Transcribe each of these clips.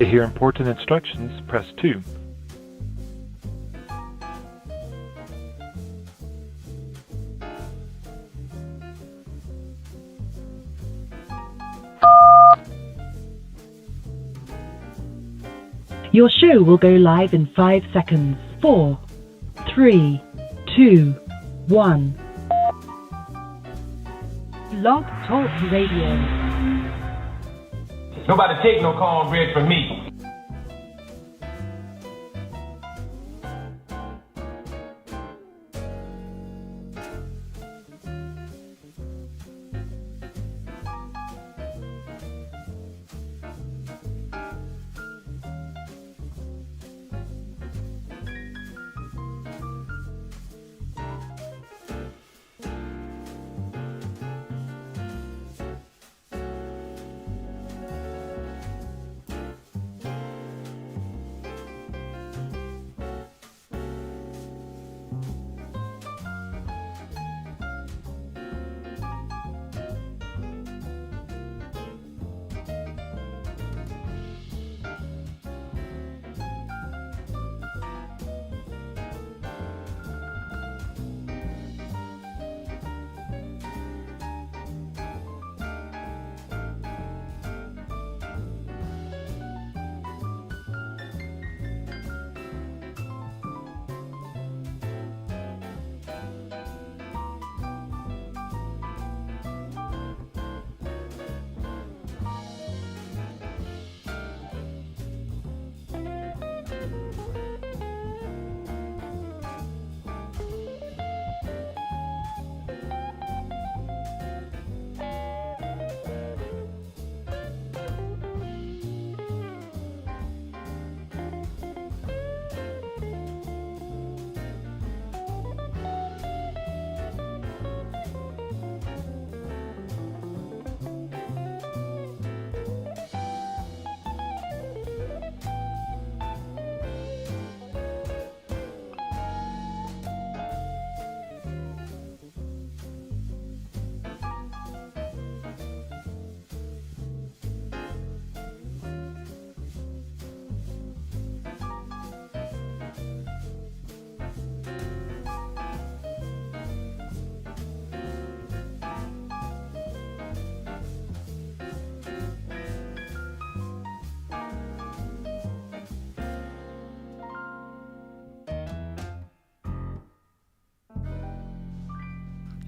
To hear important instructions, press 2. Your show will go live in 5 seconds. 4, 3, 2, 1. Blog Talk Radio. Nobody take no cornbread from me.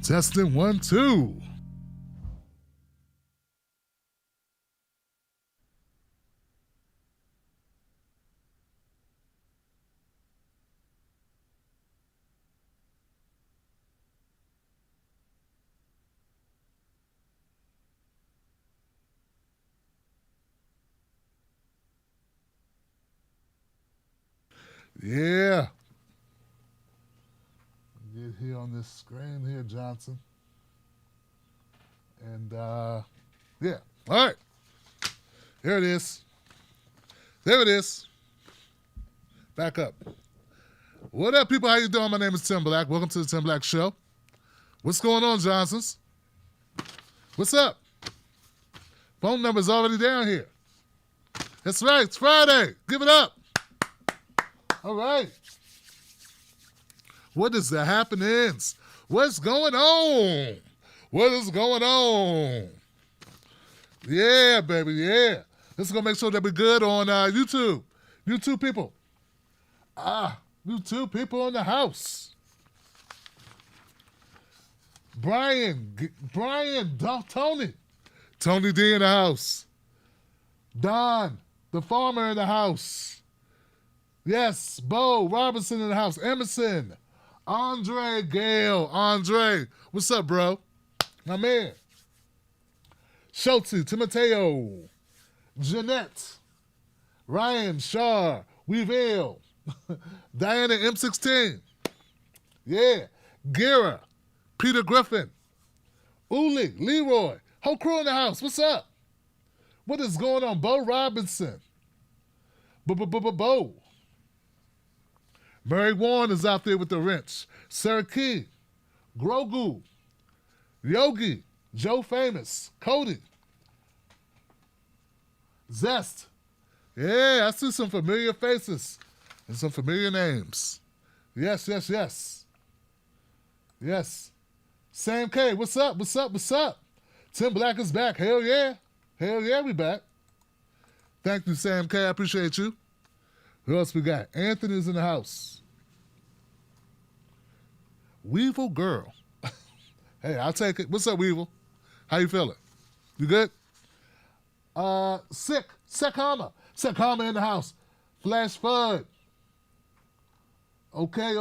Testing 1, 2. Yeah. Get here on this screen here, Johnson. And, yeah. All right. Here it is. There it is. Back up. What up, people? How you doing? My name is Tim Black. Welcome to the Tim Black Show. What's going on, Johnsons? What's up? Phone number's already down here. That's right. It's Friday. Give it up. All right. What is the happenings? What's going on? What is going on? Yeah, baby, yeah. This is going to make sure that we're good on YouTube. YouTube people. YouTube people in the house. Tony D in the house. Don, the farmer in the house. Yes, Bo Robinson in the house. Emerson. Andre Gale. Andre, what's up, bro? My man. Schultze, Timoteo. Jeanette. Ryan, Shaw, Weaville. Diana M16. Yeah. Gira. Peter Griffin. Uli, Leroy. Whole crew in the house. What's up? What is going on? Bo Robinson. Bo. Mary Warren is out there with the wrench. Sarah Key. Grogu. Yogi. Joe Famous. Cody. Zest. Yeah, I see some familiar faces and some familiar names. Yes, yes, yes. Yes. Sam K, what's up? What's up? What's up? Tim Black is back. Hell yeah. Hell yeah, we back. Thank you, Sam K. I appreciate you. Who else we got? Anthony's in the house. Weevil Girl. Hey, I'll take it. What's up, Weevil? How you feeling? You good? Sekama in the house. Flash Fud. Okay.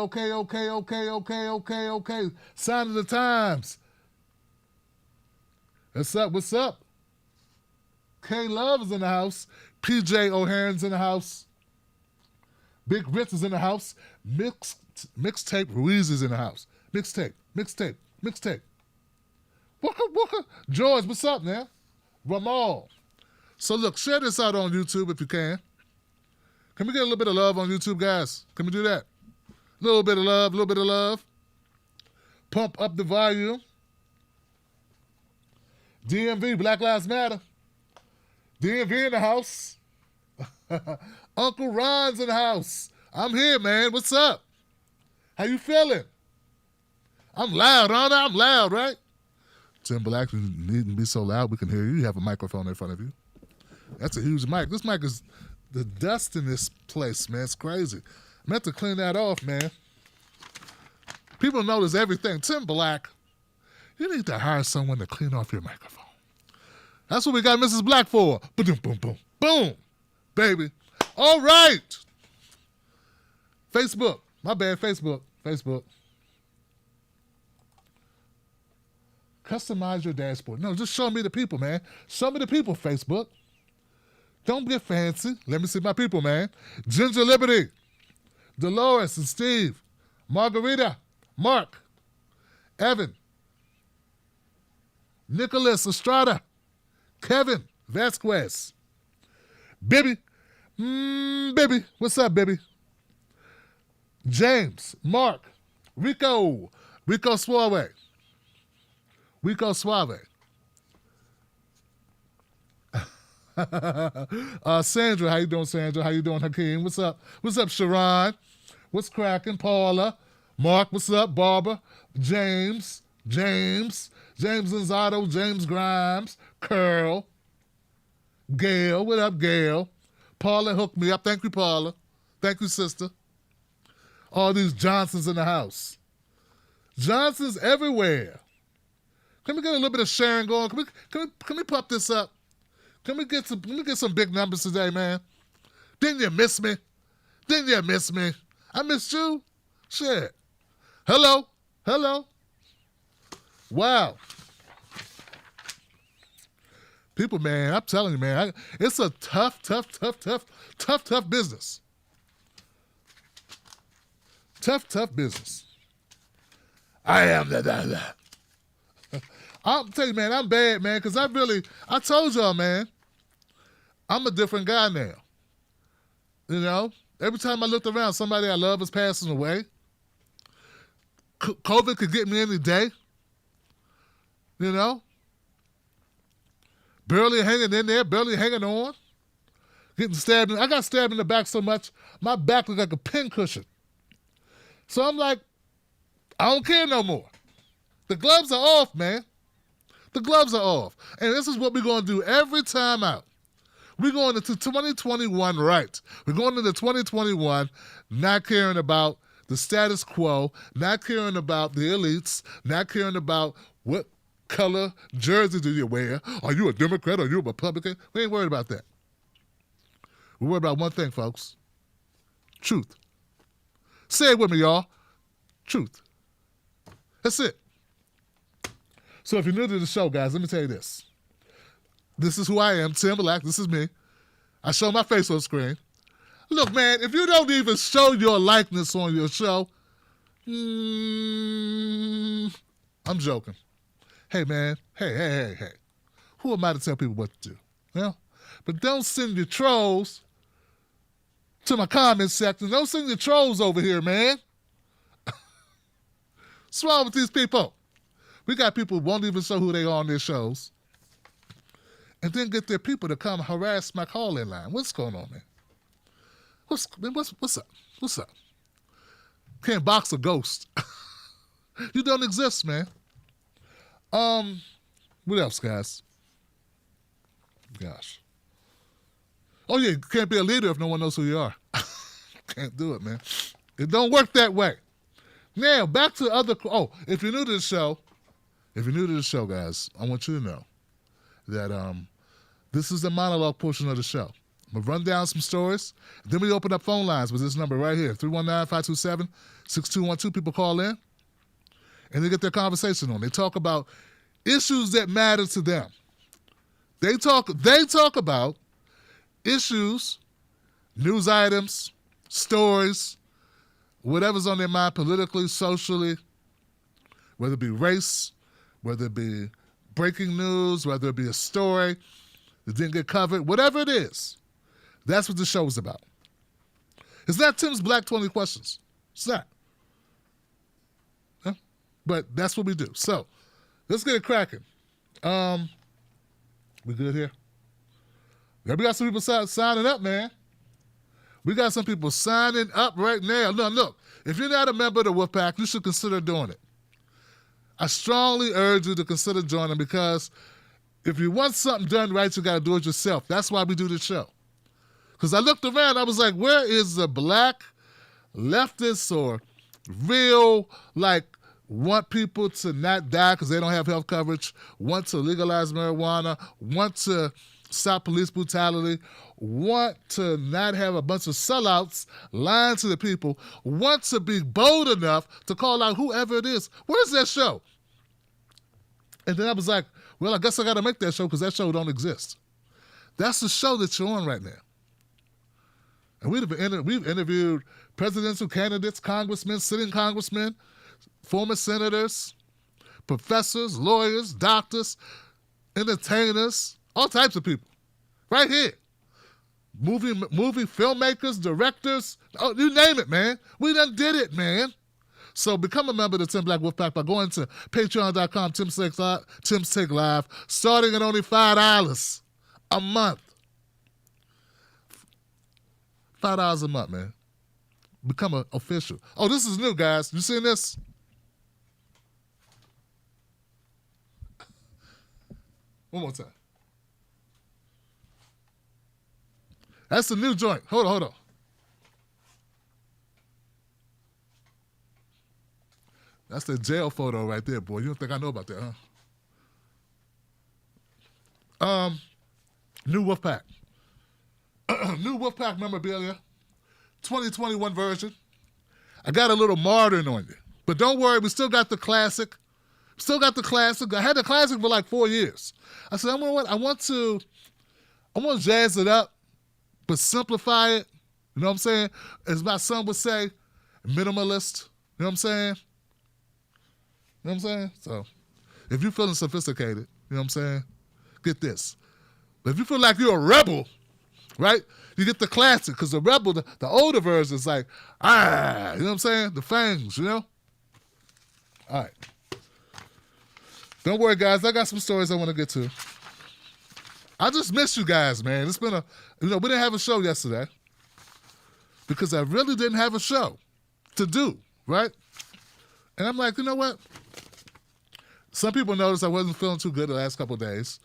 Sign of the times. What's up? What's up? K Love is in the house. PJ O'Haron's in the house. Big Ritz is in the house. Mixtape Ruiz is in the house. Mixtape. Wooka. George, what's up, man? Ramal. So look, share this out on YouTube if you can. Can we get a little bit of love on YouTube, guys? Can we do that? A little bit of love. Pump up the volume. DMV, Black Lives Matter. DMV in the house. Uncle Ron's in the house. I'm here, man. What's up? How you feeling? I'm loud, aren't I? I'm loud, right? Tim Black, you needn't be so loud we can hear you. You have a microphone in front of you. That's a huge mic. This mic is the dust in this place, man. It's crazy. I meant to clean that off, man. People notice everything. Tim Black, you need to hire someone to clean off your microphone. That's what we got Mrs. Black for. Boom, boom, boom, boom, baby. All right. Facebook. My bad, Facebook. Customize your dashboard. No, just show me the people, man. Show me the people, Facebook. Don't get fancy. Let me see my people, man. Ginger Liberty, Dolores and Steve, Margarita, Mark, Evan, Nicholas Estrada, Kevin Vasquez, Bibby, Bibby, what's up, Bibby? James, Mark, Rico Suave. Sandra, how you doing, Sandra? How you doing, Hakeem? What's up? What's up, Sharon? What's cracking? Paula, Mark, what's up? Barbara, James Gonzato, James Grimes, Curl, Gail, what up, Gail? Paula hooked me up. Thank you, Paula. Thank you, sister. All these Johnsons in the house. Johnsons everywhere. Can we get a little bit of sharing going? Can we pop this up? Can we get some big numbers today, man? Didn't you miss me? I missed you. Shit. Hello. Wow. People, man, I'm telling you, man, it's a tough business. Tough business. I am that. I'll tell you, man, I'm bad, man, because I told y'all, man, I'm a different guy now. You know, every time I looked around, somebody I love is passing away. COVID could get me any day. You know? Barely hanging in there, barely hanging on. Getting stabbed. I got stabbed in the back so much, my back looked like a pin cushion. So I'm like, I don't care no more. The gloves are off, man. The gloves are off. And this is what we're going to do every time out. We're going into 2021 right. We're going into 2021 not caring about the status quo, not caring about the elites, not caring about what color jersey do you wear. Are you a Democrat? Are you a Republican? We ain't worried about that. We're worried about one thing, folks. Truth. Say it with me, y'all. Truth. That's it. So if you're new to the show, guys, let me tell you this. This is who I am, Tim Black. This is me. I show my face on screen. Look, man, if you don't even show your likeness on your show, I'm joking. Hey, man. Hey. Who am I to tell people what to do? You know? But don't send your trolls to my comment section. Don't send your trolls over here, man. What's wrong with these people? We got people who won't even show who they are on their shows. and then get their people to come harass my call-in line. What's going on, man? What's up? What's up? Can't box a ghost. You don't exist, man. What else, guys? Gosh. Oh, yeah, you can't be a leader if no one knows who you are. Can't do it, man. It don't work that way. Now, back to other... Oh, if you're new to the show, guys, I want you to know that this is the monologue portion of the show. I'm going to run down some stories. Then we open up phone lines with this number right here, 319-527-6212. People call in, and they get their conversation on. They talk about issues that matter to them. They talk about issues, news items, stories, whatever's on their mind politically, socially, whether it be race, whether it be breaking news, whether it be a story that didn't get covered, whatever it is. That's what the show is about. It's not Tim's Black 20 Questions. It's not. Huh? But that's what we do. So, let's get it cracking. We good here? Yeah, we got some people signing up, man. We got some people signing up right now. Look, if you're not a member of the Wolfpack, you should consider doing it. I strongly urge you to consider joining because if you want something done right, you got to do it yourself. That's why we do this show. Because I looked around, I was like, where is the black leftists or real, like, want people to not die because they don't have health coverage, want to legalize marijuana, want to stop police brutality, want to not have a bunch of sellouts lying to the people, want to be bold enough to call out whoever it is. Where's that show? And then I was like, well, I guess I got to make that show because that show don't exist. That's the show that you're on right now. And we've interviewed presidential candidates, congressmen, sitting congressmen, former senators, professors, lawyers, doctors, entertainers, all types of people. Right here. Movie filmmakers, directors, oh, you name it, man. We done did it, man. So become a member of the Tim Black Wolfpack by going to patreon.com, Tim's Take Live, starting at only $5 a month. $5 a month, man. Become an official. Oh, this is new, guys. You seen this? One more time. That's the new joint. Hold on. That's the jail photo right there, boy. You don't think I know about that, huh? New Wolfpack. New Wolfpack memorabilia. 2021 version. I got a little modern on you. But don't worry, we still got the classic. I had the classic for like 4 years. I said, you know what? I want to jazz it up, but simplify it. You know what I'm saying? As my son would say, minimalist. You know what I'm saying? You know what I'm saying? So, if you're feeling sophisticated, you know what I'm saying? Get this. But if you feel like you're a rebel, right? You get the classic, because the rebel, the older version is like, you know what I'm saying? The fangs, you know? All right. Don't worry, guys. I got some stories I want to get to. I just miss you guys, man. It's been we didn't have a show yesterday because I really didn't have a show to do, right? And I'm like, you know what? Some people noticed I wasn't feeling too good the last couple of days.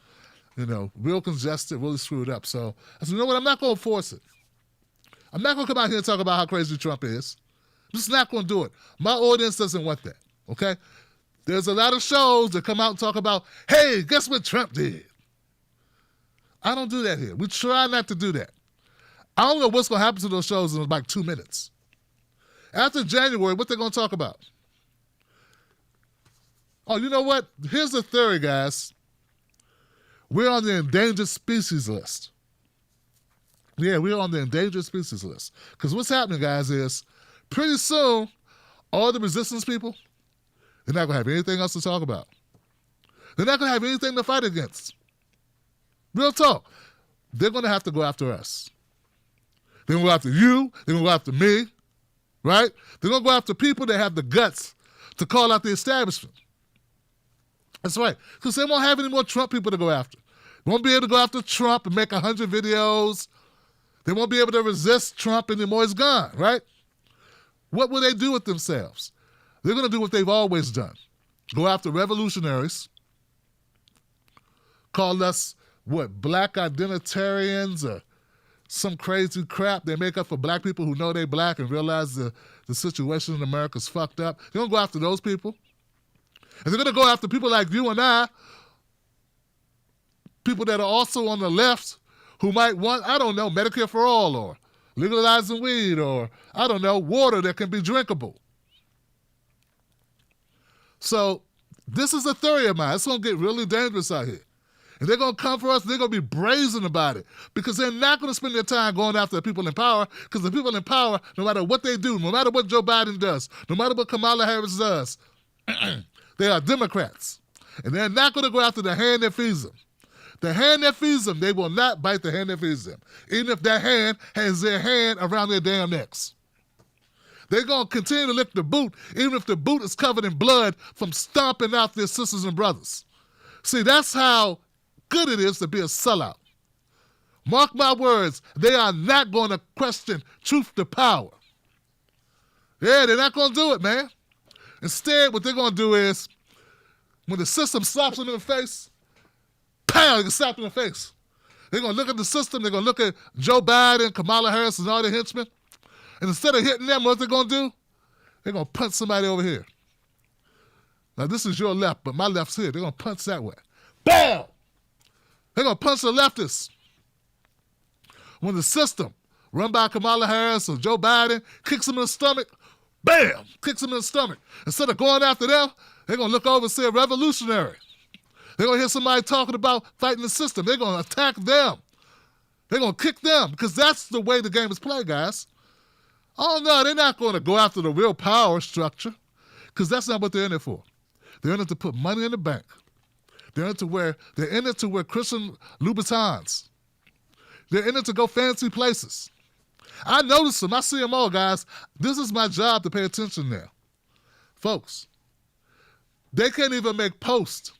Real congested, really screwed up. So I said, you know what? I'm not going to force it. I'm not going to come out here and talk about how crazy Trump is. I'm just not going to do it. My audience doesn't want that, okay? There's a lot of shows that come out and talk about, hey, guess what Trump did? I don't do that here. We try not to do that. I don't know what's going to happen to those shows in like 2 minutes. After January, what they're going to talk about? Oh, you know what? Here's the theory, guys. We're on the endangered species list. Yeah, we're on the endangered species list. Because what's happening, guys, is pretty soon, all the resistance people, they're not going to have anything else to talk about. They're not going to have anything to fight against. Real talk. They're going to have to go after us. They're going to go after you. They're going to go after me. Right? They're going to go after people that have the guts to call out the establishment. That's right. Because they won't have any more Trump people to go after. They won't be able to go after Trump and make 100 videos. They won't be able to resist Trump anymore. He's gone, right? What will they do with themselves? They're going to do what they've always done. Go after revolutionaries. Call us, black identitarians or some crazy crap they make up for black people who know they're black and realize the situation in America is fucked up. They're going to go after those people. And they're going to go after people like you and I, people that are also on the left who might want, I don't know, Medicare for all or legalizing weed or, I don't know, water that can be drinkable. So this is a theory of mine. It's going to get really dangerous out here. And they're going to come for us. They're going to be brazen about it because they're not going to spend their time going after the people in power because the people in power, no matter what they do, no matter what Joe Biden does, no matter what Kamala Harris does, they are Democrats. And they're not going to go after the hand that feeds them. The hand that feeds them, they will not bite the hand that feeds them, even if that hand has their hand around their damn necks. They're going to continue to lick the boot, even if the boot is covered in blood from stomping out their sisters and brothers. See, that's how good it is to be a sellout. Mark my words, they are not going to question truth to power. Yeah, they're not going to do it, man. Instead, what they're going to do is, when the system slaps them in the face, pow, they can slap them in the face. They're going to look at the system, they're going to look at Joe Biden, Kamala Harris, and all their henchmen, and instead of hitting them, what they're going to do? They're going to punch somebody over here. Now, this is your left, but my left's here. They're going to punch that way. Bam! They're going to punch the leftists. When the system, run by Kamala Harris or Joe Biden, kicks them in the stomach, bam! Kicks them in the stomach. Instead of going after them, they're going to look over and see a revolutionary. They're going to hear somebody talking about fighting the system. They're going to attack them. They're going to kick them because that's the way the game is played, guys. Oh, no, they're not going to go after the real power structure because that's not what they're in it for. They're in it to put money in the bank. They're in it to wear Christian Louboutins. They're in it to go fancy places. I notice them. I see them all, guys. This is my job to pay attention now. Folks, they can't even make posts.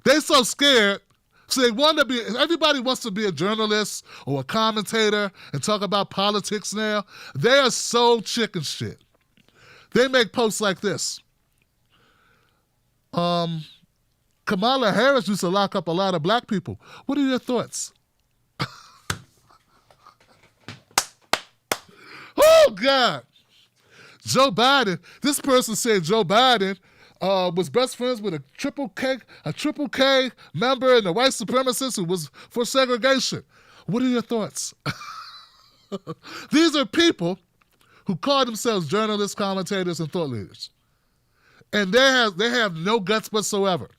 They're so scared. So everybody wants to be a journalist or a commentator and talk about politics now. They are so chicken shit. They make posts like this. Kamala Harris used to lock up a lot of black people. What are your thoughts? Oh, God. Joe Biden. This person said Joe Biden was best friends with a triple K member and a white supremacist who was for segregation. What are your thoughts? These are people who call themselves journalists, commentators, and thought leaders. And they have no guts whatsoever.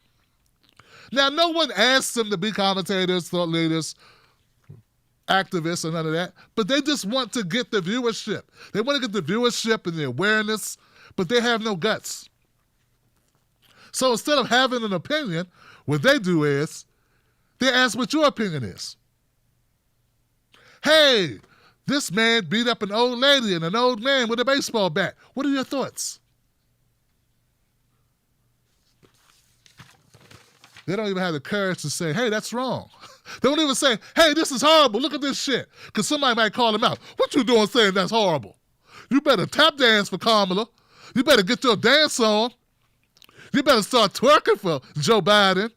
Now, no one asks them to be commentators, thought leaders, activists, or none of that, but they just want to get the viewership. They want to get the viewership and the awareness, but they have no guts. So instead of having an opinion, what they do is they ask what your opinion is. Hey, this man beat up an old lady and an old man with a baseball bat. What are your thoughts? They don't even have the courage to say, hey, that's wrong. They don't even say, hey, this is horrible. Look at this shit. Because somebody might call them out. What you doing saying that's horrible? You better tap dance for Kamala. You better get your dance on. You better start twerking for Joe Biden.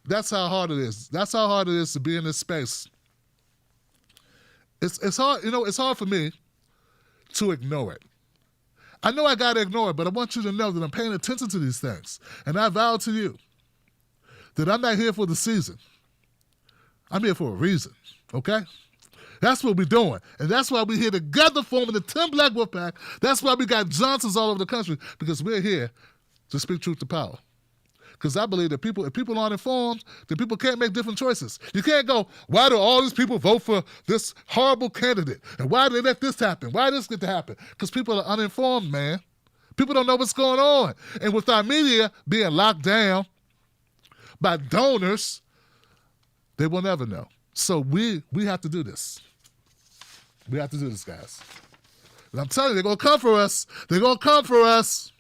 That's how hard it is. That's how hard it is to be in this space. It's hard, it's hard for me to ignore it. I know I got to ignore it, but I want you to know that I'm paying attention to these things. And I vow to you that I'm not here for the season. I'm here for a reason, okay? That's what we're doing. And that's why we're here together forming the 10 Black Wolf Pack. That's why we got Johnsons all over the country, because we're here to speak truth to power. Because I believe that if people aren't informed, then people can't make different choices. You can't go, why do all these people vote for this horrible candidate? And why do they let this happen? Why did this get to happen? Because people are uninformed, man. People don't know what's going on. And with our media being locked down by donors, they will never know. So we have to do this. We have to do this, guys. And I'm telling you, they're going to come for us. They're going to come for us.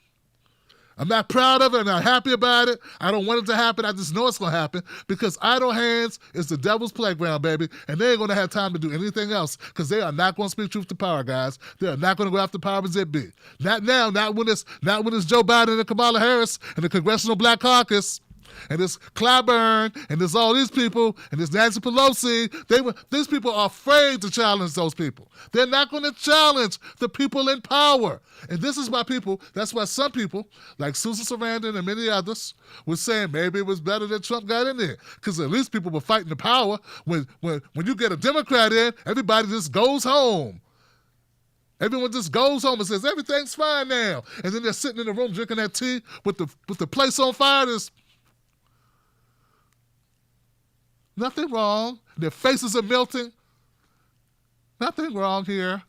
I'm not proud of it. I'm not happy about it. I don't want it to happen. I just know it's going to happen because idle hands is the devil's playground, baby, and they ain't going to have time to do anything else because they are not going to speak truth to power, guys. They are not going to go after power as it be. Not now, not when it's Joe Biden and Kamala Harris and the Congressional Black Caucus and this Clyburn and there's all these people and this Nancy Pelosi. These people are afraid to challenge those people. They're not going to challenge the people in power. And this is why that's why some people, like Susan Sarandon and many others, were saying maybe it was better that Trump got in there. Because at least people were fighting the power. When you get a Democrat in, everybody just goes home. Everyone just goes home and says, everything's fine now. And then they're sitting in the room drinking that tea with the place on fire. There's nothing wrong. Their faces are melting. Nothing wrong here.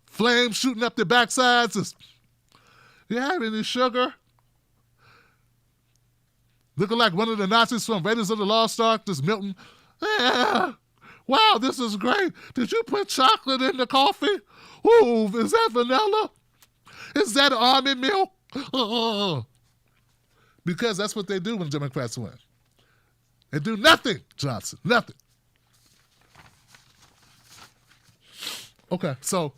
Flames shooting up their backsides. You have any sugar? Looking like one of the Nazis from Raiders of the Lost Ark, just melting. Yeah. Wow, this is great. Did you put chocolate in the coffee? Ooh, is that vanilla? Is that almond milk? Because that's what they do when Democrats win. They do nothing, Johnson, nothing. Okay, so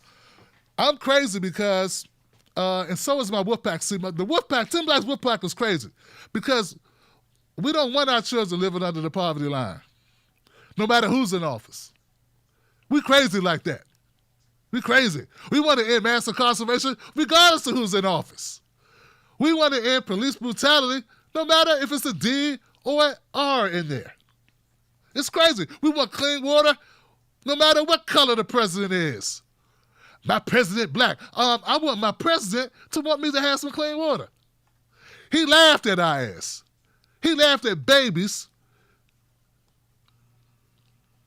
I'm crazy because, and so is my wolf pack. See, the wolf pack, Tim Black's wolf pack is crazy because we don't want our children living under the poverty line, no matter who's in office. We crazy like that. We crazy. We want to end mass incarceration regardless of who's in office. We want to end police brutality no matter if it's a D or an R in there. It's crazy. We want clean water no matter what color the president is. My president black. I want my president to want me to have some clean water. He laughed at our ass. He laughed at babies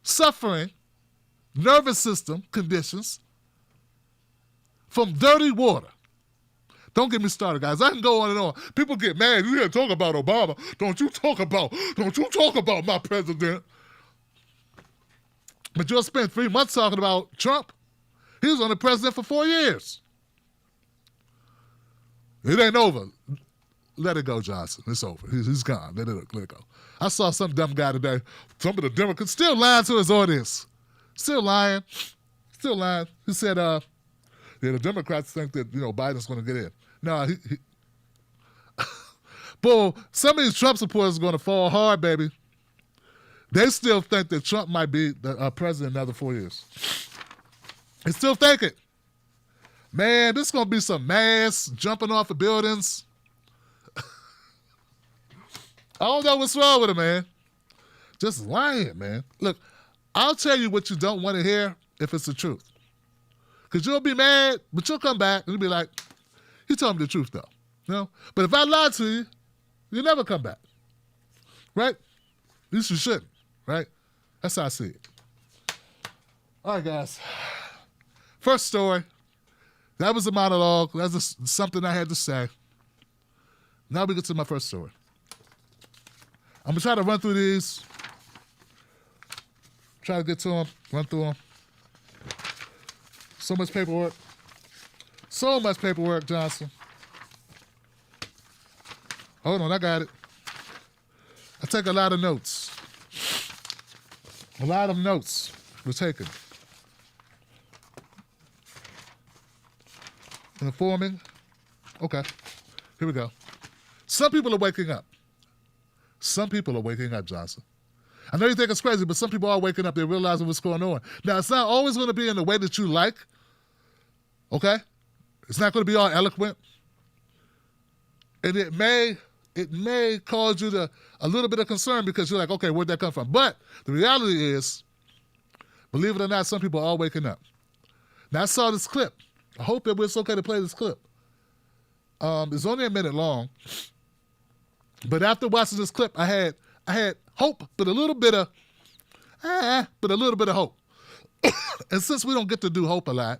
suffering nervous system conditions from dirty water. Don't get me started, guys. I can go on and on. People get mad. You here to talk about Obama. Don't you talk about my president. But you'll spend 3 months talking about Trump. He was on the president for 4 years. It ain't over. Let it go, Johnson. It's over. He's gone. Let it go. I saw some dumb guy today. Some of the Democrats still lying to his audience. Still lying. He said, the Democrats think that, Biden's going to get in. No, Bull, some of these Trump supporters are going to fall hard, baby. They still think that Trump might be the president another 4 years. They still think it. Man, this is going to be some mass jumping off of buildings. I don't know what's wrong with it, man. Just lying, man. Look, I'll tell you what you don't want to hear if it's the truth. Because you'll be mad, but you'll come back and you'll be like, he told me the truth, though. But if I lied to you, you'll never come back. Right? At least you shouldn't. Right? That's how I see it. All right, guys. First story. That was a monologue. That's just something I had to say. Now we get to my first story. I'm going to try to run through these. Try to get to them. Run through them. So much paperwork. So much paperwork, Johnson. Hold on, I got it. I take a lot of notes. A lot of notes were taken. Informing. Okay, here we go. Some people are waking up. Some people are waking up, Johnson. I know you think it's crazy, but some people are waking up. They're realizing what's going on. Now, it's not always going to be in the way that you like. Okay? It's not going to be all eloquent. And it may cause you a little bit of concern because you're like, okay, where'd that come from? But the reality is, believe it or not, some people are waking up. Now, I saw this clip. I hope it's okay to play this clip. It's only a minute long. But after watching this clip, I had hope, but a little bit of hope. And since we don't get to do hope a lot,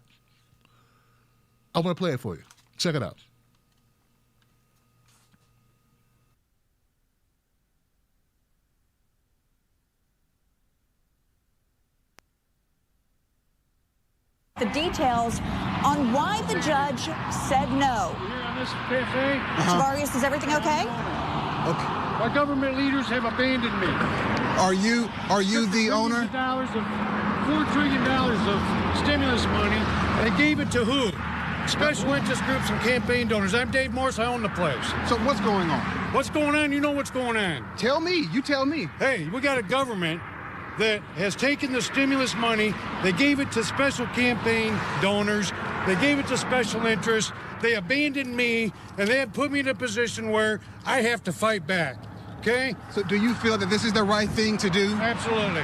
I want to play it for you. Check it out. The details on why the judge said no. Here on this cafe, Vargas, is everything okay? Okay. our government leaders have abandoned me. Are you the owner? $4 trillion of stimulus money. They gave it to who? Special interest groups and campaign donors. I'm Dave Morse. I own the place. So what's going on? What's going on? You know what's going on. Tell me. You tell me. Hey, we got a government that has taken the stimulus money. They gave it to special campaign donors. They gave it to special interests. They abandoned me, and they have put me in a position where I have to fight back. Okay? So do you feel that this is the right thing to do? Absolutely.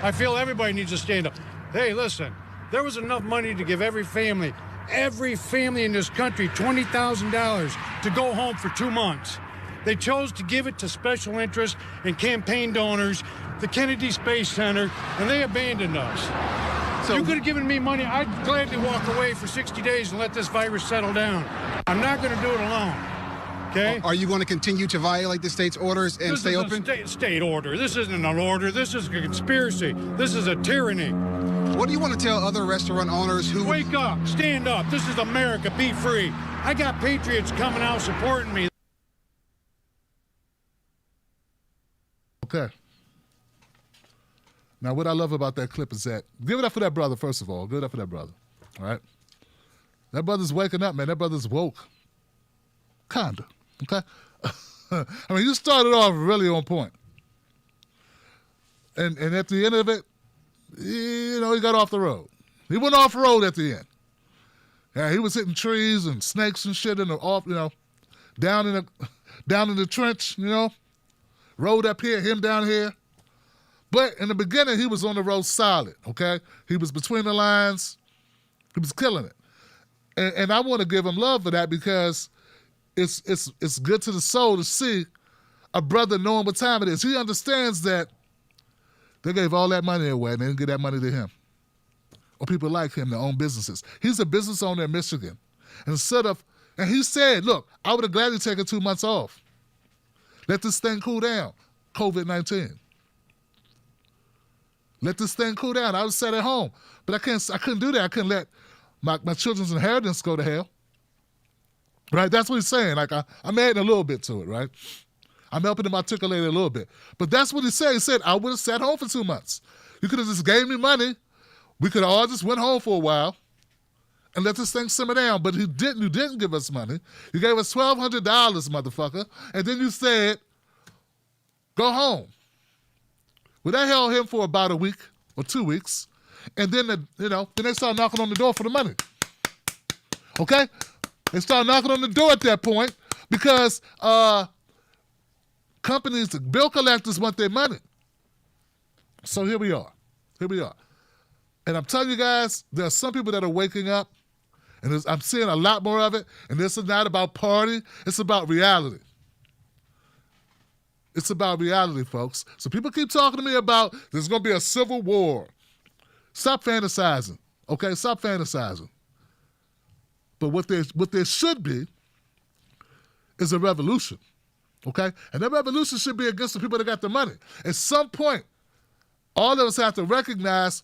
I feel everybody needs to stand up. Hey, listen, there was enough money to give every family in this country $20,000 to go home for 2 months. They chose to give it to special interests and campaign donors, the Kennedy Space Center, and they abandoned us. So you could have given me money. I'd gladly walk away for 60 days and let this virus settle down. I'm not going to do it alone. Okay? Are you going to continue to violate the state's orders and stay open? This is a state order. This isn't an order. This is a conspiracy. This is a tyranny. What do you want to tell other restaurant owners who... Wake up. Stand up. This is America. Be free. I got patriots coming out supporting me. Okay. Now, what I love about that clip is that, give it up for that brother, first of all. Give it up for that brother. All right? That brother's waking up, man. That brother's woke. Kinda. Okay? I mean, you started off really on point. And at the end of it, you know, he got off the road. He went off road at the end. Yeah, he was hitting trees and snakes and shit in the off, you know, down in the trench, you know. Road up here, him down here. But in the beginning, he was on the road solid, okay? He was between the lines. He was killing it. And I want to give him love for that because it's good to the soul to see a brother knowing what time it is. He understands that they gave all that money away and they didn't give that money to him or people like him that own businesses. He's a business owner in Michigan. And he said, look, I would have gladly taken 2 months off. Let this thing cool down, COVID-19. Let this thing cool down. I was sat at home. But I couldn't do that. I couldn't let my children's inheritance go to hell. Right? That's what he's saying. Like, I'm adding a little bit to it, right? I'm helping him articulate it a little bit. But that's what he said. He said, I would have sat home for 2 months. You could have just gave me money. We could have all just went home for a while and let this thing simmer down. But you didn't give us money. You gave us $1,200, motherfucker. And then you said, go home. Well, that held him for about a week or 2 weeks. And then, then they started knocking on the door for the money. Okay? They started knocking on the door at that point because companies, the bill collectors want their money. So here we are. And I'm telling you guys, there are some people that are waking up, and I'm seeing a lot more of it, and this is not about party, it's about reality. It's about reality, folks. So people keep talking to me about there's going to be a civil war. Stop fantasizing, okay? Stop fantasizing. But what there should be is a revolution, okay? And that revolution should be against the people that got the money. At some point, all of us have to recognize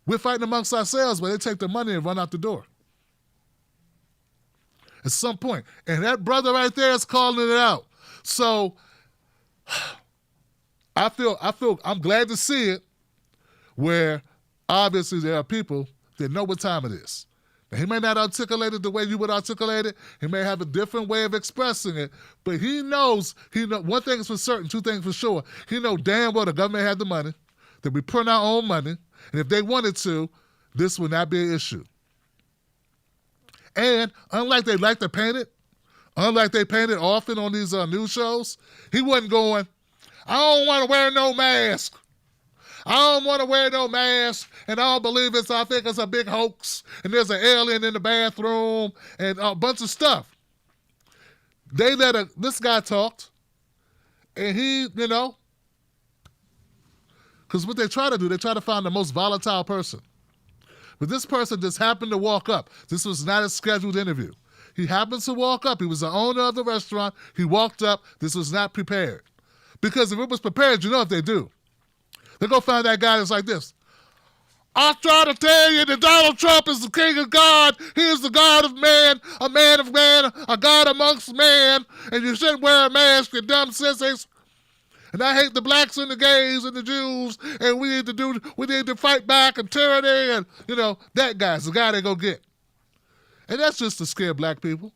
we're fighting amongst ourselves where they take the money and run out the door. At some point. And that brother right there is calling it out. So I'm glad to see it where obviously there are people that know what time it is. Now, he may not articulate it the way you would articulate it. He may have a different way of expressing it, but he knows, one thing is for certain, two things for sure. He knows damn well the government had the money, that we print our own money, and if they wanted to, this would not be an issue. And unlike they like to paint it, unlike they paint it often on these news shows, he wasn't going, I don't want to wear no mask. I don't want to wear no mask, and I don't believe I think it's a big hoax, and there's an alien in the bathroom, and a bunch of stuff. They this guy talked, and he, because what they try to do, they try to find the most volatile person. But this person just happened to walk up. This was not a scheduled interview. He happened to walk up. He was the owner of the restaurant. He walked up. This was not prepared. Because if it was prepared, you know what they do. They go find that guy that's like this. I try to tell you that Donald Trump is the king of God. He is the God of man, a man of man, a God amongst man, and you shouldn't wear a mask, you dumb sissies. And I hate the blacks and the gays and the Jews, and we need to fight back and tyranny, and that guy's the guy they go get. And that's just to scare black people.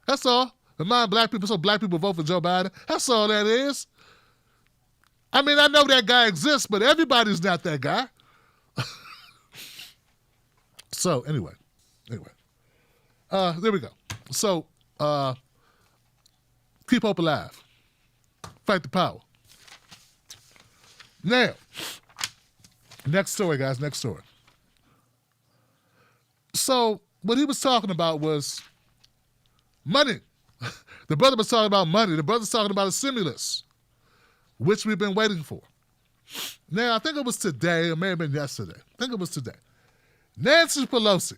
That's all. Remind black people so black people vote for Joe Biden. That's all that is. I mean, I know that guy exists, but everybody's not that guy. So anyway, there we go. So keep hope alive. Fight the power. Now, next story, guys, next story. So what he was talking about was money. The brother was talking about money. The brother's talking about a stimulus, which we've been waiting for. Now, I think it was today, or may have been yesterday. I think it was today. Nancy Pelosi,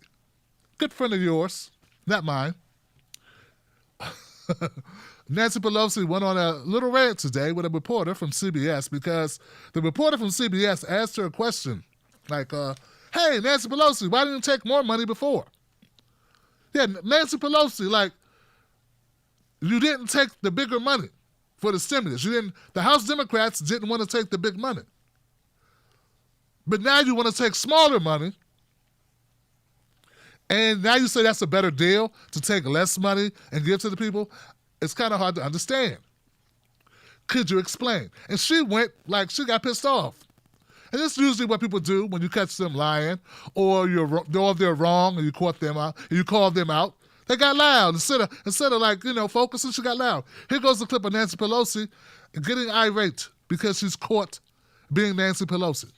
good friend of yours, not mine. Nancy Pelosi went on a little rant today with a reporter from CBS because the reporter from CBS asked her a question like, hey, Nancy Pelosi, why didn't you take more money before? Yeah, Nancy Pelosi, like, you didn't take the bigger money for the stimulus. The House Democrats didn't want to take the big money. But now you want to take smaller money, and now you say that's a better deal to take less money and give to the people? It's kind of hard to understand. Could you explain? And she went like she got pissed off. And this is usually what people do when you catch them lying, or they're wrong and you caught them out, and you called them out. They got loud instead of like focusing. She got loud. Here goes the clip of Nancy Pelosi getting irate because she's caught being Nancy Pelosi.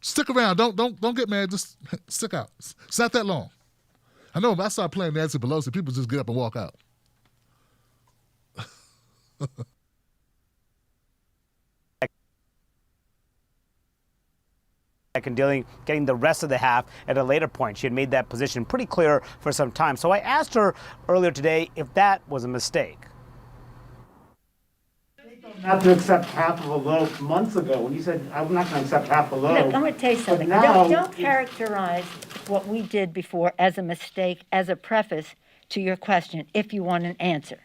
Stick around. Don't get mad. Just stick out. It's not that long. I know if I start playing Nancy Pelosi, people just get up and walk out. And getting the rest of the half at a later point. She had made that position pretty clear for some time. So I asked her earlier today if that was a mistake. Not to accept half of a loaf months ago when you said, I'm not going to accept half a loaf. Look, I'm going to tell you something. Now, Don't characterize what we did before as a mistake, as a preface to your question, if you want an answer.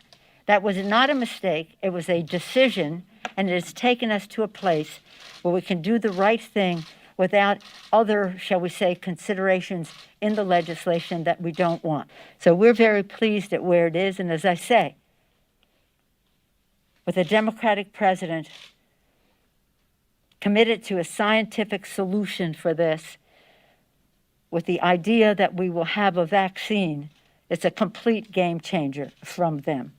That was not a mistake. It was a decision, and it has taken us to a place where we can do the right thing without other, shall we say, considerations in the legislation that we don't want. So we're very pleased at where it is, and as I say, with a Democratic president committed to a scientific solution for this, with the idea that we will have a vaccine, it's a complete game changer from them.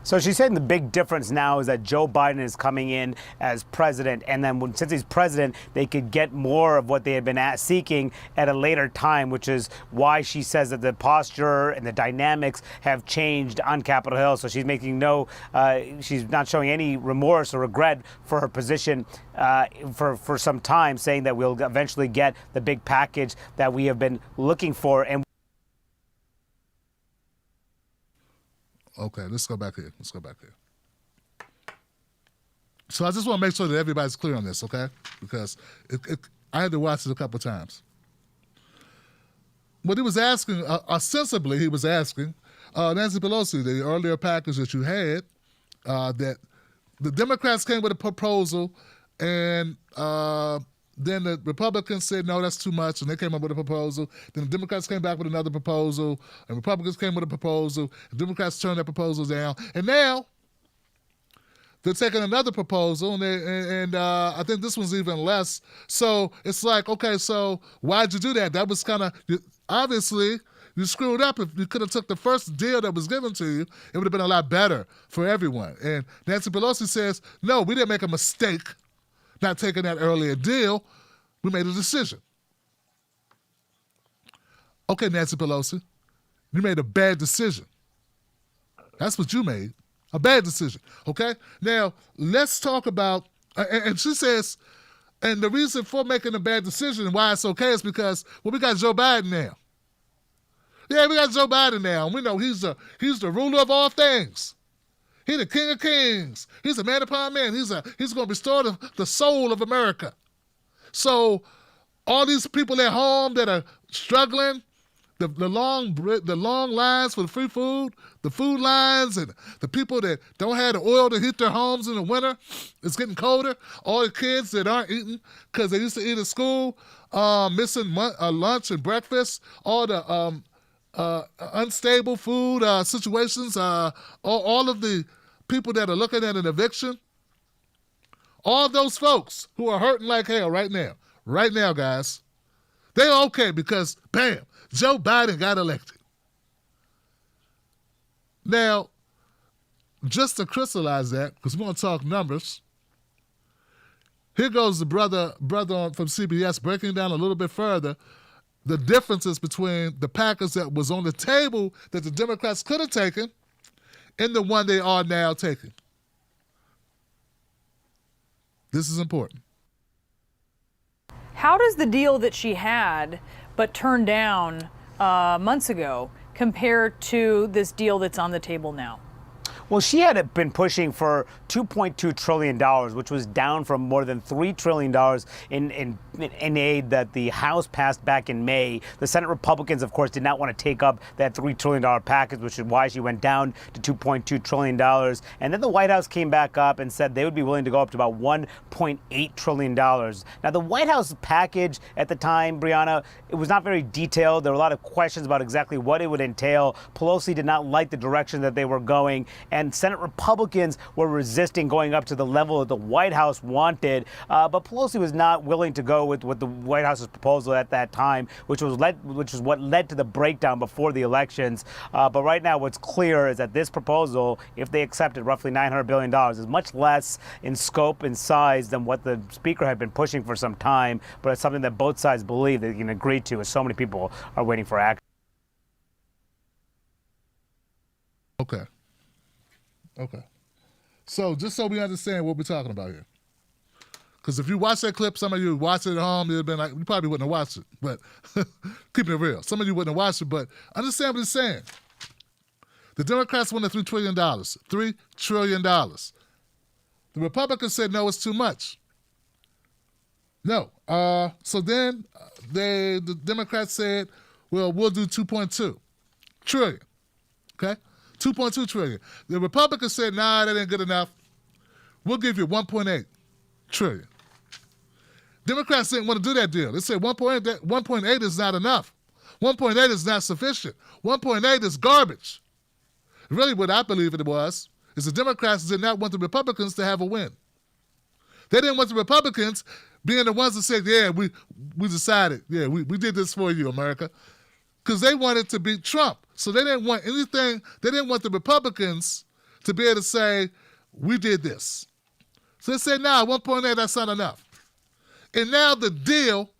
So she's saying the big difference now is that Joe Biden is coming in as president, and then since he's president, they could get more of what they had been seeking at a later time, which is why she says that the posture and the dynamics have changed on Capitol Hill. So she's making she's not showing any remorse or regret for her position for some time, saying that we'll eventually get the big package that we have been looking for. And okay, let's go back here. So I just want to make sure that everybody's clear on this, okay? Because I had to watch it a couple times. What he was asking, ostensibly he was asking, Nancy Pelosi, the earlier package that you had, that the Democrats came with a proposal, and then the Republicans said, no, that's too much, and they came up with a proposal. Then the Democrats came back with another proposal, and Republicans came with a proposal. The Democrats turned that proposal down. And now they're taking another proposal, and I think this one's even less. So it's like, okay, so why'd you do that? That was kind of, obviously, you screwed up. If you could have took the first deal that was given to you, it would have been a lot better for everyone. And Nancy Pelosi says, no, we didn't make a mistake not taking that earlier deal. We made a decision. Okay, Nancy Pelosi, you made a bad decision. That's what you made, a bad decision, okay? Now, let's talk about, and she says, and the reason for making a bad decision and why it's okay is because, well, we got Joe Biden now. Yeah, we got Joe Biden now, and we know he's the ruler of all things. He's the King of Kings. He's a man upon man. He's going to restore the soul of America. So all these people at home that are struggling, the long lines for the free food, the food lines, and the people that don't have the oil to heat their homes in the winter, it's getting colder. All the kids that aren't eating because they used to eat at school, missing lunch and breakfast, all the unstable food situations, all of the people that are looking at an eviction, all those folks who are hurting like hell right now, guys, they're okay because, bam, Joe Biden got elected. Now, just to crystallize that, because we're going to talk numbers, here goes the brother from CBS breaking down a little bit further the differences between the package that was on the table that the Democrats could have taken and the one they are now taking. This is important. How does the deal that she had but turned down months ago compare to this deal that's on the table now? Well, she had been pushing for $2.2 trillion, which was down from more than $3 trillion in aid that the House passed back in May. The Senate Republicans, of course, did not want to take up that $3 trillion package, which is why she went down to $2.2 trillion. And then the White House came back up and said they would be willing to go up to about $1.8 trillion. Now, the White House package at the time, Brianna, it was not very detailed. There were a lot of questions about exactly what it would entail. Pelosi did not like the direction that they were going, and Senate Republicans were resisting going up to the level that the White House wanted. But Pelosi was not willing to go with the White House's proposal at that time, which was what led to the breakdown before the elections. But right now, what's clear is that this proposal, if they accepted roughly $900 billion, is much less in scope and size than what the Speaker had been pushing for some time. But it's something that both sides believe they can agree to, as so many people are waiting for action. Okay. So just so we understand what we're talking about here. Because if you watch that clip, some of you watch it at home, you'd have been like, you probably wouldn't have watched it, but keeping it real. Some of you wouldn't have watched it, but understand what he's saying. The Democrats wanted $3 trillion. $3 trillion. The Republicans said, no, it's too much. No. So then the Democrats said, well, we'll do 2.2 trillion. Okay? 2.2 trillion. The Republicans said, nah, that ain't good enough. We'll give you 1.8 trillion. Democrats didn't want to do that deal. They said 1.8 is not enough. 1.8 is not sufficient. 1.8 is garbage. Really what I believe it was is the Democrats did not want the Republicans to have a win. They didn't want the Republicans being the ones that said, yeah, we decided, yeah, we did this for you, America. Because they wanted to beat Trump. So they didn't want anything, they didn't want the Republicans to be able to say, we did this. So they said, nah, 1.8, that's not enough. And now the deal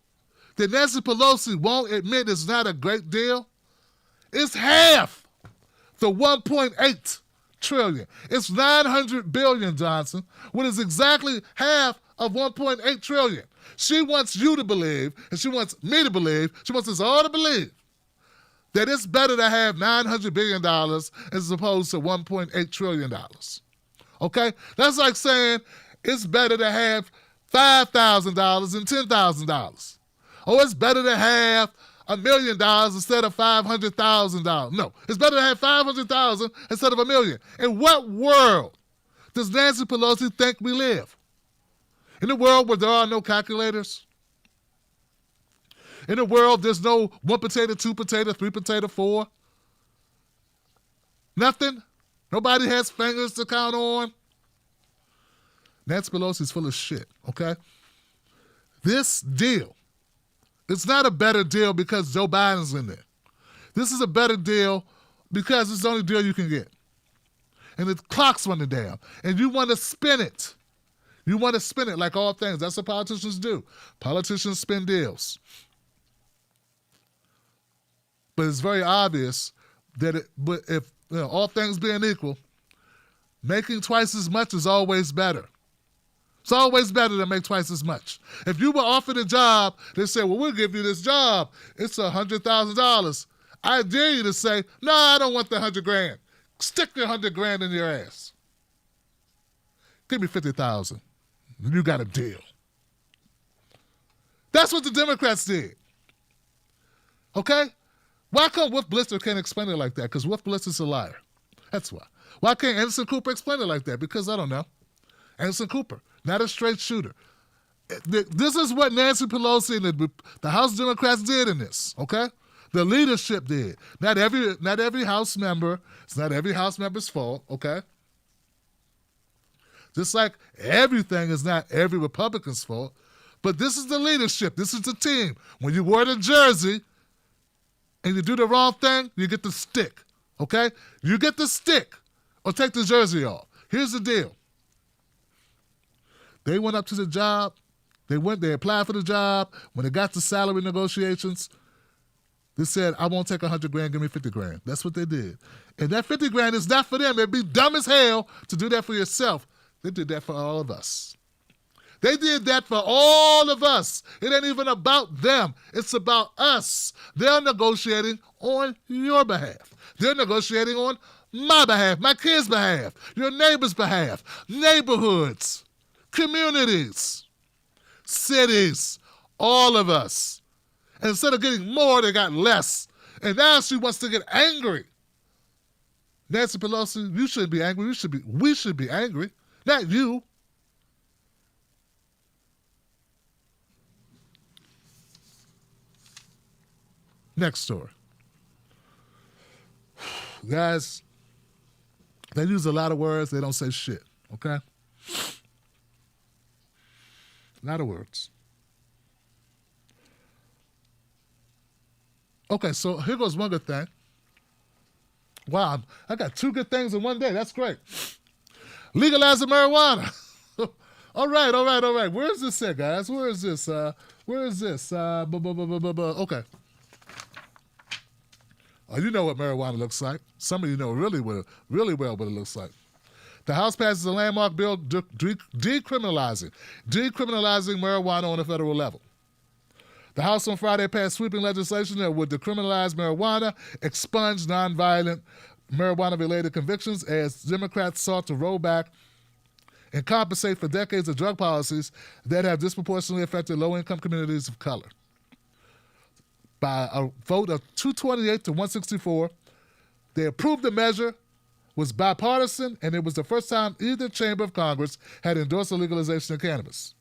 that Nancy Pelosi won't admit is not a great deal, is half the 1.8 trillion. It's 900 billion, Johnson, what is exactly half of 1.8 trillion. She wants you to believe, and she wants me to believe, she wants us all to believe, that it's better to have $900 billion as opposed to $1.8 trillion. Okay? That's like saying it's better to have $5,000 than $10,000. Oh, it's better to have $1 million instead of $500,000. No, it's better to have $500,000 instead of $1 million. In what world does Nancy Pelosi think we live? In a world where there are no calculators? In a world, there's no 1 potato, 2 potato, 3 potato, 4. Nothing. Nobody has fingers to count on. Nancy Pelosi's full of shit, okay? This deal, it's not a better deal because Joe Biden's in there. This is a better deal because it's the only deal you can get. And the clock's running down. And you want to spin it. You want to spin it like all things. That's what politicians do. Politicians spin deals. But it's very obvious that if all things being equal, making twice as much is always better. It's always better to make twice as much. If you were offered a job, they say, well, we'll give you this job. It's $100,000. I dare you to say, no, I don't want the $100,000. Stick the $100,000 in your ass. Give me $50,000. You got a deal. That's what the Democrats did. Okay? Why come Wolf Blitzer can't explain it like that? Because Wolf Blitzer's a liar. That's why. Why can't Anderson Cooper explain it like that? Because I don't know. Anderson Cooper, not a straight shooter. This is what Nancy Pelosi and the House Democrats did in this, okay? The leadership did. Not every House member. It's not every House member's fault, okay? Just like everything is not every Republican's fault. But this is the leadership. This is the team. When you wear the jersey and you do the wrong thing, you get the stick, okay? You get the stick or take the jersey off. Here's the deal. They went up to the job. They applied for the job. When they got to salary negotiations, they said, I won't take $100,000, give me $50,000. That's what they did. And that $50,000 is not for them. It'd be dumb as hell to do that for yourself. They did that for all of us. They did that for all of us. It ain't even about them. It's about us. They're negotiating on your behalf. They're negotiating on my behalf, my kids' behalf, your neighbor's behalf, neighborhoods, communities, cities, all of us. And instead of getting more, they got less. And now she wants to get angry. Nancy Pelosi, you shouldn't be angry. We should be angry, not you. Next story. Guys, they use a lot of words. They don't say shit, okay? A lot of words. Okay, so here goes one good thing. Wow, I got two good things in one day. That's great. Legalizing marijuana. All right. Where is this at, guys? Where is this? Okay. Oh, you know what marijuana looks like. Some of you know really well what it looks like. The House passes a landmark bill decriminalizing marijuana on a federal level. The House on Friday passed sweeping legislation that would decriminalize marijuana, expunge nonviolent marijuana-related convictions as Democrats sought to roll back and compensate for decades of drug policies that have disproportionately affected low-income communities of color. By a vote of 228 to 164, they approved the measure, was bipartisan, and it was the first time either chamber of Congress had endorsed the legalization of cannabis.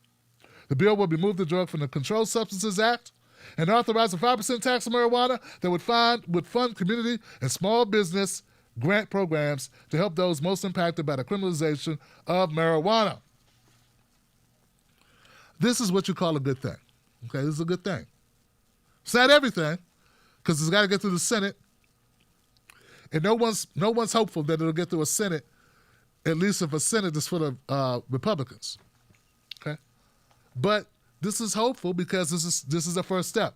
The bill will remove the drug from the Controlled Substances Act and authorize a 5% tax on marijuana that would fund community and small business grant programs to help those most impacted by the criminalization of marijuana. This is what you call a good thing. Okay, this is a good thing. It's not everything, because it's got to get through the Senate, and no one's hopeful that it'll get through a Senate, at least if a Senate is full of Republicans. Okay, but this is hopeful because this is the first step.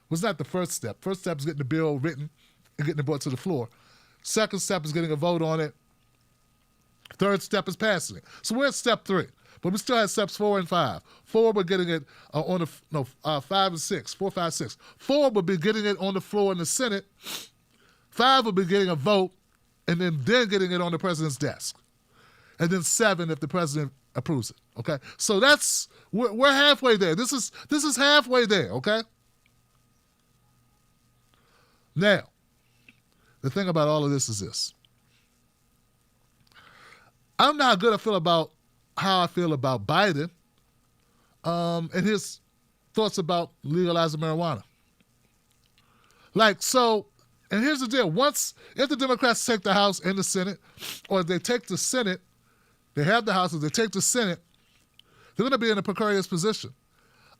Well, it's not the first step. First step is getting the bill written and getting it brought to the floor. Second step is getting a vote on it. Third step is passing it. So we're at step 3. But we still have steps 4 and 5. 4, we're getting it 5 and 6. 4, 5, 6. 4 will be getting it on the floor in the Senate. 5 will be getting a vote, and then getting it on the president's desk. And then 7 if the president approves it. Okay, so we're halfway there. This is halfway there. Okay. Now, the thing about all of this is this: I'm not good. How I feel about Biden and his thoughts about legalizing marijuana. And here's the deal. If the Democrats take the House and the Senate, or if they take the Senate, they have the House, if they take the Senate, they're going to be in a precarious position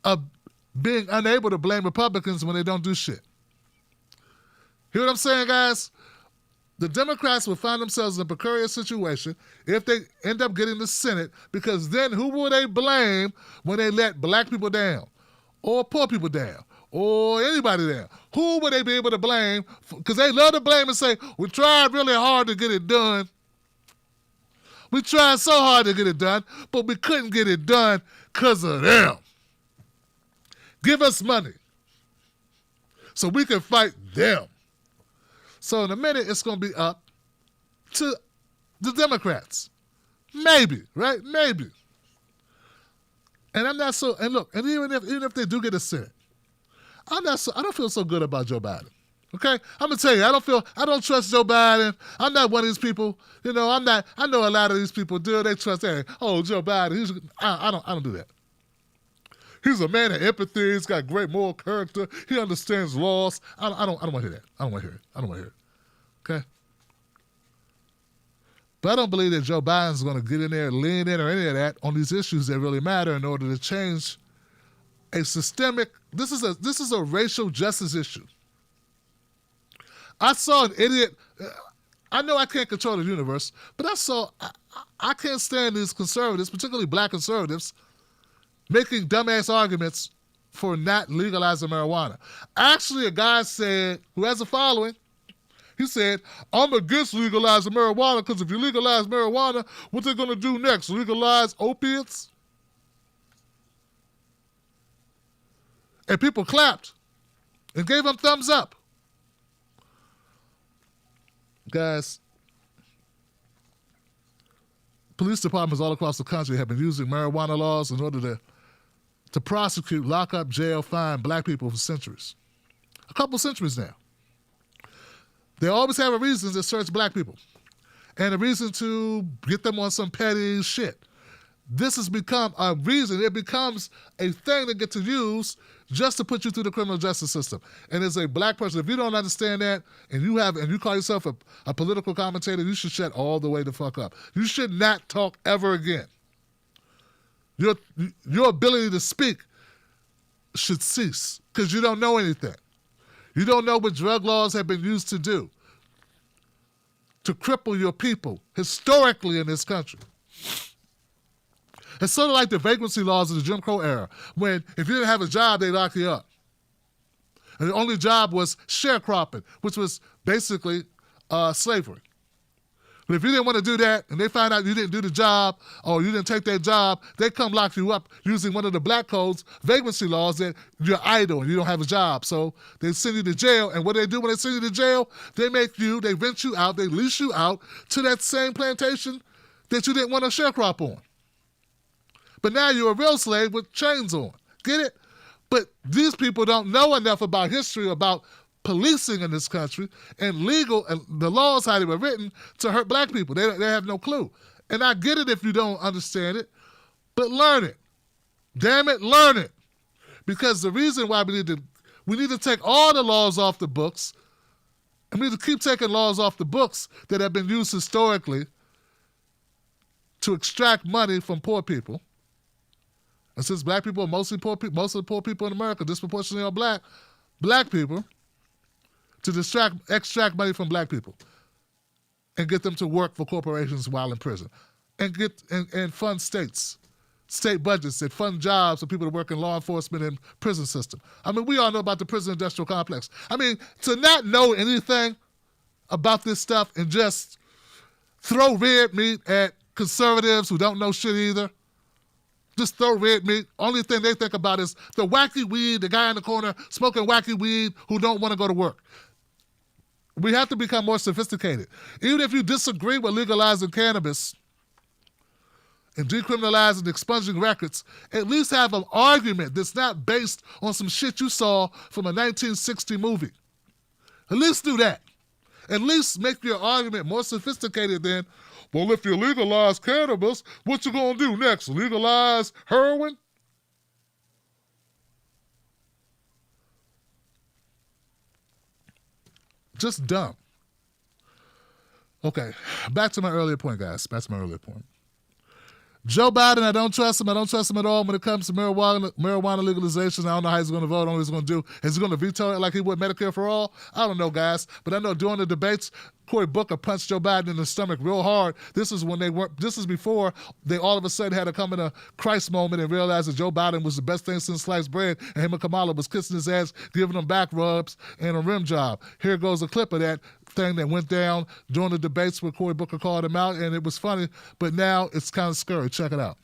of being unable to blame Republicans when they don't do shit. Hear what I'm saying, guys? The Democrats will find themselves in a precarious situation if they end up getting the Senate, because then who will they blame when they let black people down or poor people down or anybody down? Who would they be able to blame? Because they love to blame and say, we tried really hard to get it done. We tried so hard to get it done, but we couldn't get it done because of them. Give us money so we can fight them. So in a minute, it's going to be up to the Democrats. Maybe, right? Maybe. And I'm not so. And look, and even if they do get a Senate, I don't feel so good about Joe Biden. Okay, I'm gonna tell you, I don't trust Joe Biden. I'm not one of these people. You know, I'm not. I know a lot of these people do. They trust that. Oh, Joe Biden. I don't do that. He's a man of empathy. He's got great moral character. He understands laws. I don't want to hear that. I don't want to hear it. I don't want to hear it. Okay. But I don't believe that Joe Biden's going to get in there, lean in, or any of that on these issues that really matter in order to change a systemic. This is a racial justice issue. I saw an idiot. I know I can't control the universe, but I can't stand these conservatives, particularly black conservatives, making dumbass arguments for not legalizing marijuana. Actually, a guy said, who has a following, he said, I'm against legalizing marijuana because if you legalize marijuana, what they're going to do next? Legalize opiates? And people clapped and gave him thumbs up. Guys, police departments all across the country have been using marijuana laws in order to prosecute, lock up, jail, fine black people for centuries. A couple centuries now. They always have a reason to search black people and a reason to get them on some petty shit. This has become a reason. It becomes a thing that gets to use just to put you through the criminal justice system. And as a black person, if you don't understand that and you call yourself a political commentator, you should shut all the way the fuck up. You should not talk ever again. Your ability to speak should cease because you don't know anything. You don't know what drug laws have been used to do to cripple your people historically in this country. It's sort of like the vagrancy laws of the Jim Crow era, when if you didn't have a job, they lock you up. And the only job was sharecropping, which was basically slavery. But if you didn't want to do that, and they find out you didn't do the job, or you didn't take that job, they come lock you up using one of the black codes, vagrancy laws, that you're idle and you don't have a job. So they send you to jail, and what do when they send you to jail? They rent you out, they lease you out to that same plantation that you didn't want to sharecrop on. But now you're a real slave with chains on. Get it? But these people don't know enough about history, about policing in this country, and the laws, how they were written, to hurt black people. They have no clue. And I get it if you don't understand it, but learn it. Damn it, learn it. Because the reason why we need to take all the laws off the books, and we need to keep taking laws off the books that have been used historically to extract money from poor people. And since black people are mostly poor people, most of the poor people in America disproportionately are black people, to extract money from black people and get them to work for corporations while in prison, and fund state budgets that fund jobs for people to work in law enforcement and prison system. I mean, we all know about the prison industrial complex. I mean, to not know anything about this stuff and just throw red meat at conservatives who don't know shit either. Just throw red meat. Only thing they think about is the wacky weed, the guy in the corner smoking wacky weed who don't want to go to work. We have to become more sophisticated. Even if you disagree with legalizing cannabis and decriminalizing and expunging records, at least have an argument that's not based on some shit you saw from a 1960 movie. At least do that. At least make your argument more sophisticated than, well, if you legalize cannabis, what you gonna do next? Legalize heroin? Just dumb. Okay, back to my earlier point, guys. Back to my earlier point. Joe Biden, I don't trust him. I don't trust him at all when it comes to marijuana legalization. I don't know how he's going to vote. I don't know what he's going to do. Is he going to veto it like he would Medicare for all? I don't know, guys. But I know during the debates, Cory Booker punched Joe Biden in the stomach real hard. This is before they all of a sudden had to come in a Christ moment and realize that Joe Biden was the best thing since sliced bread, and him and Kamala was kissing his ass, giving him back rubs and a rim job. Here goes a clip of that thing that went down during the debates where Cory Booker called him out, and it was funny, but now it's kind of scary. Check it out.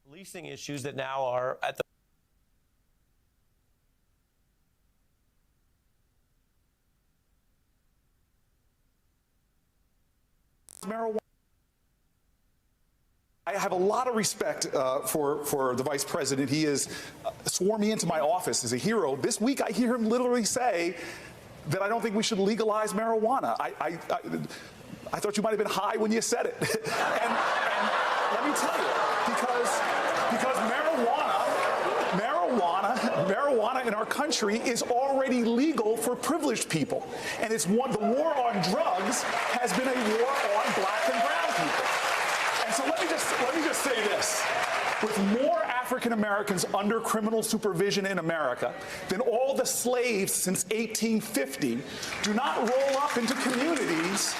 Policing issues that now are at the marijuana. I have a lot of respect for the vice president. He has sworn me into my office as a hero. This week, I hear him literally say that I don't think we should legalize marijuana. I thought you might have been high when you said it. and let me tell you, because marijuana in our country is already legal for privileged people. And the war on drugs has been a war on black and brown people. And so let me just say this. With more African Americans under criminal supervision in America than all the slaves since 1850, do not roll up into communities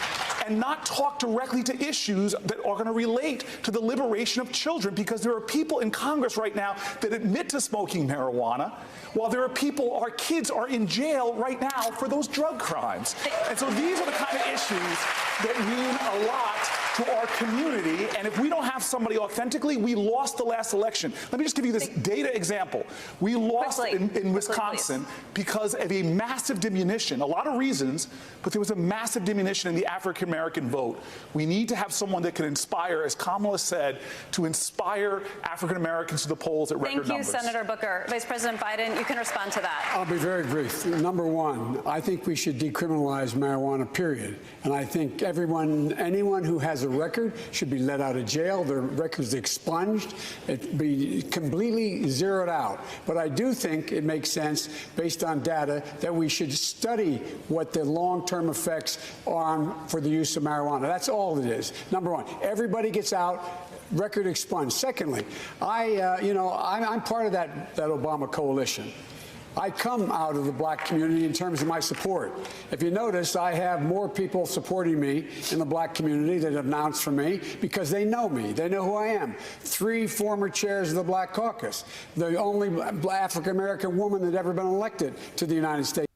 and not talk directly to issues that are going to relate to the liberation of children, because there are people in Congress right now that admit to smoking marijuana, while there are people, our kids are in jail right now for those drug crimes. And so these are the kind of issues that mean a lot to our community, and if we don't have somebody authentically, we lost the last election. Let me just give you this data example. We lost in Wisconsin because of a massive diminution, a lot of reasons, but there was a massive diminution in the African American vote. We need to have someone that can inspire, as Kamala said, to inspire African Americans to the polls at record numbers. Thank you, Senator Booker. Vice President Biden, you can respond to that. I'll be very brief. Number one, I think we should decriminalize marijuana, period. And I think anyone who has a record should be let out of jail, their records expunged, it be completely zeroed out. But I do think it makes sense, based on data, that we should study what the long-term effects are for the use of marijuana. That's all it is. Number one, everybody gets out, record expunged. Secondly, I'm part of that Obama coalition. I come out of the black community in terms of my support. If you notice, I have more people supporting me in the black community that have announced for me because they know me. They know who I am. 3 former chairs of the Black Caucus, the only African-American woman that ever been elected to the United States.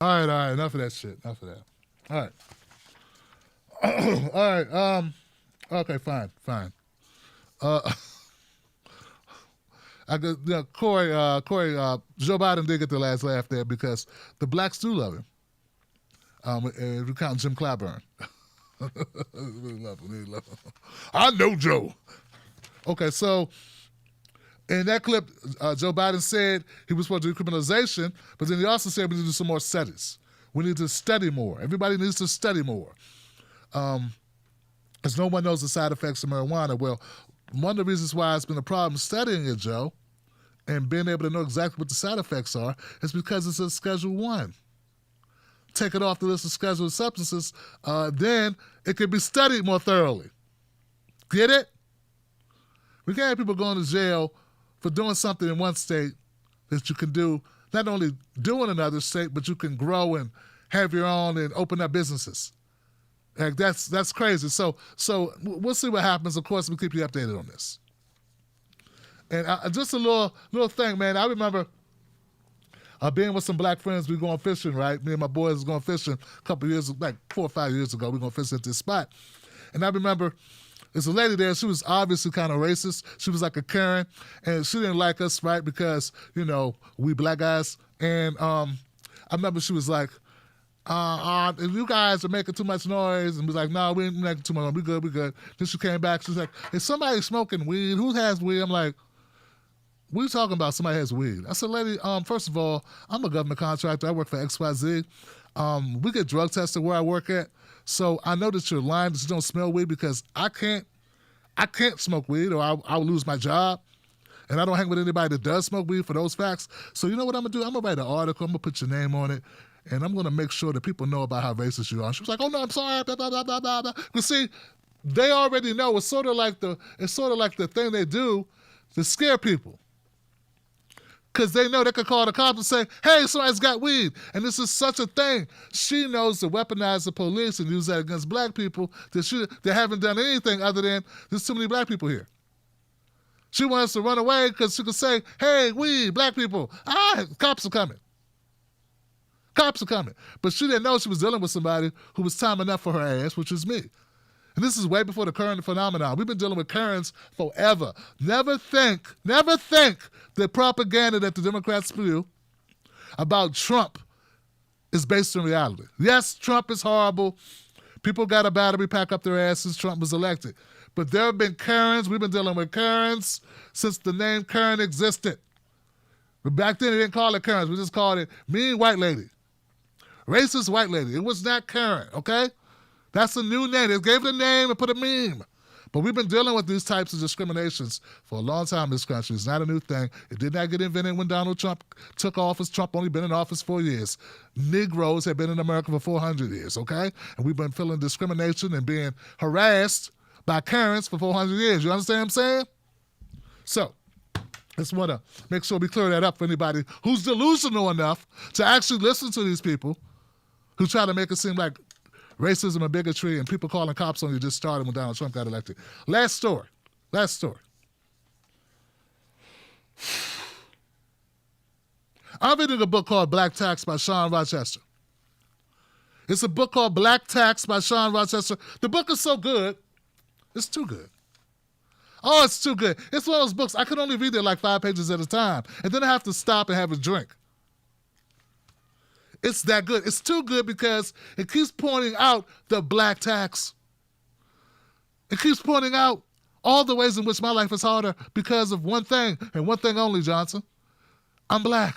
All right, enough of that shit. Enough of that. All right. All right, okay, fine. Corey, Joe Biden did get the last laugh there because the blacks do love him. If you count Jim Clyburn. They love him. I know Joe. Okay, so in that clip, Joe Biden said he was for decriminalization, but then he also said we need to do some more studies. We need to study more. Everybody needs to study more. Because no one knows the side effects of marijuana. Well, one of the reasons why it's been a problem studying it, Joe, and being able to know exactly what the side effects are, is because it's a Schedule 1. Take it off the list of scheduled substances, then it can be studied more thoroughly. Get it? We can't have people going to jail for doing something in one state that you can do, not only do in another state, but you can grow and have your own and open up businesses. Like that's crazy. So we'll see what happens. Of course, we'll keep you updated on this. And just a little thing, man. I remember being with some black friends. We going fishing, right? Me and my boys was going fishing a couple years, like 4 or 5 years ago. We going fishing at this spot, and I remember there's a lady there. She was obviously kind of racist. She was like a Karen, and she didn't like us, right? Because we black guys. And I remember she was like, you guys are making too much noise. And was like, no, we ain't making too much noise. We good. Then she came back. She's like, is somebody smoking weed? Who has weed? I'm like, what are you talking about? Somebody has weed. I said, lady, first of all, I'm a government contractor. I work for XYZ. We get drug tested where I work at. So I know that you're lying that you don't smell weed, because I can't smoke weed or I'll lose my job. And I don't hang with anybody that does smoke weed for those facts. So you know what I'm going to do? I'm going to write an article. I'm going to put your name on it. And I'm going to make sure that people know about how racist you are. And she was like, oh, no, I'm sorry, blah, blah, blah, blah, blah, blah. But see, they already know. It's sort of like the thing they do to scare people. Because they know they could call the cops and say, hey, somebody's got weed. And this is such a thing. She knows to weaponize the police and use that against black people that they haven't done anything other than there's too many black people here. She wants to run away because she could say, hey, weed, black people. Cops are coming. Cops are coming. But she didn't know she was dealing with somebody who was time enough for her ass, which is me. And this is way before the current phenomenon. We've been dealing with Karens forever. Never think the propaganda that the Democrats spew about Trump is based in reality. Yes, Trump is horrible. People got a battery pack up their ass since Trump was elected. But there have been Karens. We've been dealing with Karens since the name Karen existed. But back then, they didn't call it Karens. We just called it mean white lady. Racist white lady. It was not Karen, okay? That's a new name. They gave it a name and put a meme. But we've been dealing with these types of discriminations for a long time in this country. It's not a new thing. It did not get invented when Donald Trump took office. Trump only been in office 4 years. Negroes have been in America for 400 years, okay? And we've been feeling discrimination and being harassed by Karens for 400 years. You understand what I'm saying? So, just want to make sure we clear that up for anybody who's delusional enough to actually listen to these people who try to make it seem like racism and bigotry and people calling cops on you just started when Donald Trump got elected. Last story. I'm reading a book called Black Tax by Sean Rochester. It's a book called Black Tax by Sean Rochester. The book is so good, it's too good. Oh, it's too good. It's one of those books, I can only read it like 5 pages at a time, and then I have to stop and have a drink. It's that good. It's too good because it keeps pointing out the black tax. It keeps pointing out all the ways in which my life is harder because of one thing, and one thing only, Johnson. I'm black.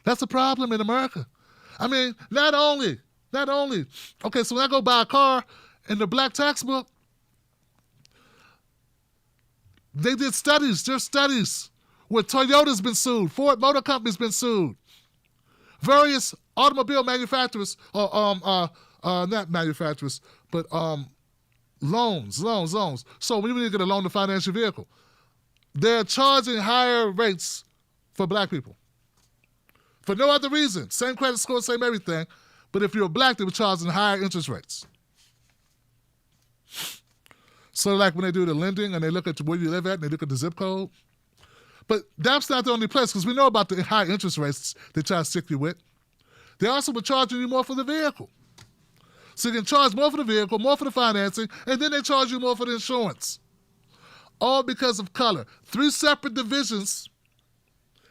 That's a problem in America. I mean, not only. Okay, so when I go buy a car in the black tax book, they did studies. There's studies where Toyota's been sued, Ford Motor Company's been sued. Various automobile manufacturers, not manufacturers, but loans. So when you need to get a loan to finance your vehicle, they're charging higher rates for black people. For no other reason. Same credit score, same everything. But if you're black, they were charging higher interest rates. So like when they do the lending and they look at where you live at and they look at the zip code. But that's not the only place, because we know about the high interest rates they try to stick you with. They also were charging you more for the vehicle. So you can charge more for the vehicle, more for the financing, and then they charge you more for the insurance. All because of color. 3 separate divisions,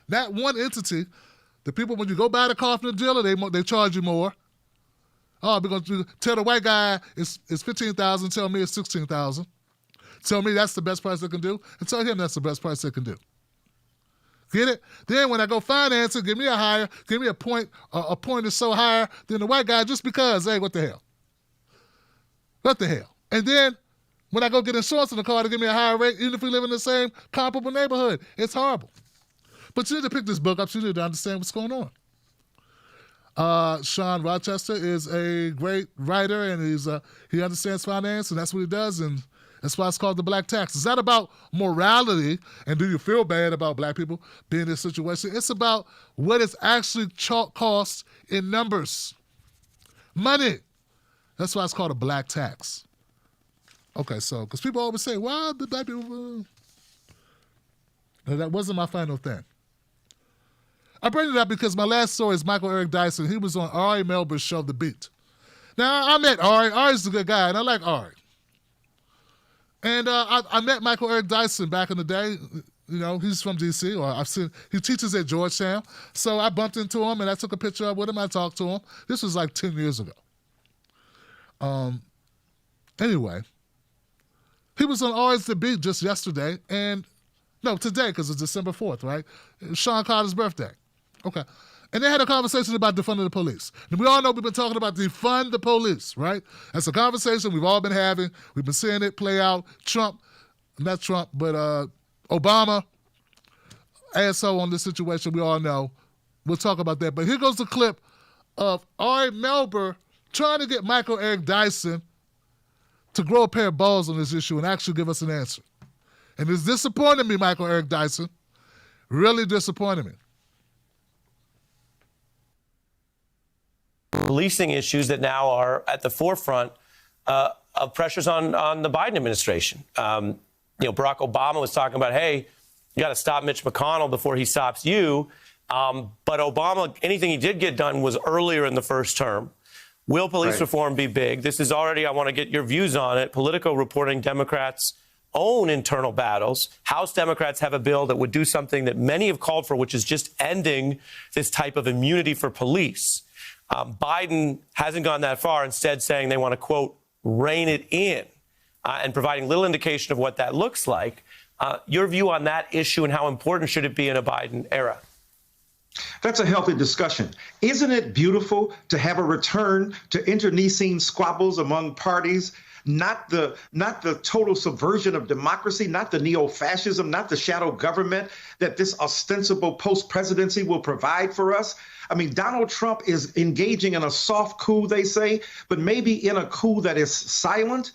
not one entity. The people, when you go buy the car from the dealer, they charge you more. Oh, we're going to tell the white guy it's $15,000, tell me it's $16,000. Tell me that's the best price they can do, and tell him that's the best price they can do. Get it? Then when I go finance it, give me a point is so higher than the white guy just because, hey, what the hell? What the hell? And then when I go get insurance on the car, they give me a higher rate, even if we live in the same comparable neighborhood. It's horrible. But you need to pick this book up. You need to understand what's going on. Sean Rochester is a great writer, and he understands finance, and that's what he does, and that's why it's called the Black Tax. It's not about morality and do you feel bad about black people being in this situation. It's about what it's actually cost in numbers. Money. That's why it's called a black tax. Okay, so, because people always say, well, the black people... No, that wasn't my final thing. I bring it up because my last story is Michael Eric Dyson. He was on Ari Melber's show, The Beat. Now, I met Ari. Ari's a good guy, and I like Ari. And I met Michael Eric Dyson back in the day. You know, he's from D.C., or he teaches at Georgetown. So I bumped into him, and I took a picture up with him. I talked to him. This was like 10 years ago. Anyway, he was on Ari's The Beat just yesterday, today, because it's December 4th, right? It's Sean Carter's birthday. Okay. And they had a conversation about defunding the police. And we all know we've been talking about defund the police, right? That's a conversation we've all been having. We've been seeing it play out. Obama, ASO on this situation, we all know. We'll talk about that. But here goes the clip of Ari Melber trying to get Michael Eric Dyson to grow a pair of balls on this issue and actually give us an answer. And it's disappointing me, Michael Eric Dyson. Really disappointing me. Policing issues that now are at the forefront of pressures on the Biden administration. Barack Obama was talking about, hey, you got to stop Mitch McConnell before he stops you. But Obama, anything he did get done was earlier in the first term. Will police reform be big? This is already, I want to get your views on it. Politico reporting Democrats' own internal battles. House Democrats have a bill that would do something that many have called for, which is just ending this type of immunity for police. Biden hasn't gone that far, instead saying they want to, quote, rein it in, and providing little indication of what that looks like. Your view on that issue and how important should it be in a Biden era? That's a healthy discussion. Isn't it beautiful to have a return to internecine squabbles among parties? Not the total subversion of democracy, not the neo-fascism, not the shadow government that this ostensible post-presidency will provide for us. I mean, Donald Trump is engaging in a soft coup, they say, but maybe in a coup that is silent,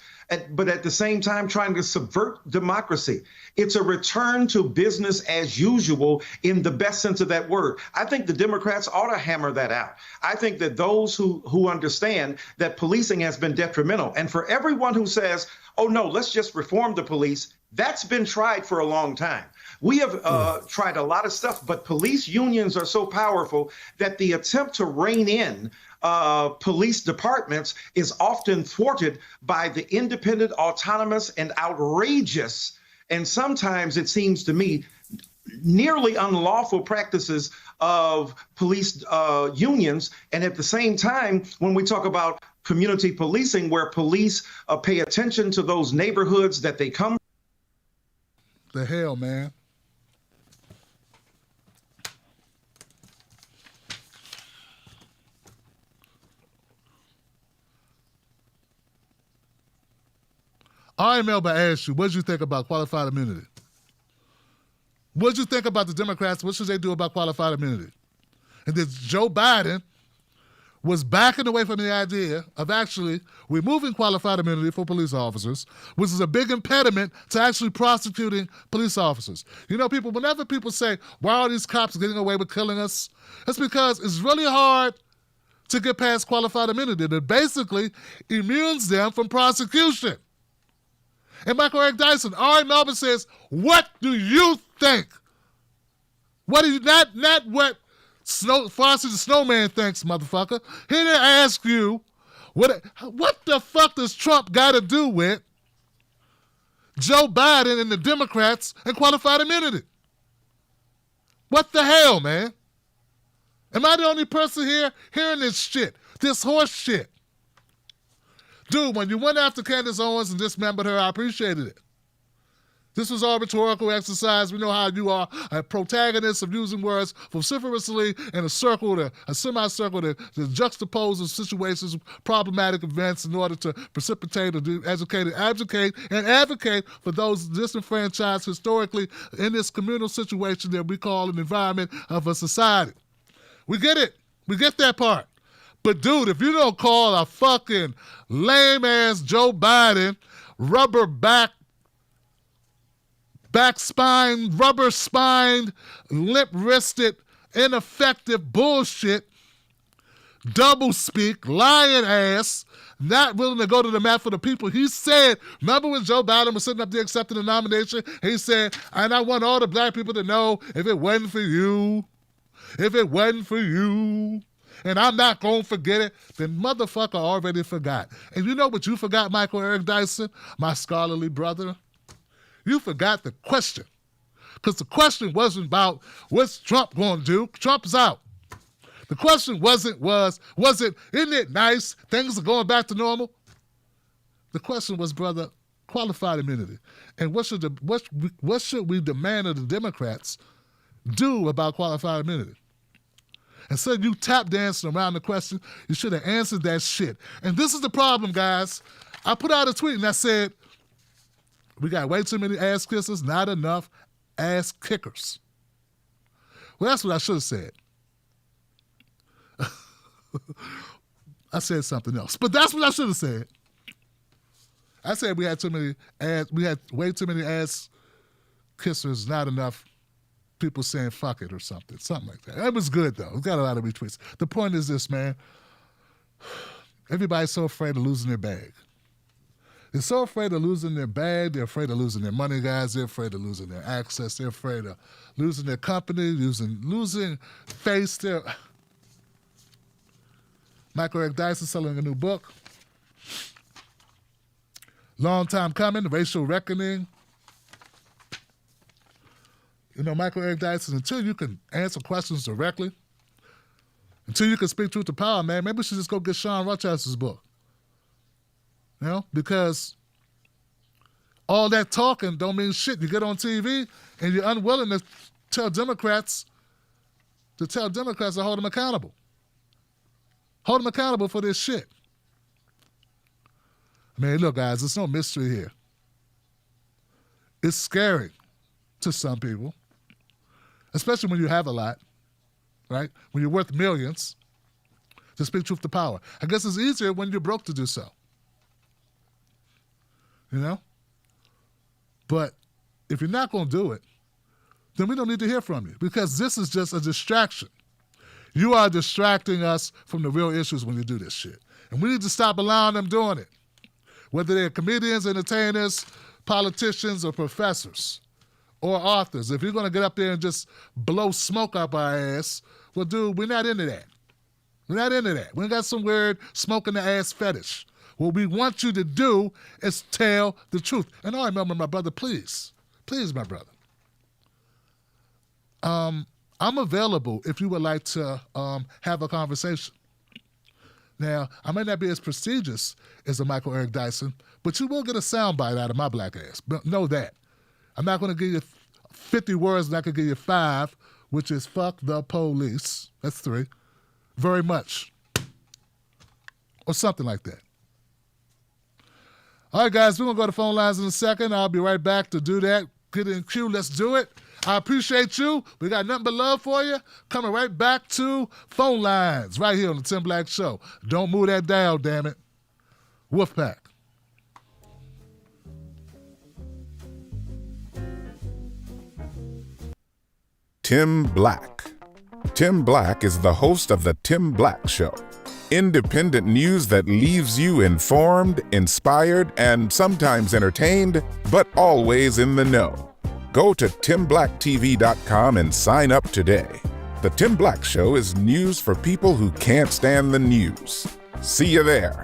but at the same time trying to subvert democracy. It's a return to business as usual in the best sense of that word. I think the Democrats ought to hammer that out. I think that those who understand that policing has been detrimental, and for everyone who says, oh, no, let's just reform the police, that's been tried for a long time. We have tried a lot of stuff, but police unions are so powerful that the attempt to rein in police departments is often thwarted by the independent, autonomous, and outrageous, and sometimes it seems to me, nearly unlawful practices of police unions. And at the same time, when we talk about community policing, where police pay attention to those neighborhoods that they come. The hell, man. All right, Melba, I asked you, what did you think about qualified immunity? What did you think about the Democrats? What should they do about qualified immunity? And that Joe Biden was backing away from the idea of actually removing qualified immunity for police officers, which is a big impediment to actually prosecuting police officers. You know, whenever people say, why are these cops getting away with killing us? It's because it's really hard to get past qualified immunity that basically immunes them from prosecution. And Michael Eric Dyson, Ari Melvin says, what do you think? What do you, not what Frosty the Snowman thinks, motherfucker. He didn't ask you, what the fuck does Trump got to do with Joe Biden and the Democrats and qualified immunity? What the hell, man? Am I the only person here hearing this shit, this horse shit? Dude, when you went after Candace Owens and dismembered her, I appreciated it. This was all rhetorical exercise. We know how you are a protagonist of using words vociferously in a semicircle that juxtaposes situations, problematic events in order to precipitate or advocate for those disenfranchised historically in this communal situation that we call an environment of a society. We get it. We get that part. But, dude, if you don't call a fucking lame-ass Joe Biden rubber-spined, limp-wristed, ineffective bullshit, double-speak, lying ass, not willing to go to the mat for the people. He said, remember when Joe Biden was sitting up there accepting the nomination? He said, and I want all the black people to know, if it wasn't for you, and I'm not going to forget it, then motherfucker already forgot. And you know what you forgot, Michael Eric Dyson, my scholarly brother? You forgot the question. Because the question wasn't about what's Trump going to do. Trump's out. The question was it, isn't it nice? Things are going back to normal. The question was, brother, qualified immunity. And what should we demand of the Democrats do about qualified immunity? Instead of you tap dancing around the question, you should have answered that shit. And this is the problem, guys. I put out a tweet and I said, we got way too many ass kissers, not enough ass kickers. Well, that's what I should have said. I said something else, but that's what I should have said. I said we had way too many ass kissers, not enough people saying fuck it or something like that. It was good, though. It got a lot of retweets. The point is this, man. Everybody's so afraid of losing their bag. They're so afraid of losing their bag. They're afraid of losing their money, guys. They're afraid of losing their access. They're afraid of losing their company, losing face. Michael Eric Dyson selling a new book. Long time coming, Racial Reckoning. You know, Michael Eric Dyson, until you can answer questions directly, Until you can speak truth to power, man, maybe we should just go get Sean Rochester's book. You know, because all that talking don't mean shit. You get on TV and you're unwilling to tell Democrats to hold them accountable. Hold them accountable for this shit. I mean, look, guys, there's no mystery here. It's scary to some people, especially when you have a lot, right? When you're worth millions, to speak truth to power. I guess it's easier when you're broke to do so. You know? But if you're not going to do it, then we don't need to hear from you, because this is just a distraction. You are distracting us from the real issues when you do this shit. And we need to stop allowing them doing it. Whether they're comedians, entertainers, politicians, or professors, or authors. If you're going to get up there and just blow smoke up our ass, well, dude, we're not into that. We're not into that. We ain't got some weird smoke in the ass fetish. What we want you to do is tell the truth. And I remember, my brother, please, my brother. I'm available if you would like to have a conversation. Now, I may not be as prestigious as a Michael Eric Dyson, but you will get a soundbite out of my black ass. But know that. I'm not going to give you 50 words, and I can give you 5, which is fuck the police. That's 3. Very much. Or something like that. All right, guys, we're going to go to phone lines in a second. I'll be right back to do that. Get in queue. Let's do it. I appreciate you. We got nothing but love for you. Coming right back to phone lines right here on the Tim Black Show. Don't move that dial, damn it. Wolfpack. Tim Black. Tim Black is the host of The Tim Black Show. Independent news that leaves you informed, inspired, and sometimes entertained, but always in the know. Go to timblacktv.com and sign up today. The Tim Black Show is news for people who can't stand the news. See you there.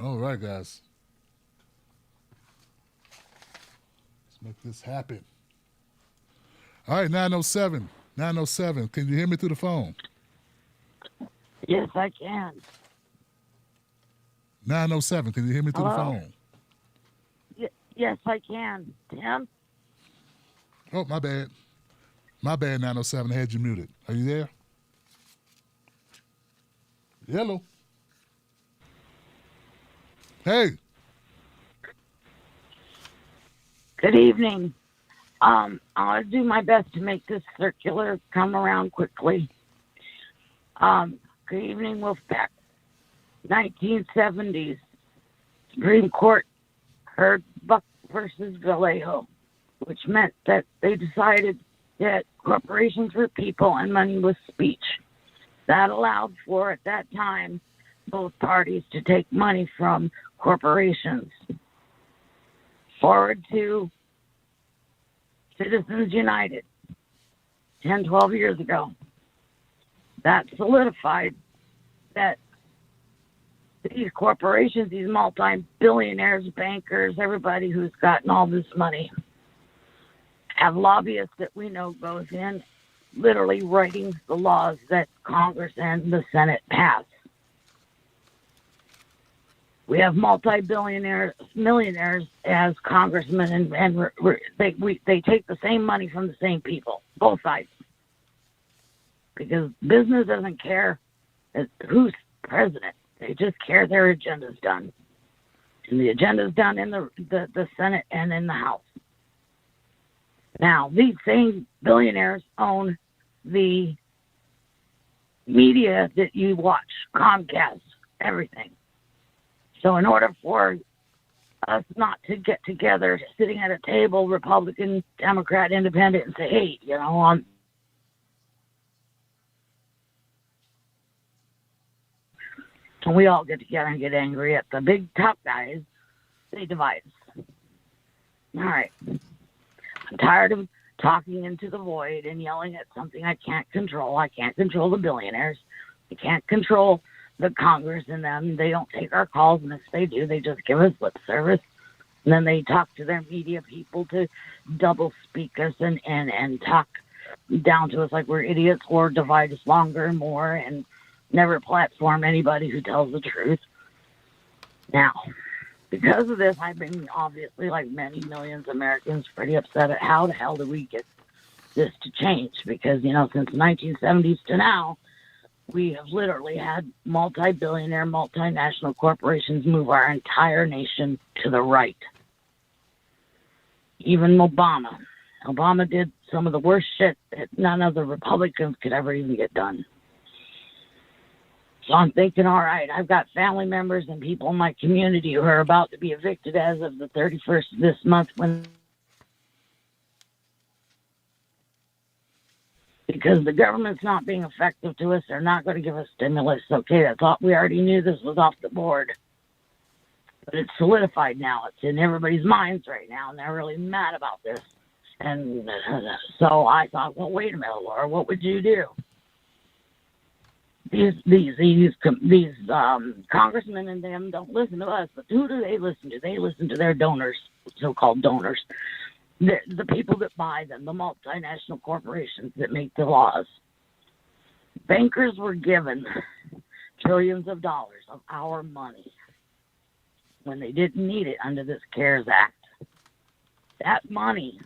All right, guys. Let's make this happen. All right, 907. 907. Can you hear me through the phone? Yes, I can. 907. Can you hear me through the Hello? phone? Yes, I can. Tim? Oh, my bad. My bad, 907. I had you muted. Are you there? Hello. Hey. Good evening. I'll do my best to make this circular come around quickly. Good evening, Wolfpack. 1970s. Supreme Court heard Buck versus Vallejo, which meant that they decided that corporations were people and money was speech. That allowed for, at that time, both parties to take money from corporations. Forward to Citizens United, 10, 12 years ago. That solidified that these corporations, these multi-billionaires, bankers, everybody who's gotten all this money, have lobbyists that we know goes in literally writing the laws that Congress and the Senate pass. We have multi-billionaires, millionaires as congressmen, and they take the same money from the same people, both sides. Because business doesn't care who's president. They just care their agenda's done. And the agenda's done in the Senate and in the House. Now, these same billionaires own the media that you watch, Comcast, everything. So in order for us not to get together, sitting at a table, Republican, Democrat, Independent, and say, hey, and we all get together and get angry at the big top guys, they divide us. All right. I'm tired of talking into the void and yelling at something I can't control. I can't control the billionaires. I can't control the Congress and them. They don't take our calls, and if they do, they just give us lip service. And then they talk to their media people to double speak us and talk down to us like we're idiots, or divide us longer and more, and never platform anybody who tells the truth. Now, because of this, I've been obviously, like many millions of Americans, pretty upset at how the hell do we get this to change? Because, since the 1970s to now, we have literally had multi-billionaire, multinational corporations move our entire nation to the right. Even Obama. Obama did some of the worst shit that none of the Republicans could ever even get done. So I'm thinking, all right, I've got family members and people in my community who are about to be evicted as of the 31st of this month because the government's not being effective to us. They're not going to give us stimulus. Okay, that's all. We already knew this was off the board. But it's solidified now. It's in everybody's minds right now, and they're really mad about this. And so I thought, well, wait a minute, Laura, what would you do? These congressmen and them don't listen to us, but who do they listen to? They listen to their donors, so-called donors, the people that buy them, the multinational corporations that make the laws. Bankers were given trillions of dollars of our money when they didn't need it under this CARES Act. That money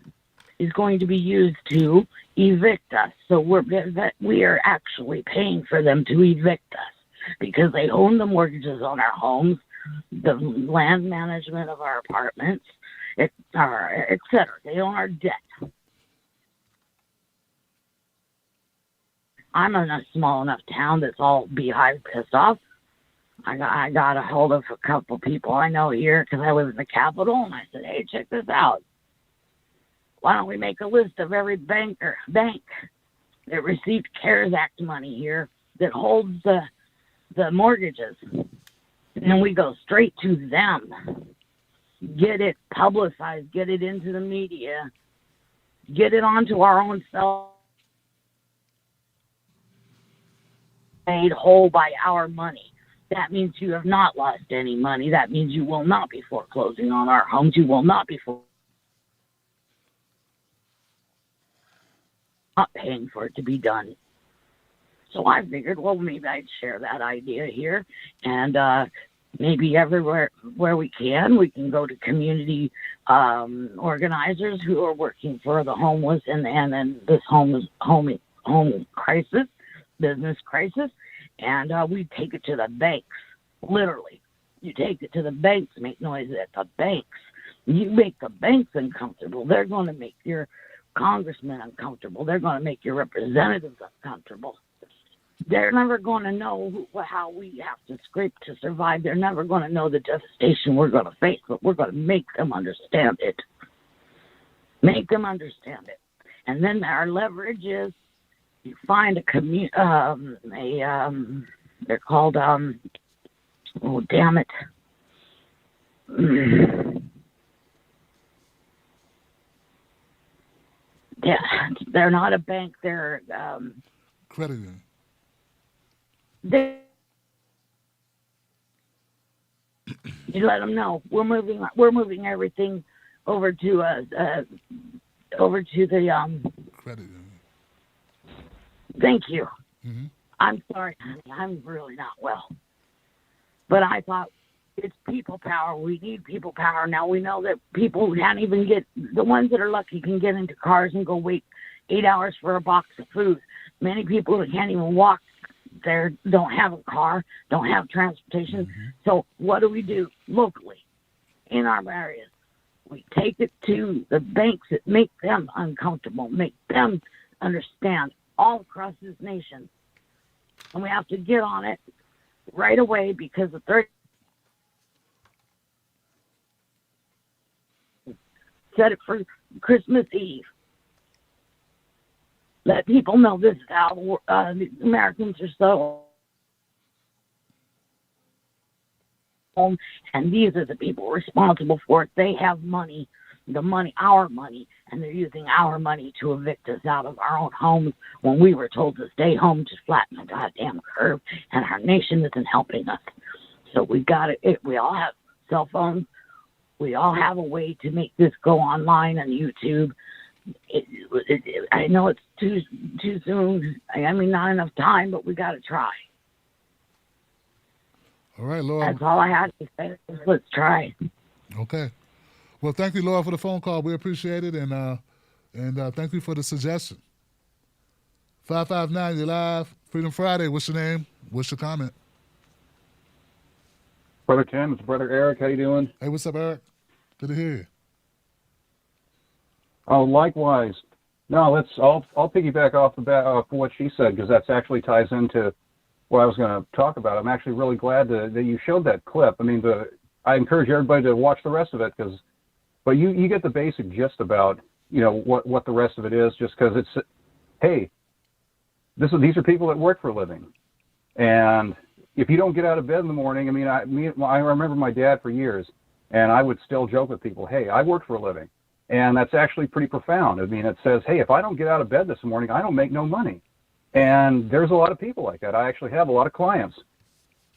is going to be used to evict us. So we are actually paying for them to evict us because they own the mortgages on our homes, the land management of our apartments, et cetera. They own our debt. I'm in a small enough town that's all beehive pissed off. I got a hold of a couple people I know here because I live in the Capitol, and I said, hey, check this out. Why don't we make a list of every bank that received CARES Act money here that holds the mortgages? And then we go straight to them. Get it publicized, get it into the media, get it onto our own cell made whole by our money. That means you have not lost any money. That means you will not be foreclosing on our homes. You will not be not paying for it to be done. So I figured, well, maybe I'd share that idea here, and maybe everywhere where we can go to community organizers who are working for the homeless and this home crisis, business crisis, and we take it to the banks. Literally, you take it to the banks, make noise at the banks. You make the banks uncomfortable. They're going to make your congressmen uncomfortable. They're going to make your representatives uncomfortable. They're never going to know how we have to scrape to survive. They're never going to know the devastation we're going to face, but we're going to make them understand it. Make them understand it. And then our leverage is you find they're called, oh, damn it. Yeah, they're not a bank. They're credit union. You let them know we're moving everything over to the credit union. Thank you. Mm-hmm. I'm sorry, honey. I'm really not well. But I thought it's people power. We need people power. Now we know that people can't even get, the ones that are lucky can get into cars and go wait 8 hours for a box of food. Many people that can't even walk there don't have a car, don't have transportation. Mm-hmm. So what do we do locally in our areas? We take it to the banks that make them uncomfortable, make them understand all across this nation. And we have to get on it right away because the 30 set it for Christmas Eve. Let people know this is how the Americans are so home, and these are the people responsible for it. They have money, our money, and they're using our money to evict us out of our own homes when we were told to stay home to flatten the goddamn curve, and our nation isn't helping us. So we got it. We all have cell phones. We all have a way to make this go online on YouTube. I know it's too soon. I mean, not enough time, but we got to try. All right, Laura. That's all I had to say. Let's try. Okay. Well, thank you, Laura, for the phone call. We appreciate it, and thank you for the suggestion. 559, you're live. Freedom Friday. What's your name? What's your comment? Brother Tim, it's Brother Eric. How you doing? Hey, what's up, Eric? Good to hear you. Oh, likewise. No, I'll piggyback off the bat for what she said, because that actually ties into what I was going to talk about. I'm actually really glad that you showed that clip. I mean, I encourage everybody to watch the rest of it, but you get the basic gist about what the rest of it is, just because it's, hey, these are people that work for a living, and if you don't get out of bed in the morning, I mean, I remember my dad for years, and I would still joke with people, hey, I work for a living. And that's actually pretty profound. I mean, it says, hey, if I don't get out of bed this morning, I don't make no money. And there's a lot of people like that. I actually have a lot of clients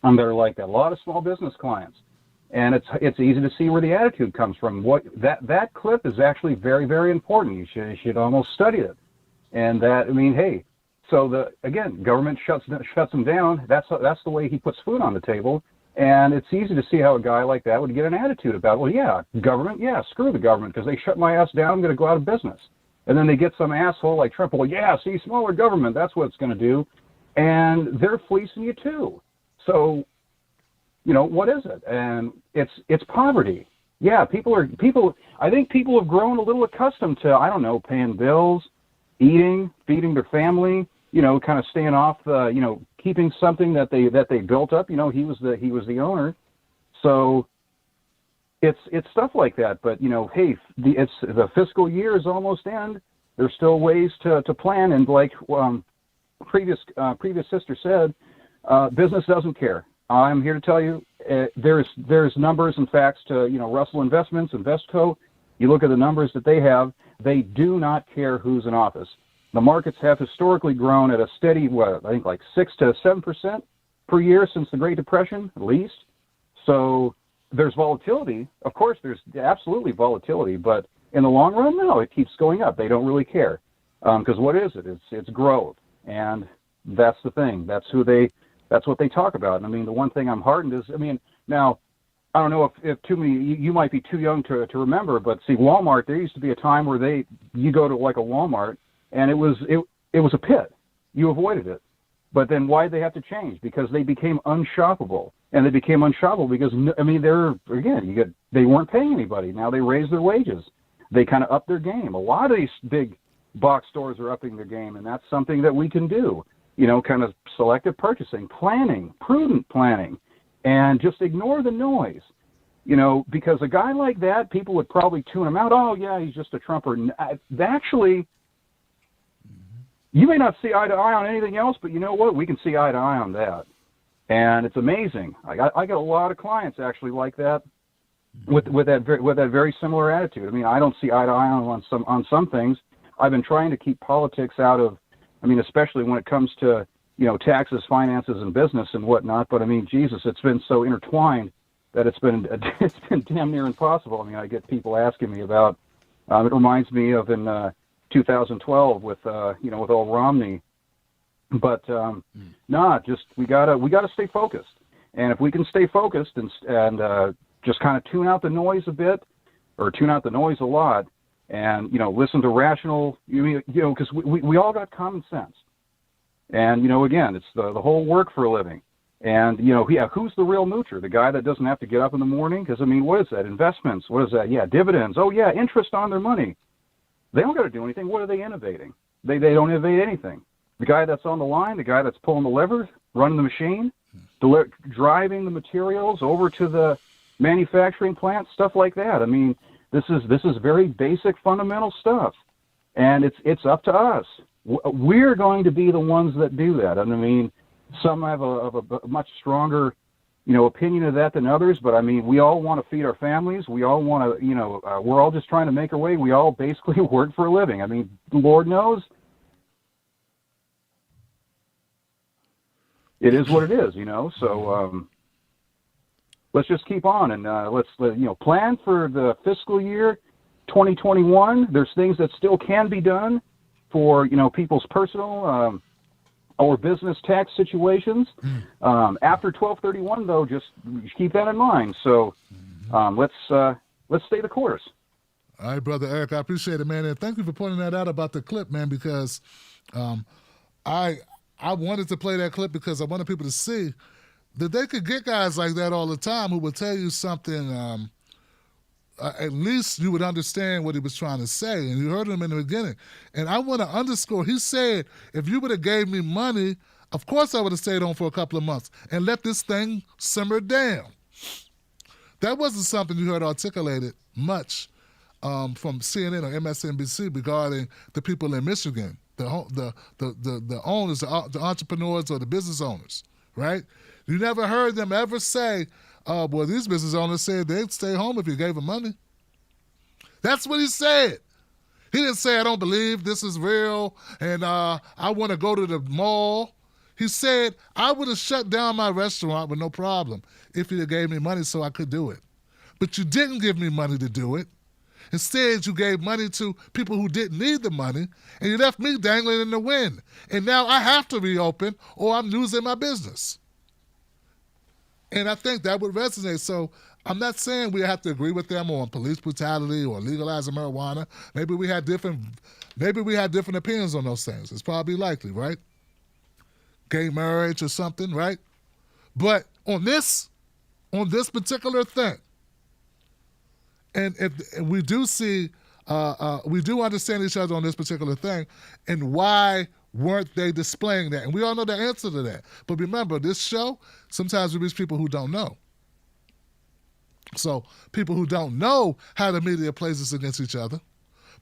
that are like that, a lot of small business clients. And it's easy to see where the attitude comes from. That clip is actually very, very important. You should almost study it. And hey, so government shuts them down. That's the way he puts food on the table. And it's easy to see how a guy like that would get an attitude about, well, yeah, government, yeah, screw the government, because they shut my ass down, I'm going to go out of business. And then they get some asshole like Trump, well, yeah, see, smaller government, that's what it's going to do. And they're fleecing you too. So, what is it? And it's poverty. Yeah, I think people have grown a little accustomed to, I don't know, paying bills, eating, feeding their family, kind of staying off the, keeping something that they built up. He was the owner. So it's stuff like that. But, hey, the fiscal year is almost end. There's still ways to plan. And like previous sister said, business doesn't care. I'm here to tell you, there's numbers and facts to, Russell Investments, Investco. You look at the numbers that they have, they do not care who's in office. The markets have historically grown at a steady, I think like 6 to 7%, per year since the Great Depression, at least. So there's volatility. Of course, there's absolutely volatility, but in the long run, no, it keeps going up. They don't really care. Because what is it? It's growth. And that's the thing. That's what they talk about. And I mean, the one thing I'm heartened is, I mean, now, I don't know if too many, you might be too young to remember, but see, Walmart, there used to be a time where you go to like a Walmart and it was a pit. You avoided it. But then why did they have to change? Because they became unshoppable. And they became unshoppable because, I mean, they weren't paying anybody. Now they raised their wages. They kind of upped their game. A lot of these big box stores are upping their game, and that's something that we can do. You know, kind of selective purchasing, planning, prudent planning, and just ignore the noise. You know, because a guy like that, people would probably tune him out. Oh, yeah, he's just a Trumper. Actually, you may not see eye to eye on anything else, but you know what? We can see eye to eye on that. And it's amazing. I got a lot of clients actually like that, with that very similar attitude. I mean, I don't see eye to eye on some things. I've been trying to keep politics out of, I mean, especially when it comes to, you know, taxes, finances, and business and whatnot. But I mean, Jesus, it's been so intertwined that it's been damn near impossible. I mean, I get people asking me about. It reminds me of in 2012 with with old Romney. But just we gotta stay focused. And if we can stay focused and just kind of tune out the noise a bit, or tune out the noise a lot, and listen to rational, because we all got common sense. And again, it's the whole work for a living. And who's the real moocher? The guy that doesn't have to get up in the morning? Because I mean, what is that? Investments? What is that? Yeah, dividends. Oh yeah, interest on their money. They don't got to do anything. What are they innovating? They don't innovate anything. The guy that's on the line, the guy that's pulling the lever, running the machine, driving the materials over to the manufacturing plant, stuff like that. I mean, this is very basic, fundamental stuff, and it's up to us. We're going to be the ones that do that. And I mean, some have a much stronger, opinion of that than others. But I mean, we all want to feed our families. We all want to, we're all just trying to make our way. We all basically work for a living. I mean, Lord knows. It is what it is, so let's just keep on and let's plan for the fiscal year 2021. There's things that still can be done for, people's personal or business tax situations. After 12/31, though, just keep that in mind. So let's stay the course. All right, Brother Eric, I appreciate it, man. And thank you for pointing that out about the clip, man, because I wanted to play that clip because I wanted people to see that they could get guys like that all the time who would tell you something, at least you would understand what he was trying to say, and you heard him in the beginning. And I want to underscore, he said, if you would have gave me money, of course I would have stayed on for a couple of months and let this thing simmer down. That wasn't something you heard articulated much from CNN or MSNBC regarding the people in Michigan. The owners, the entrepreneurs or the business owners, right? You never heard them ever say, well, these business owners said they'd stay home if you gave them money. That's what he said. He didn't say, I don't believe this is real and I want to go to the mall. He said, I would have shut down my restaurant with no problem if you gave me money so I could do it. But you didn't give me money to do it. Instead, you gave money to people who didn't need the money, and you left me dangling in the wind. And now I have to reopen, or I'm losing my business. And I think that would resonate. So I'm not saying we have to agree with them on police brutality or legalizing marijuana. Maybe we had different opinions on those things. It's probably likely, right? Gay marriage or something, right? But on this particular thing, and we do see, we do understand each other on this particular thing, and why weren't they displaying that? And we all know the answer to that. But remember, this show, sometimes we reach people who don't know. So people who don't know how the media plays this against each other,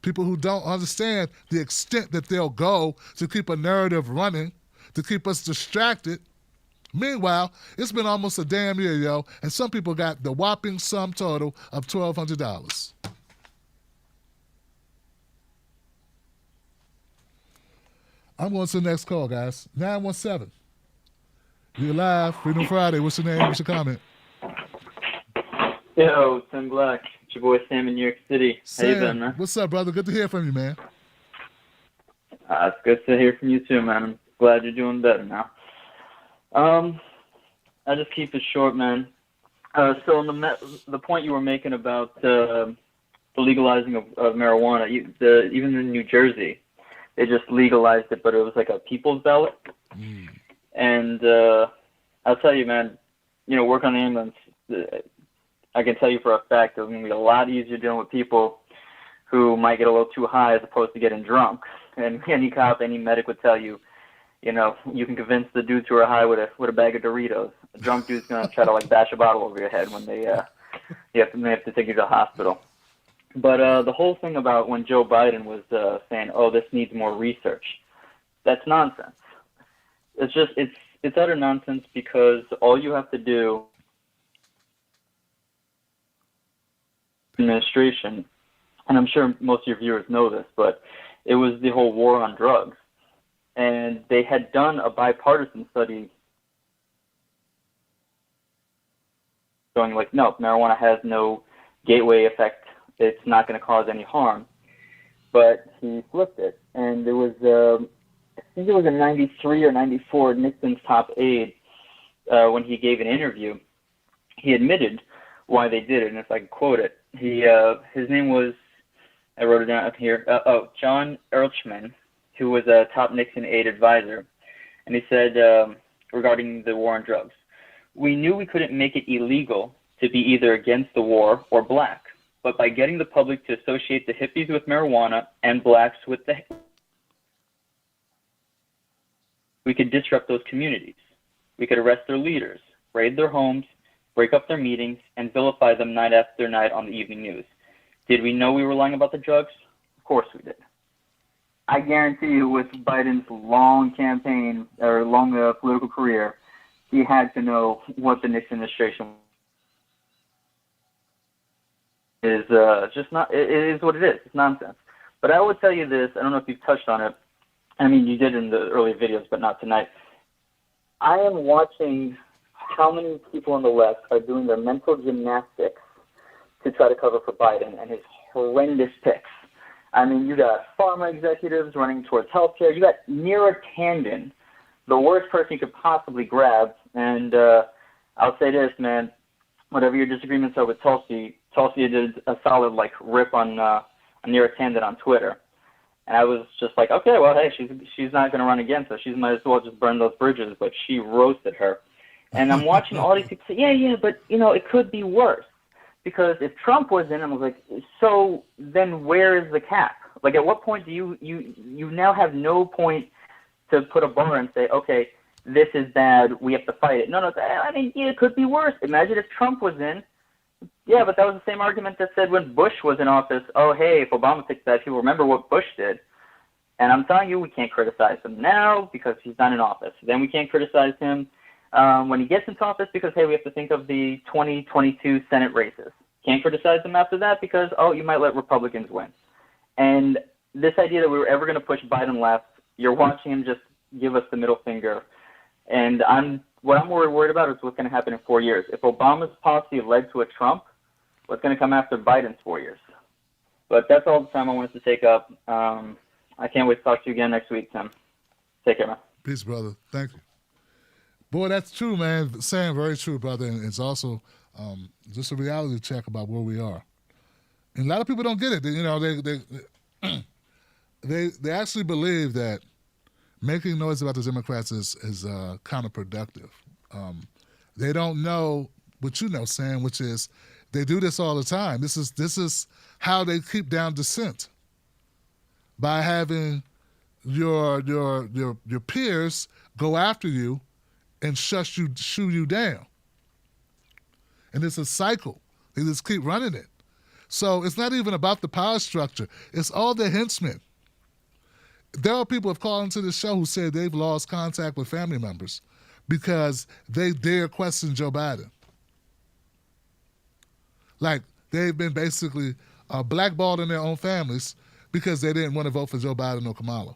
people who don't understand the extent that they'll go to keep a narrative running, to keep us distracted. Meanwhile, it's been almost a damn year, yo, and some people got the whopping sum total of $1,200. I'm going to the next call, guys. 917. You're live. Freedom Friday. What's your name? What's your comment? Yo, Tim Black. It's your boy Sam in New York City. How you been, man? What's up, brother? Good to hear from you, man. It's good to hear from you too, man. I'm glad you're doing better now. I'll just keep it short, man. So on the point you were making about the legalizing of marijuana, even in New Jersey, they just legalized it, but it was like a people's ballot. And I'll tell you, man, work on the ambulance, I can tell you for a fact it's going to be a lot easier dealing with people who might get a little too high as opposed to getting drunk. And any cop, any medic would tell you, you can convince the dudes who are high with a bag of Doritos. A drunk dude's going to try to bash a bottle over your head when they have to take you to the hospital. But the whole thing about when Joe Biden was saying, "Oh, this needs more research," that's nonsense. It's utter nonsense because all you have to do, administration, and I'm sure most of your viewers know this, but it was the whole war on drugs, and they had done a bipartisan study showing no, marijuana has no gateway effect. It's not going to cause any harm. But he flipped it, and there was, I think it was in 93 or 94, Nixon's top aide, when he gave an interview, he admitted why they did it, and if I can quote it, his name was, I wrote it down up here, John Ehrlichman, who was a top Nixon aide advisor, and he said regarding the war on drugs, "We knew we couldn't make it illegal to be either against the war or black. But by getting the public to associate the hippies with marijuana and blacks with we could disrupt those communities. We could arrest their leaders, raid their homes, break up their meetings, and vilify them night after night on the evening news. Did we know we were lying about the drugs? Of course we did." I guarantee you with Biden's long campaign or long political career, he had to know what the Nixon administration is just not, it is what it is. It's nonsense. But I would tell you this, I don't know if you've touched on it. I mean, you did in the earlier videos, but not tonight. I am watching how many people on the left are doing their mental gymnastics to try to cover for Biden and his horrendous picks. I mean, you got pharma executives running towards healthcare. You got Neera Tanden, the worst person you could possibly grab. And I'll say this, man, whatever your disagreements are with Tulsi did a solid rip on Neera Tanden on Twitter, and I was just like, okay, well, hey, she's not going to run again, so she might as well just burn those bridges. But she roasted her, and I'm watching all these people say, yeah, but it could be worse because if Trump was in, I was like, so then where is the cap? At what point do you now have no point to put a bar and say, okay, this is bad, we have to fight it. No, I mean, it could be worse. Imagine if Trump was in. Yeah, but that was the same argument that said when Bush was in office, oh, hey, if Obama takes that, people remember what Bush did. And I'm telling you, we can't criticize him now because he's not in office. Then we can't criticize him when he gets into office because, hey, we have to think of the 2022 Senate races. Can't criticize him after that because, oh, you might let Republicans win. And this idea that we were ever going to push Biden left, you're watching him just give us the middle finger. And what I'm worried about is what's going to happen in 4 years. If Obama's policy led to a Trump, what's going to come after Biden's 4 years? But that's all the time I wanted to take up. I can't wait to talk to you again next week, Tim. Take care, man. Peace, brother. Thank you. Boy, that's true, man. Sam, very true, brother. And it's also just a reality check about where we are. And a lot of people don't get it. They actually believe that making noise about the Democrats is counterproductive. They don't know what you know, Sam, which is they do this all the time. This is how they keep down dissent, by having your peers go after you and shoo you down. And it's a cycle. They just keep running it. So it's not even about the power structure. It's all the henchmen. There are people who have called into the show who said they've lost contact with family members because they dare question Joe Biden. They've been basically blackballed in their own families because they didn't want to vote for Joe Biden or Kamala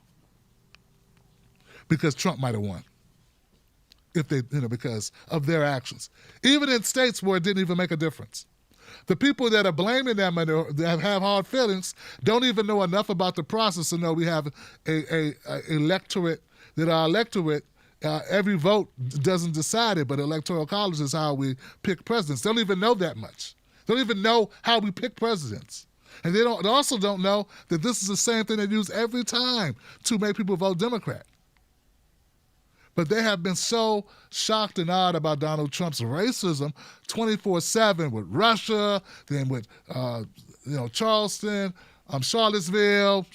because Trump might have won. if they, because of their actions. Even in states where it didn't even make a difference. The people that are blaming them and that have hard feelings don't even know enough about the process to know we have a electorate, that our electorate, every vote doesn't decide it, but electoral college is how we pick presidents. They don't even know that much. They don't even know how we pick presidents. And they also don't know that this is the same thing they use every time to make people vote Democrat. But they have been so shocked and awed about Donald Trump's racism 24/7 with Russia, then with Charleston, Charlottesville,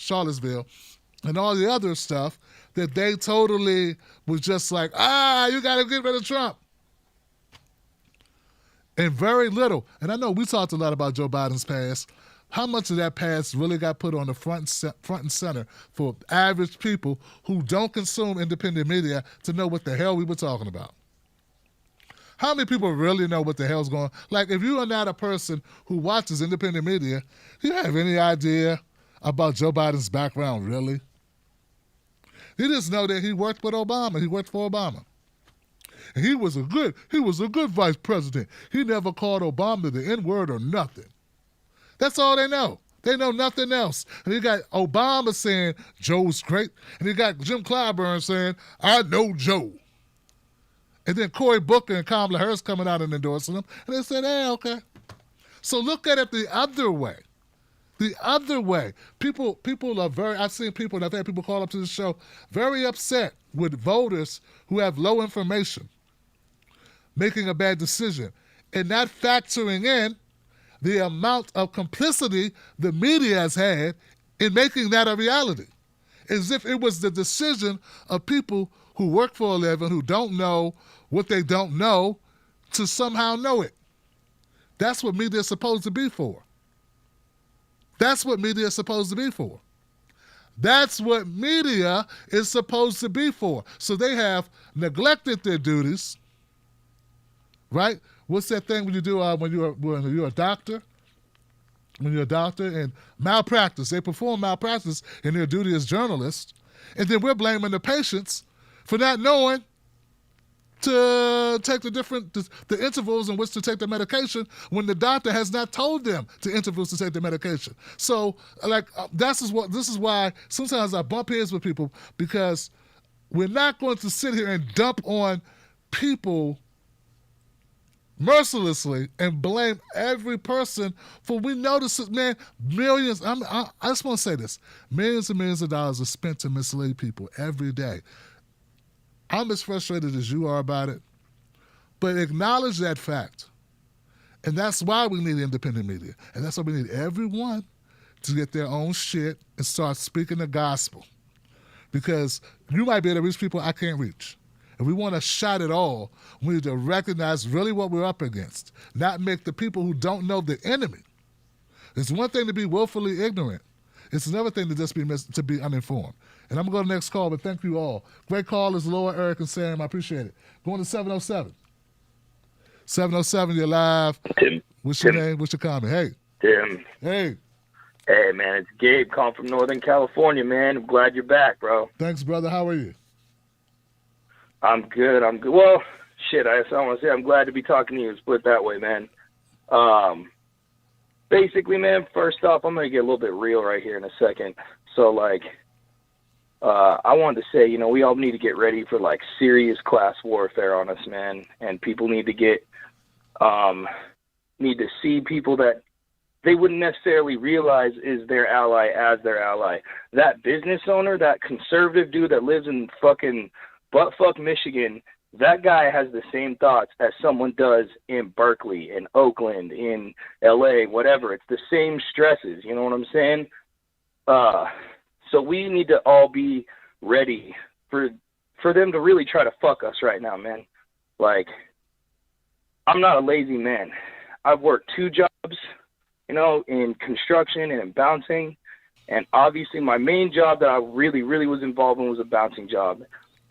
and all the other stuff, that they totally was just like, you got to get rid of Trump. And very little, and I know we talked a lot about Joe Biden's past, how much of that past really got put on the front and center for average people who don't consume independent media to know what the hell we were talking about? How many people really know what the hell's going on? Like, if you are not a person who watches independent media, do you have any idea about Joe Biden's background, really? You just know that he worked with Obama. He worked for Obama. And he was a good vice president. He never called Obama the N-word or nothing. That's all they know. They know nothing else. And you got Obama saying Joe's great, and you got Jim Clyburn saying, I know Joe. And then Cory Booker and Kamala Harris coming out and endorsing him, and they said, hey, okay. So look at it the other way. The other way. People are very, I've seen people, and I've had people call up to the show, very upset with voters who have low information, making a bad decision, and not factoring in the amount of complicity the media has had in making that a reality. As if it was the decision of people who work for a living, who don't know what they don't know, to somehow know it. That's what media is supposed to be for. That's what media is supposed to be for. That's what media is supposed to be for. So they have neglected their duties, right? What's that thing when you do when you're a doctor? When you're a doctor and malpractice, they perform malpractice in their duty as journalists, and then we're blaming the patients for not knowing to take the intervals in which to take the medication when the doctor has not told them the intervals to take the medication. So, this is why sometimes I bump heads with people, because we're not going to sit here and dump on people mercilessly and blame every person for, we notice it, man, millions, I just want to say this, millions and millions of dollars are spent to mislead people every day. I'm as frustrated as you are about it, but acknowledge that fact. And that's why we need independent media. And that's why we need everyone to get their own shit and start speaking the gospel. Because you might be able to reach people I can't reach. If we want to shot it all, we need to recognize really what we're up against, not make the people who don't know the enemy. It's one thing to be willfully ignorant. It's another thing to just to be uninformed. And I'm going to go to the next call, but thank you all. Great callers, Laura, Eric, and Sam. I appreciate it. Going to 707. 707, you're live. Tim. What's your name? What's your comment? Hey. Tim. Hey. Hey, man, it's Gabe calling from Northern California, man. I'm glad you're back, bro. Thanks, brother. How are you? I'm good. Well, shit, I want to say I'm glad to be talking to you. Split that way, man. Basically, man, first off, I'm going to get a little bit real right here in a second. So, I wanted to say, we all need to get ready for, serious class warfare on us, man. And people need to need to see people that they wouldn't necessarily realize is their ally as their ally. That business owner, that conservative dude that lives in fucking buttfuck Michigan, that guy has the same thoughts as someone does in Berkeley, in Oakland, in LA, whatever. It's the same stresses, you know what I'm saying? So we need to all be ready for them to really try to fuck us right now, man. I'm not a lazy man. I've worked 2 jobs, in construction and in bouncing. And obviously my main job that I really, really was involved in was a bouncing job.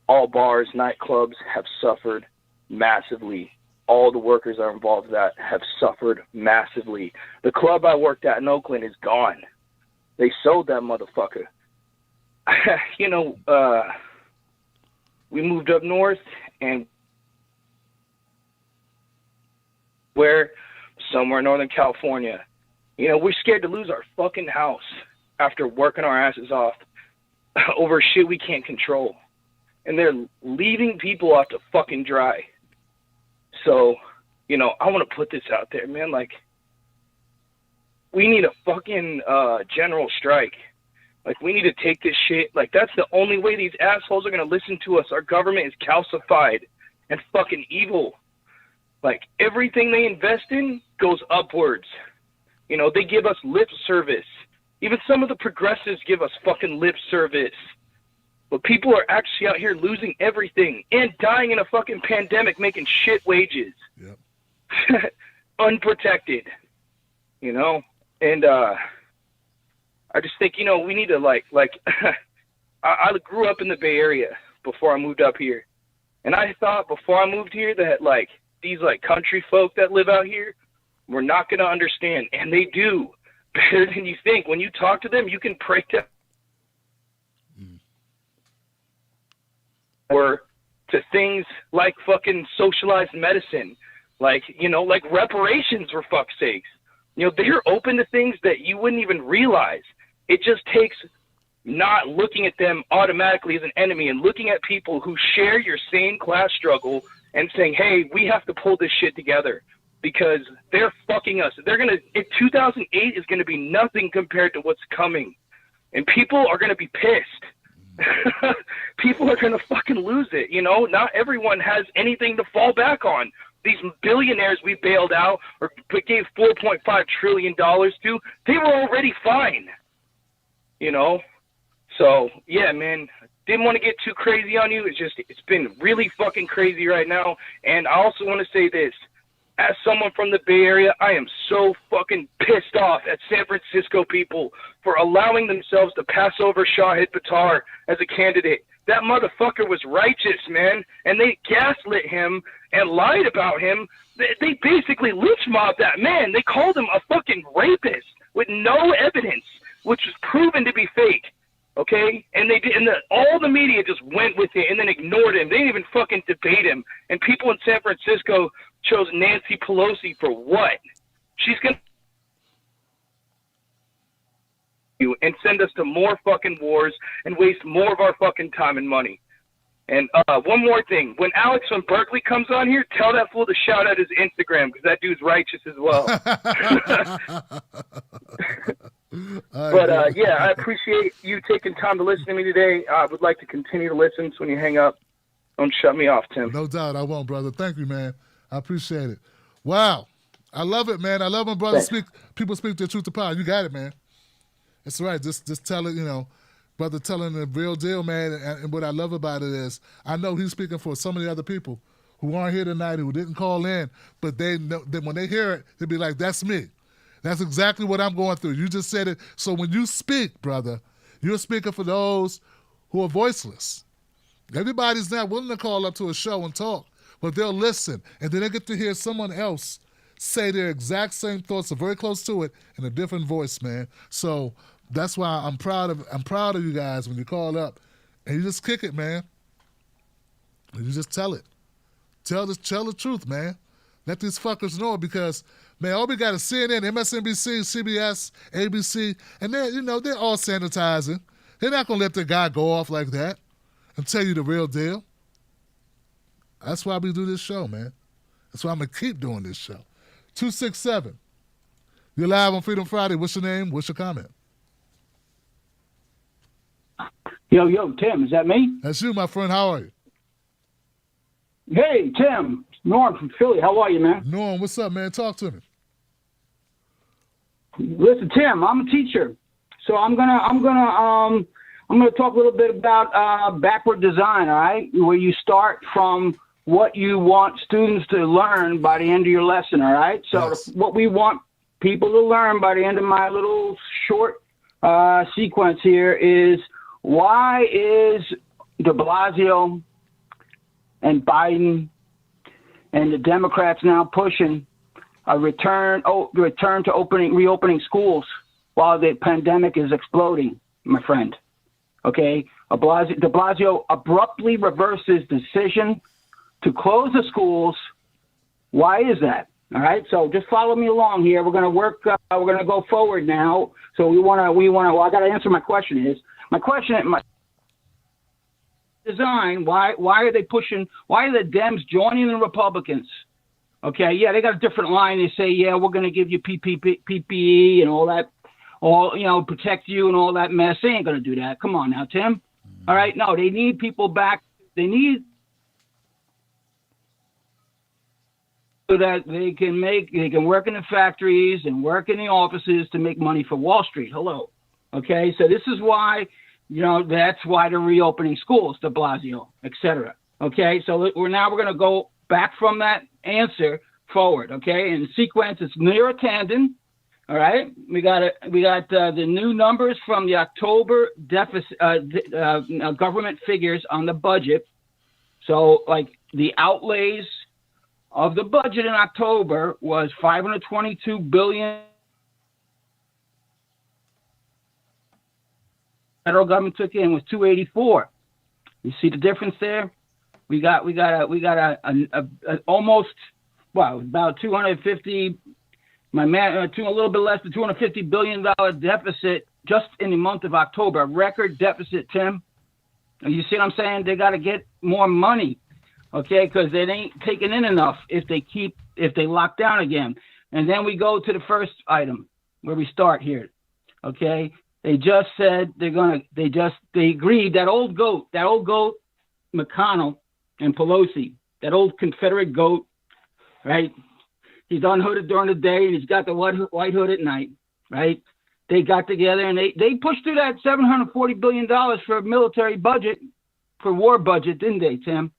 All bars, nightclubs have suffered massively. All the workers that are involved in that have suffered massively. The club I worked at in Oakland is gone. They sold that motherfucker. We moved up north, and Where? Somewhere in Northern California. You know, we're scared to lose our fucking house after working our asses off over shit we can't control. And they're leaving people out to fucking dry. So, you know, I want to put this out there, man. Like, we need a fucking general strike. Like, we need to take this shit. Like, that's the only way these assholes are going to listen to us. Our government is calcified and fucking evil. Like, everything they invest in goes upwards. You know, they give us lip service. Even some of the progressives give us fucking lip service. But people are actually out here losing everything and dying in a fucking pandemic, making shit wages. Yep. Unprotected. You know? And I just think, you know, we need to, like I grew up in the Bay Area before I moved up here. And I thought before I moved here that, like, these, like, country folk that live out here were not going to understand. And they do. Better than you think. When you talk to them, you can break down. Or to things like fucking socialized medicine. Like, you know, like reparations, for fuck's sakes. You know, they're open to things that you wouldn't even realize. It just takes not looking at them automatically as an enemy and looking at people who share your same class struggle and saying, hey, we have to pull this shit together because they're fucking us. They're going to, 2008 is going to be nothing compared to what's coming. And people are going to be pissed. People are going to fucking lose it. You know, not everyone has anything to fall back on. These billionaires we bailed out or gave $4.5 trillion to, they were already fine. You know? So, yeah, man, didn't want to get too crazy on you. It's been really fucking crazy right now. And I also want to say this. As someone from the Bay Area, I am so fucking pissed off at San Francisco people for allowing themselves to pass over Shahid Buttar as a candidate. That motherfucker was righteous, man, and they gaslit him and lied about him. They basically lynch mobbed that man. They called him a fucking rapist with no evidence, which was proven to be fake. Okay, and they did, and all the media just went with it and then ignored him. They didn't even fucking debate him. And people in San Francisco chose Nancy Pelosi for what? She's gonna and send us to more fucking wars and waste more of our fucking time and money. And one more thing, when Alex from Berkeley comes on here, tell that fool to shout out his Instagram because that dude's righteous as well. But yeah, I appreciate you taking time to listen to me today. I would like to continue to listen, so when you hang up, don't shut me off, Tim. No doubt I won't, brother. Thank you, man. I appreciate it. Wow. I love it, man. I love when brothers people speak their truth to power. You got it, man. It's right. Just tell it, you know, brother telling the real deal, man. And what I love about it is I know he's speaking for some of the other people who aren't here tonight, who didn't call in, but they know that when they hear it, they'll be like, that's me. That's exactly what I'm going through. You just said it. So when you speak, brother, you're speaking for those who are voiceless. Everybody's not willing to call up to a show and talk, but they'll listen. And then they get to hear someone else say their exact same thoughts or very close to it in a different voice, man. So that's why I'm proud of you guys when you call up and you just kick it, man. And you just tell it. Tell the truth, man. Let these fuckers know, because, man, all we got is CNN, MSNBC, CBS, ABC, and they're all sanitizing. They're not going to let the guy go off like that and tell you the real deal. That's why we do this show, man. That's why I'm going to keep doing this show. 267. You're live on Freedom Friday. What's your name? What's your comment? Yo, Tim, is that me? That's you, my friend. How are you? Hey, Tim. Norm from Philly. How are you, man? Norm, what's up, man? Talk to me. Listen, Tim, I'm a teacher, so I'm gonna talk a little bit about backward design. All right, where you start from what you want students to learn by the end of your lesson. All right, so yes. What we want people to learn by the end of my little short sequence here is, why is de Blasio and Biden and the Democrats now pushing a return to reopening schools while the pandemic is exploding, my friend? Okay, de Blasio abruptly reversed his decision to close the schools. Why is that? All right, so just follow me along here. We're going to work. We're going to go forward now. So we want to. Well, I got to answer my question. My design. Why are they pushing? Why are the Dems joining the Republicans? Okay, yeah, they got a different line. They say, yeah, we're going to give you PPE and all that, protect you and all that mess. They ain't going to do that. Come on now, Tim. All right, no, they need people back. They need so that they can work in the factories and work in the offices to make money for Wall Street. Hello. Okay, so this is why, that's why they're reopening schools, de Blasio, et cetera. Okay, so we're going to go back from that answer forward. Okay, in sequence, it's neurotandem. All right, we got the new numbers from the October deficit government figures on the budget. So, like the outlays of the budget in October was $522 billion. Federal government took in was 284. You see the difference there? We got almost about 250. A little bit less than $250 billion deficit just in the month of October. A record deficit, Tim. You see what I'm saying? They got to get more money. Okay, because they ain't taking in enough if they lock down again. And then we go to the first item where we start here. Okay, they just said they agreed that old goat, McConnell and Pelosi, that old Confederate goat, right? He's unhooded during the day and he's got the white hood at night, right? They got together and they pushed through that $740 billion for a military budget, for war budget, didn't they, Tim?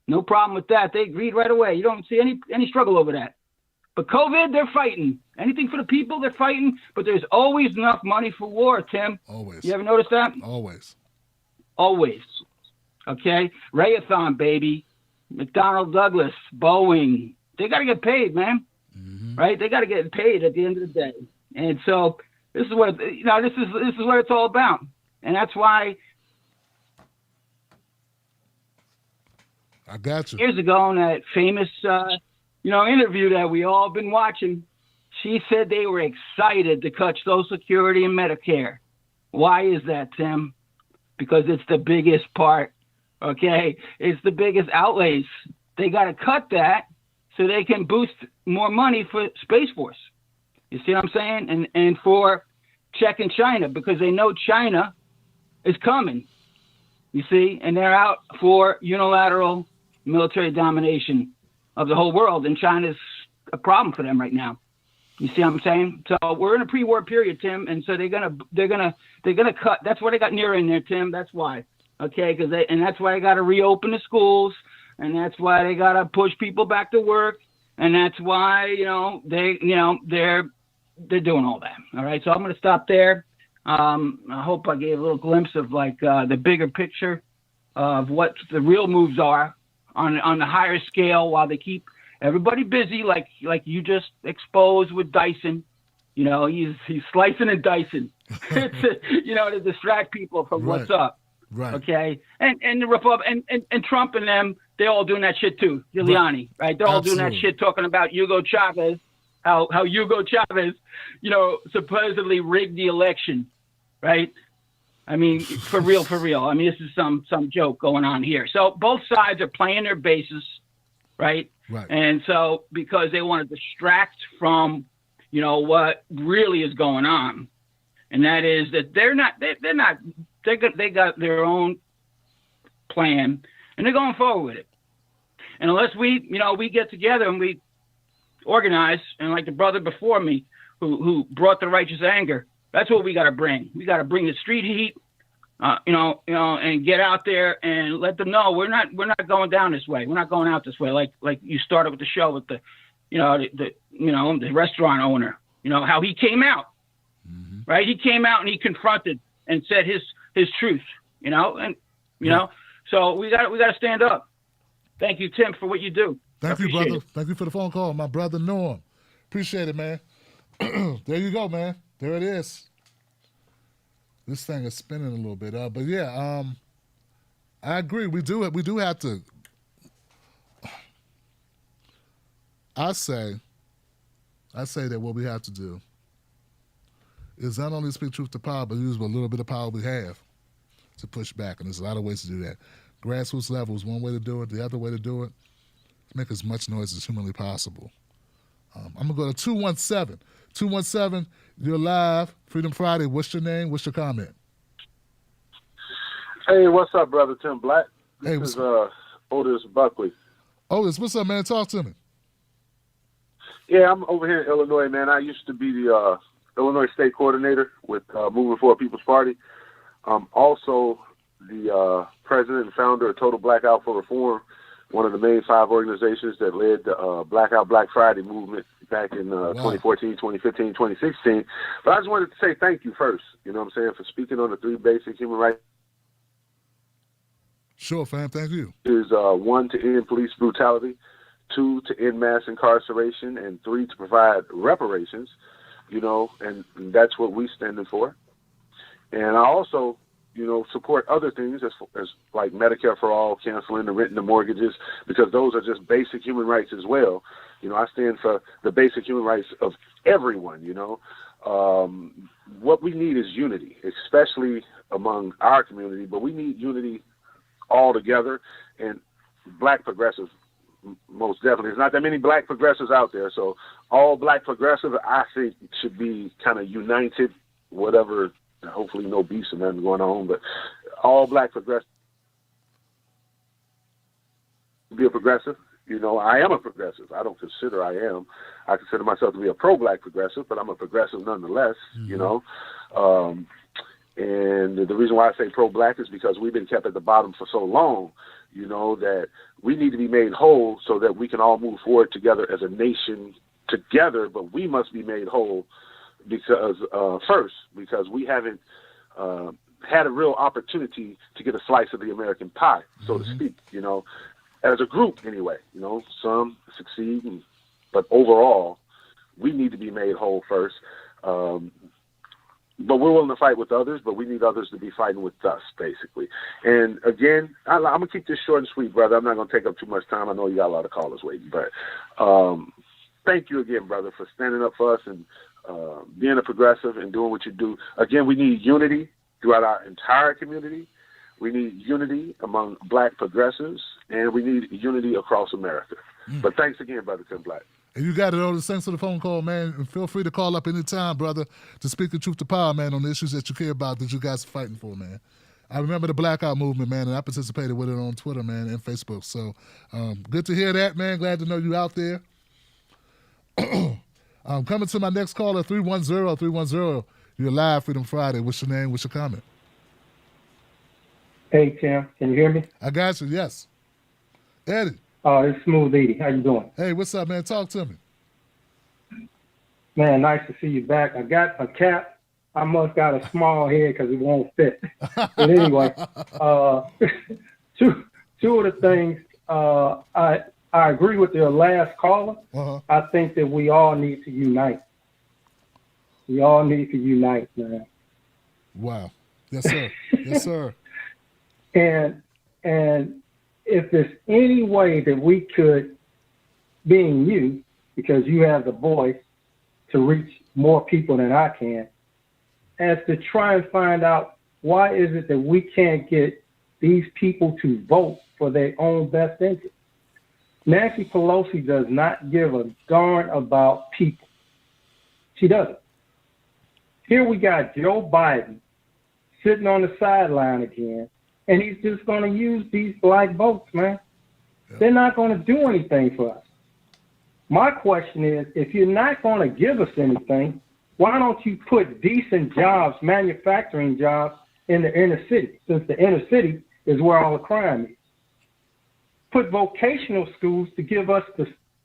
No problem with that. They agreed right away. You don't see any struggle over that. But COVID, they're fighting. Anything for the people, they're fighting. But there's always enough money for war, Tim. Always. You ever notice that? Always. Always. Okay? Rayathon, baby. McDonnell Douglas, Boeing. They got to get paid, man. Mm-hmm. Right? They got to get paid at the end of the day. And so this is what this is what it's all about. And that's why I got you. Years ago in that famous, interview that we all been watching, she said they were excited to cut Social Security and Medicare. Why is that, Tim? Because it's the biggest part, okay? It's the biggest outlays. They got to cut that so they can boost more money for Space Force. You see what I'm saying? And for checking China, because they know China is coming, you see? And they're out for unilateral military domination of the whole world, and China's a problem for them right now. You see what I'm saying? So we're in a pre-war period, Tim, and so they're gonna cut. That's why they got near in there, Tim. That's why, okay? And that's why they got to reopen the schools, and that's why they got to push people back to work, and that's why they're doing all that. All right, so I'm gonna stop there. I hope I gave a little glimpse of the bigger picture of what the real moves are on the higher scale, while they keep everybody busy, like you just exposed with Dyson. He's slicing and dicing, to distract people from what's up. Right. Okay. And the Republic and Trump and them, they're all doing that shit too. Giuliani, right? They're all doing that shit, talking about Hugo Chavez, how Hugo Chavez, supposedly rigged the election, right? I mean, for real. I mean, this is some joke going on here. So both sides are playing their bases, right? Right. And so because they want to distract from, what really is going on, and that is that they got their own plan and they're going forward with it. And unless we get together and we organize, and like the brother before me who brought the righteous anger, that's what we got to bring. We got to bring the street heat, and get out there and let them know we're not going down this way. We're not going out this way. Like you started with the show with the restaurant owner. How he came out, right? He came out and he confronted and said his truth. So we got to stand up. Thank you, Tim, for what you do. Thank you, brother. Thank you for the phone call, my brother Norm. Appreciate it, man. There you go, man. There it is. This thing is spinning a little bit, but yeah, I agree. We do have to. I say I say that what we have to do is not only speak truth to power, but use what little bit of power we have to push back. And there's a lot of ways to do that. Grassroots level is one way to do it. The other way to do it is make as much noise as humanly possible. I'm going to go to 217. 217, you're live. Freedom Friday. What's your name? What's your comment? Hey, what's up, brother Tim Black? This Hey, is Otis Buckley. Otis, what's up, man? Talk to me. Yeah, I'm over here in Illinois, man. I used to be the Illinois state coordinator with Moving Forward People's Party. Also the president and founder of Total Blackout for Reform, one of the main 5 organizations that led the Blackout Black Friday movement back in 2014, 2015, 2016. But I just wanted to say thank you first, you know what I'm saying, for speaking on the 3 basic human rights. Sure, fam. Thank you. Is 1, to end police brutality, 2, to end mass incarceration, and 3, to provide reparations, you know, and that's what we standing for. And I also, you know, support other things as like Medicare for all, canceling the rent and the mortgages, because those are just basic human rights as well. You know, I stand for the basic human rights of everyone, you know. What we need is unity, especially among our community, but we need unity all together, and black progressives most definitely. There's not that many black progressives out there, so all black progressives, I think, should be kind of united, whatever. Hopefully no beefs and nothing going on, but all black progressives be a progressive. You know, I am a progressive. I don't consider I am. I consider myself to be a pro-black progressive, but I'm a progressive nonetheless, you know. And the reason why I say pro-black is because we've been kept at the bottom for so long, you know, that we need to be made whole so that we can all move forward together as a nation together, but we must be made whole because because we haven't had a real opportunity to get a slice of the American pie, so to speak, you know, as a group anyway. You know, some succeed, but overall, we need to be made whole first. But we're willing to fight with others, but we need others to be fighting with us, basically. And again, I'm going to keep this short and sweet, brother. I'm not going to take up too much time. I know you got a lot of callers waiting, but thank you again, brother, for standing up for us and being a progressive and doing what you do. Again, we need unity throughout our entire community. We need unity among black progressives, and we need unity across America. But thanks again, brother Tim Black. And you got it, Otis. Thanks for the phone call, man. And feel free to call up anytime, brother, to speak the truth to power, man, on the issues that you care about, that you guys are fighting for, man. I remember the blackout movement, man, and I participated with it on Twitter, man, and Facebook. So good to hear that, man. Glad to know you out there. Coming to my next caller, 310-310. You're live, Freedom Friday. What's your name? What's your comment? Hey, Tim. Can you hear me? I got you, yes. Eddie. It's Smooth Edie. How you doing? Hey, what's up, man? Talk to me. Man, nice to see you back. I got a cap. I must got a small head because it won't fit. But anyway, two of the things, I agree with your last caller. I think that we all need to unite. We all need to unite, man. Wow. Yes, sir. Yes, sir. And if there's any way that we could, being you, because you have the voice to reach more people than I can, as to try and find out why is it that we can't get these people to vote for their own best interest. Nancy Pelosi does not give a darn about people. She doesn't. Here we got Joe Biden sitting on the sideline again, and he's just going to use these black votes, man. They're not going to do anything for us. My question is, if you're not going to give us anything, why don't you put decent jobs, manufacturing jobs, in the inner city, since the inner city is where all the crime is? Put vocational schools to give us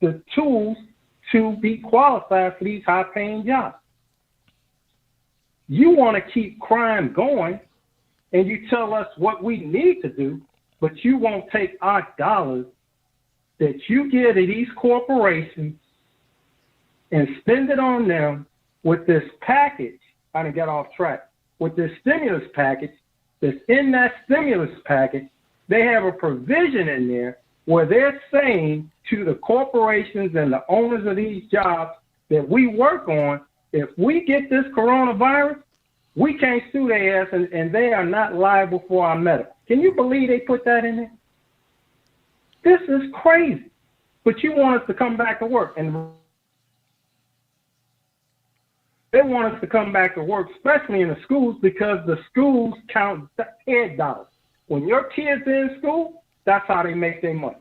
the tools to be qualified for these high-paying jobs. You want to keep crime going, and you tell us what we need to do, but you won't take our dollars that you give to these corporations and spend it on them with this package. I done got off track. With this stimulus package, that's in that stimulus package, they have a provision in there where they're saying to the corporations and the owners of these jobs, that we work on, if we get this coronavirus, we can't sue their ass, and they are not liable for our medical. Can you believe they put that in there? This is crazy. But you want us to come back to work, and they want us to come back to work, especially in the schools, because the schools count head dollars. When your kids are in school, that's how they make their money.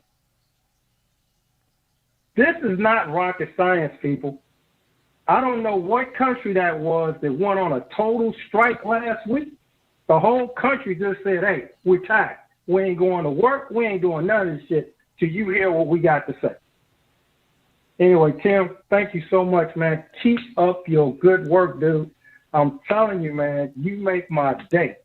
This is not rocket science, people. I don't know what country that was that went on a total strike last week. The whole country just said, hey, we're tired. We ain't going to work. We ain't doing none of this shit till you hear what we got to say. Anyway, Tim, thank you so much, man. Keep up your good work, dude. I'm telling you, man, you make my day.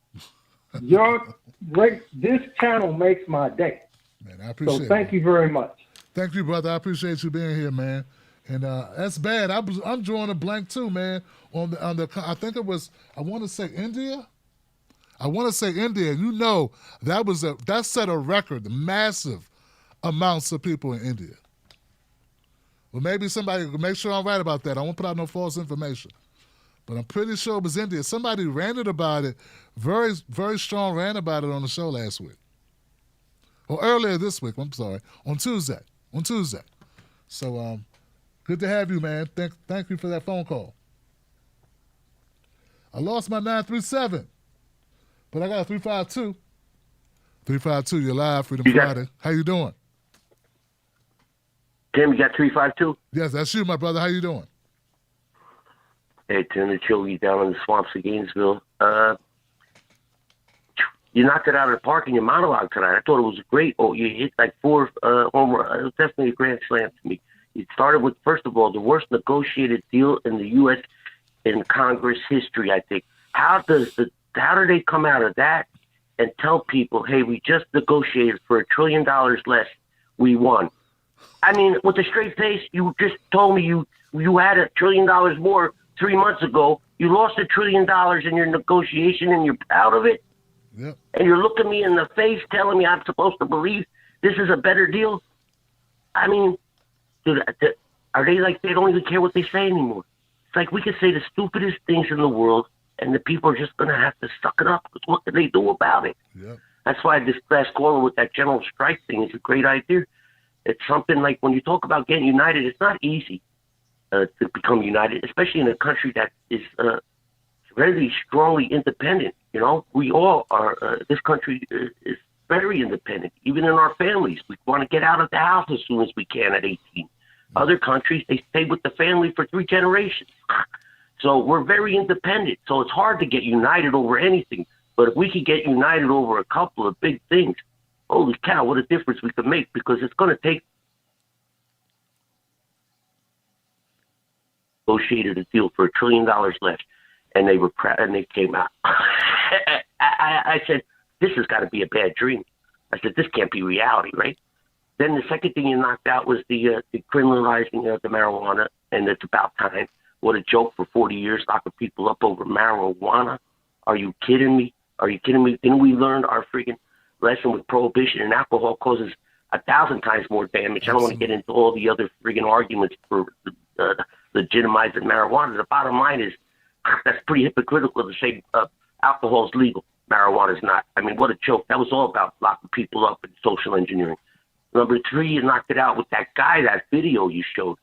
This channel makes my day. Man, I appreciate it. So thank you very much. Thank you, brother. I appreciate you being here, man. And that's bad. I'm drawing a blank too, man. On the I think it was, I want to say India. You know, that set a record, massive amounts of people in India. Well, maybe somebody, make sure I'm right about that. I won't put out no false information. But I'm pretty sure it was India. Somebody ranted about it, very, very strong rant about it on the show last week. Or earlier this week, I'm sorry, on Tuesday. So good to have you, man. Thank you for that phone call. I lost my 937, but I got a 352. 352, you're live, Freedom Friday. How you doing? Tim, you got 352? Yes, that's you, my brother. How you doing? Hey, Tim, it's Yogi down in the swamps of Gainesville. You knocked it out of the park in your monologue tonight. I thought it was great. Oh, you hit like 4 home runs. It was definitely a grand slam to me. You started with, first of all, the worst negotiated deal in the U.S. in Congress history, I think. How do they come out of that and tell people, hey, we just negotiated for $1 trillion less, we won? I mean, with a straight face, you just told me you had $1 trillion more 3 months ago. You lost $1 trillion in your negotiation, and you're proud of it. Yep. And you're looking me in the face, telling me I'm supposed to believe this is a better deal. I mean, dude, are they like they don't even care what they say anymore? It's like we could say the stupidest things in the world, and the people are just gonna have to suck it up. Because what can they do about it? Yep. That's why this last caller with that general strike thing is a great idea. It's something like when you talk about getting united, it's not easy to become united, especially in a country that is very strongly independent. You know, we all are, this country is very independent, even in our families. We want to get out of the house as soon as we can at 18. Other countries, they stay with the family for 3 generations. So we're very independent. So it's hard to get united over anything. But if we could get united over a couple of big things, holy cow, what a difference we could make, because it's going to take negotiated a deal for $1 trillion less, and they were and they came out. I said, this has got to be a bad dream. I said, this can't be reality, right? Then the second thing you knocked out was the criminalizing of the marijuana, and it's about time. What a joke for 40 years, locking people up over marijuana. Are you kidding me? Didn't we learn our freaking lesson with prohibition? And alcohol causes 1,000 times more damage. I don't want to get into all the other freaking arguments for legitimizing marijuana. The bottom line is that's pretty hypocritical to say alcohol is legal, marijuana is not. I mean, what a joke. That was all about locking people up and social engineering. Number 3, you knocked it out with that guy, that video you showed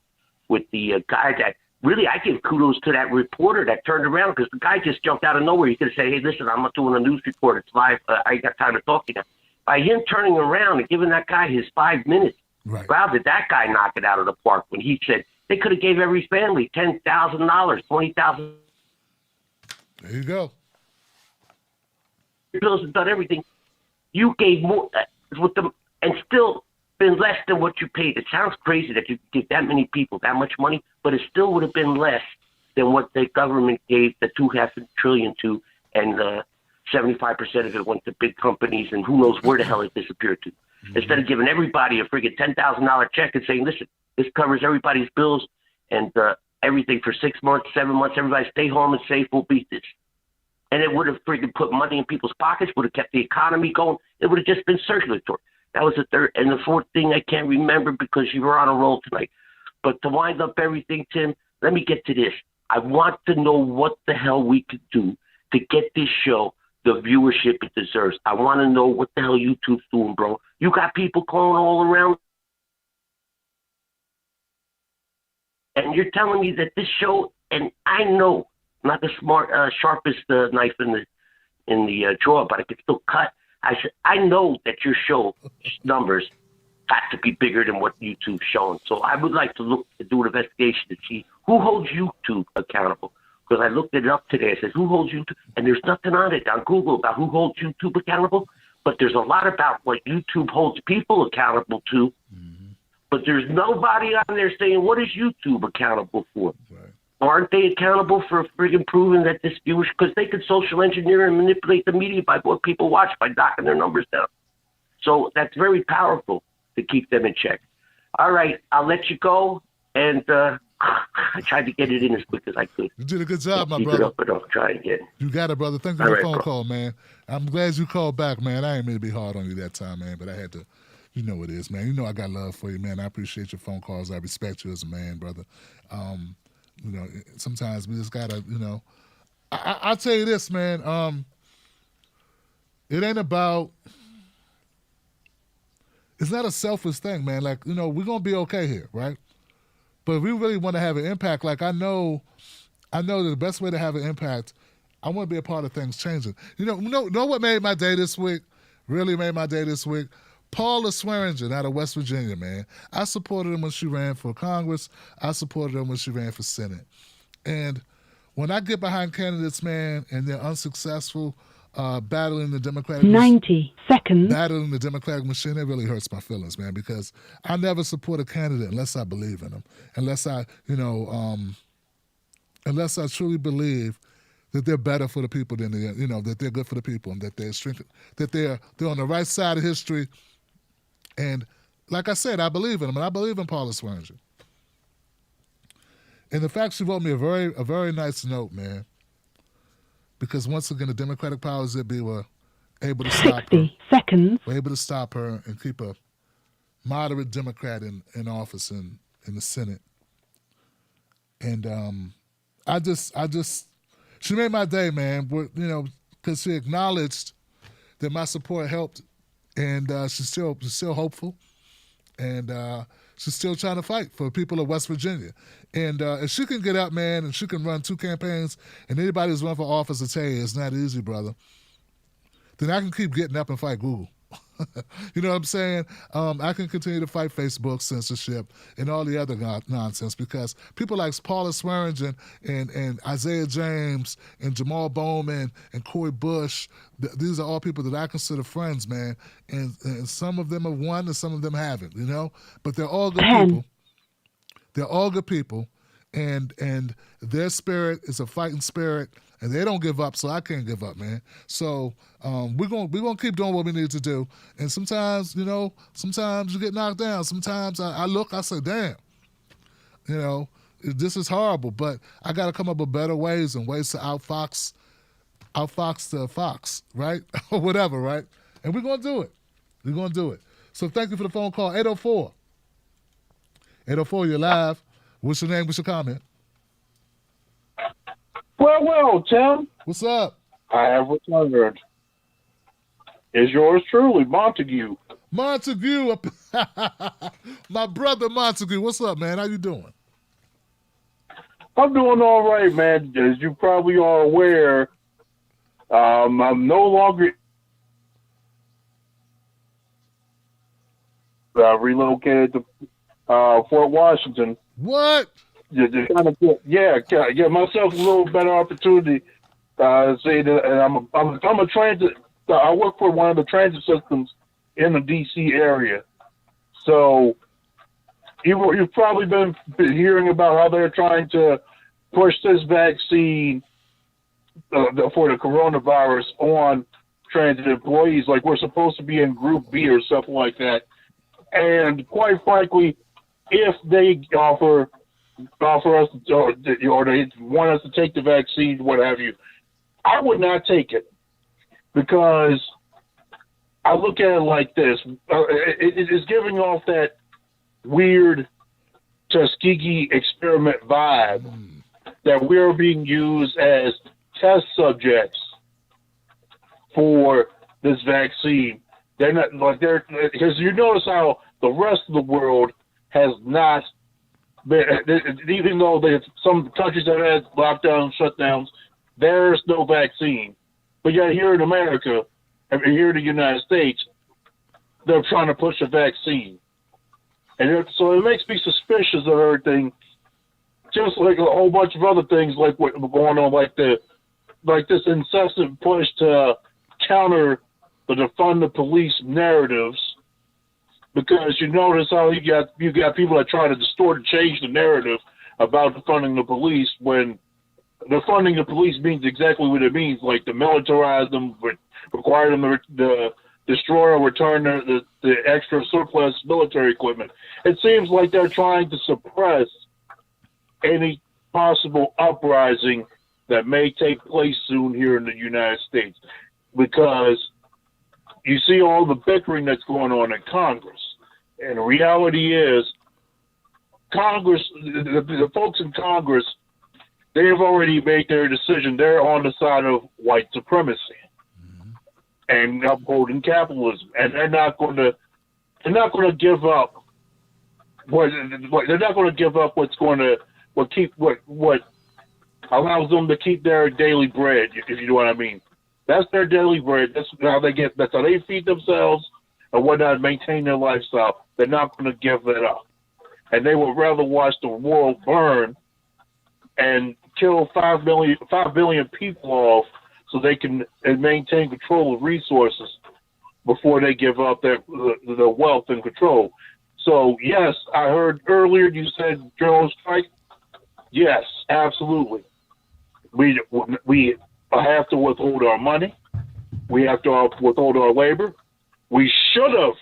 with the guy that really, I give kudos to that reporter that turned around, because the guy just jumped out of nowhere. He could say, hey, listen, I'm not doing a news report. It's live. I ain't got time to talk to you. By him turning around and giving that guy his 5 minutes, right. Wow, did that guy knock it out of the park when he said they could have gave every family $10,000, $20,000. There you go. Bills and done everything. You gave more with them, and still been less than what you paid. It sounds crazy that you give that many people that much money, but it still would have been less than what the government gave the $2.5 trillion to, and 75% of it went to big companies, and who knows where the hell it disappeared to. Mm-hmm. Instead of giving everybody a friggin' $10,000 check and saying, listen, this covers everybody's bills and everything for 6 months, 7 months, everybody stay home and safe, we'll beat this. And it would have friggin' put money in people's pockets, would have kept the economy going. It would have just been circulatory. That was the third. And the fourth thing I can't remember because you were on a roll tonight. But to wind up everything, Tim, let me get to this. I want to know what the hell we could do to get this show the viewership it deserves. I want to know what the hell YouTube's doing, bro. You got people calling all around, and you're telling me that this show, and I know, not the sharpest knife in the drawer, but I can still cut. I know that your show numbers got to be bigger than what YouTube's showing. So I would like to do an investigation to see who holds YouTube accountable. Because I looked it up today. I said, who holds YouTube? And there's nothing on it on Google about who holds YouTube accountable. But there's a lot about what YouTube holds people accountable to. Mm-hmm. But there's nobody on there saying, what is YouTube accountable for? Right. Aren't they accountable for friggin' proving that this viewership? Because they could social engineer and manipulate the media by what people watch by knocking their numbers down. So that's very powerful to keep them in check. All right, I'll let you go. And I tried to get it in as quick as I could. You did a good job, my brother. brother. It up, but I'll try again. You got it, brother. Thank you for the phone call, man. I'm glad you called back, man. I ain't mean to be hard on you that time, man, but I had to. You know it is, man. You know I got love for you, man. I appreciate your phone calls. I respect you as a man, brother. You know, sometimes we just gotta, you know. I'll tell you this, man. It ain't about. It's not a selfish thing, man. Like, you know, we're gonna be okay here, right? But if we really want to have an impact, like I know that the best way to have an impact, I want to be a part of things changing. You know what made my day this week? Really made my day this week? Paula Swearingen out of West Virginia, man. I supported her when she ran for Congress. I supported her when she ran for Senate. And when I get behind candidates, man, and they're unsuccessful, battling the Democratic 90 seconds. Battling the Democratic machine, it really hurts my feelings, man, because I never support a candidate unless I believe in them, unless I truly believe that they're better for the people than that they're good for the people, and that they're on the right side of history. And like I said, I believe in them, and I believe in Paula Swearingen. And the fact she wrote me a very nice note, man. Because once again, the Democratic powers that be were able to stop 60 seconds. Were able to stop her and keep a moderate Democrat in office in the Senate. And she made my day, man. Because she acknowledged that my support helped, and she's still hopeful, and she's still trying to fight for people of West Virginia. And if she can get up, man, and she can run 2 campaigns, and anybody who's run for office will tell you it's not easy, brother, then I can keep getting up and fight Google. You know what I'm saying? I can continue to fight Facebook censorship and all the other nonsense, because people like Paula Swearingen and Isaiah James and Jamal Bowman and Cory Bush, these are all people that I consider friends, man. And some of them have won and some of them haven't, you know? But they're all good people. They're all good people, and their spirit is a fighting spirit, and they don't give up, so I can't give up, man. So we're gonna keep doing what we need to do. And sometimes you get knocked down. Sometimes I say, damn, this is horrible, but I got to come up with better ways and ways to outfox the fox, right? Or whatever, right? And we're gonna do it. We're gonna do it. So thank you for the phone call. 804. 804, you're live. What's your name? What's your comment? Well, Tim. What's up? I have returned. Is yours truly, Montague. Montague. My brother Montague. What's up, man? How you doing? I'm doing all right, man. As you probably are aware, I'm no longer relocated to Fort Washington. What? Just kind of get myself a little better opportunity. And I'm a transit. I work for one of the transit systems in the D.C. area. So you've probably been hearing about how they're trying to push this vaccine for the coronavirus on transit employees. Like we're supposed to be in Group B or something like that. And quite frankly, if they offer us or they want us to take the vaccine, what have you, I would not take it, because I look at it like this. It is giving off that weird Tuskegee experiment vibe that we're being used as test subjects for this vaccine. They're not like because you notice how the rest of the world has not been, even though some countries have had lockdowns, shutdowns, there's no vaccine. But yet here in America, and here in the United States, they're trying to push a vaccine. And so it makes me suspicious of everything, just like a whole bunch of other things like what's going on, like this incessant push to counter the defund the police narratives, because you notice how you got people that try to distort and change the narrative about defunding the police when defunding the police means exactly what it means, like to militarize them, require them to destroy or return the extra surplus military equipment. It seems like they're trying to suppress any possible uprising that may take place soon here in the United States, because you see all the bickering that's going on in Congress. And the reality is, Congress, the folks in Congress, they have already made their decision. They're on the side of white supremacy and upholding capitalism, and they're not going to give up what allows them to keep their daily bread, if you know what I mean. That's their daily bread. That's how they feed themselves and whatnot, maintain their lifestyle. They're not going to give that up. And they would rather watch the world burn and kill 5 billion people off so they can maintain control of resources before they give up their wealth and control. So, yes, I heard earlier you said general strike. Yes, absolutely. We have to withhold our money. We have to withhold our labor. We should have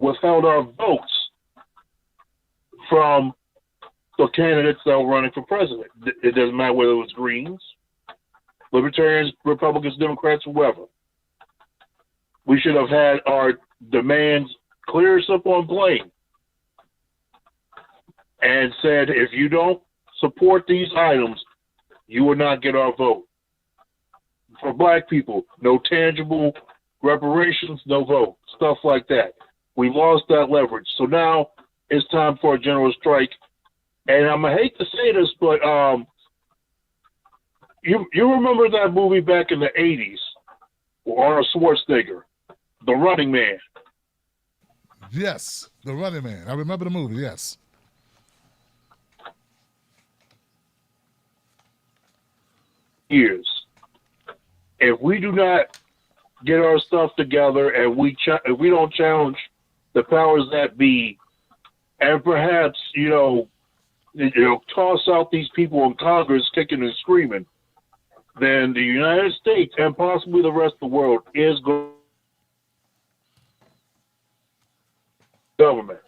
withheld our votes from the candidates that were running for president. It doesn't matter whether it was Greens, Libertarians, Republicans, Democrats, whoever. We should have had our demands clear as up on plane and said, if you don't support these items, you will not get our vote. For black people, no tangible reparations, no vote, stuff like that. We lost that leverage. So now it's time for a general strike. And I'm going to hate to say this, but you remember that movie back in the 80s, Arnold Schwarzenegger, The Running Man? Yes, The Running Man. I remember the movie, yes. Years. If we do not get our stuff together and we don't challenge the powers that be, and perhaps toss out these people in Congress kicking and screaming, then the United States and possibly the rest of the world is going government.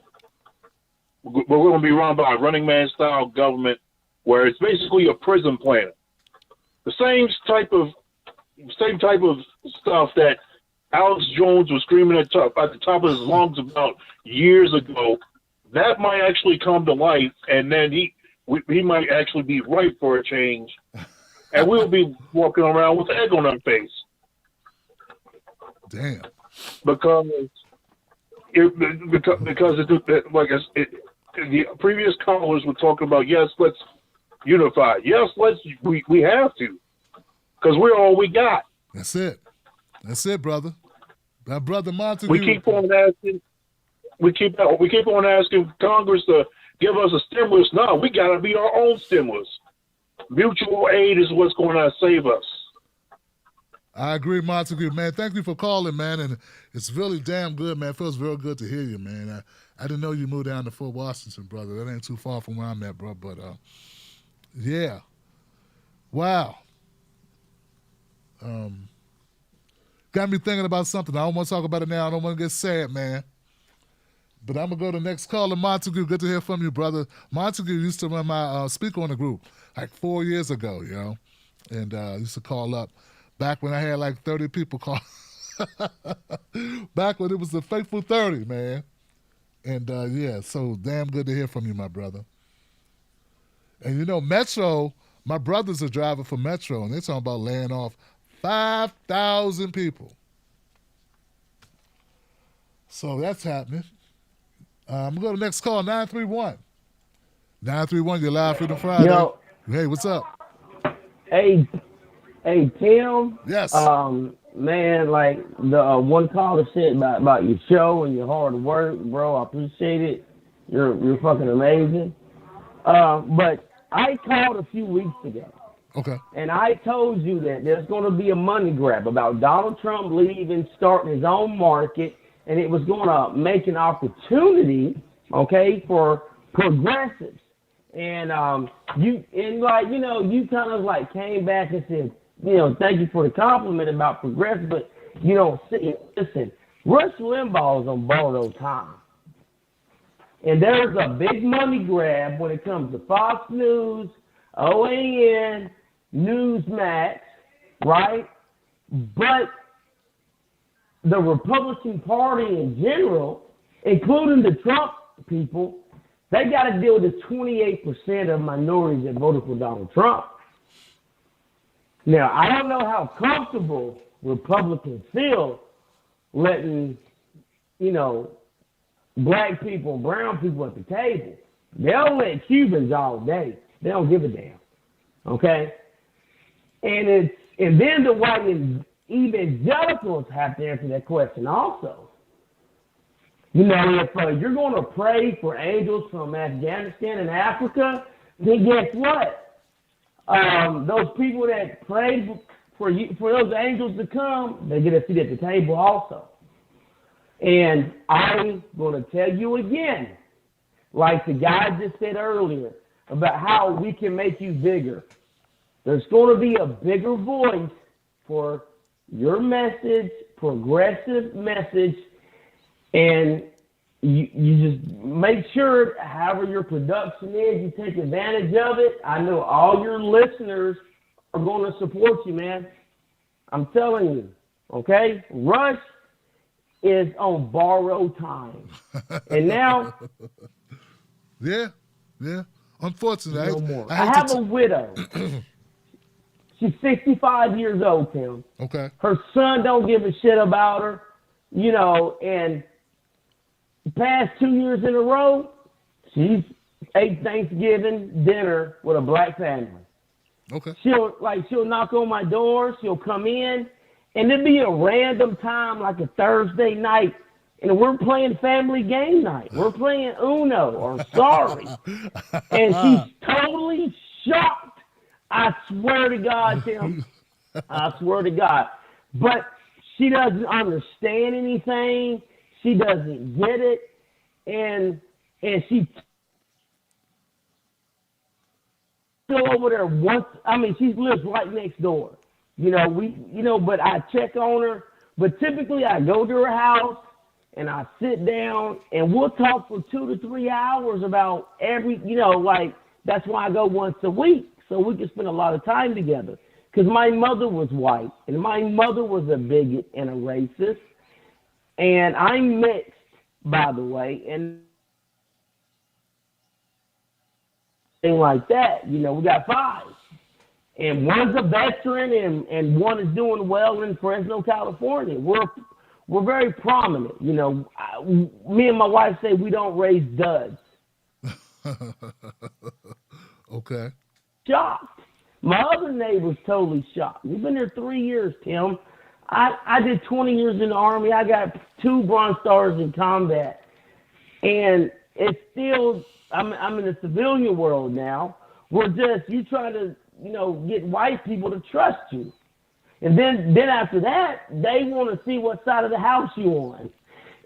We're going to be run by a Running Man style government where it's basically a prison planet. The same type of stuff that Alex Jones was screaming at the top of his lungs about years ago, that might actually come to life, and then he might actually be ripe for a change, and we'll be walking around with egg on our face. Damn. Because the previous callers were talking about, yes, let's unify. Yes, we have to, because we're all we got. That's it, brother. That brother Montague. We keep on asking Congress to give us a stimulus. No, we got to be our own stimulus. Mutual aid is what's going to save us. I agree, Montague, man. Thank you for calling, man, and it's really damn good, man. It feels real good to hear you, man. I didn't know you moved down to Fort Washington, brother. That ain't too far from where I'm at, bro. But yeah, wow. Got me thinking about something. I don't want to talk about it now. I don't want to get sad, man. But I'm going to go to the next caller. Montague, good to hear from you, brother. Montague used to run my speaker on the group like 4 years ago, and used to call up back when I had like 30 people call. Back when it was the faithful 30, man. And yeah, so damn good to hear from you, my brother. And you know, Metro, my brother's a driver for Metro, and they're talking about laying off 5,000 people. So that's happening. I'm going to go to the next call, 931. 931, you're live for the Friday. Yo. Hey, what's up? Hey, Tim. Yes. Man, like the one caller said about your show and your hard work, bro. I appreciate it. You're fucking amazing. But I called a few weeks ago. Okay. And I told you that there's going to be a money grab about Donald Trump leaving, starting his own market, and it was going to make an opportunity, okay, for progressives. And you kind of like came back and said, thank you for the compliment about progressive, but listen, Rush Limbaugh's on borrowed time. And there's a big money grab when it comes to Fox News, OAN, Newsmax, right? But the Republican Party in general, including the Trump people, they got to deal with the 28% of minorities that voted for Donald Trump. Now, I don't know how comfortable Republicans feel letting, black people and brown people at the table. They'll let Cubans all day. They don't give a damn. Okay? And then the white evangelicals have to answer that question also. If you're going to pray for angels from Afghanistan and Africa, then guess what? Those people that prayed for those angels to come, they get a seat at the table also. And I'm going to tell you again, like the guy just said earlier, about how we can make you bigger. There's going to be a bigger voice for your message, progressive message, and you just make sure, however your production is, you take advantage of it. I know all your listeners are going to support you, man. I'm telling you, okay? Rush is on borrowed time. And now... Yeah. Unfortunately. No more. I have a widow. She's 65 years old, Tim. Okay. Her son don't give a shit about her, and the past 2 years in a row, she's ate Thanksgiving dinner with a black family. Okay. She'll knock on my door, she'll come in, and it'd be a random time, like a Thursday night, and we're playing family game night. We're playing Uno or Sorry. And she's totally shocked. I swear to God, Tim. I swear to God. But she doesn't understand anything. She doesn't get it. And she still over there once. I mean, she lives right next door. But I check on her. But typically I go to her house and I sit down and we'll talk for 2 to 3 hours about that's why I go once a week. So we can spend a lot of time together. Because my mother was white, and my mother was a bigot and a racist. And I'm mixed, by the way, and thing like that. We got 5. And one's a veteran, and one is doing well in Fresno, California. We're very prominent. Me and my wife say we don't raise duds. Okay. Shocked. My other neighbor's totally shocked. We've been there 3 years, Tim. I did 20 years in the Army. I got 2 Bronze Stars in combat. And it's still, I'm in the civilian world now. You try to, get white people to trust you. And then after that, they want to see what side of the house you on.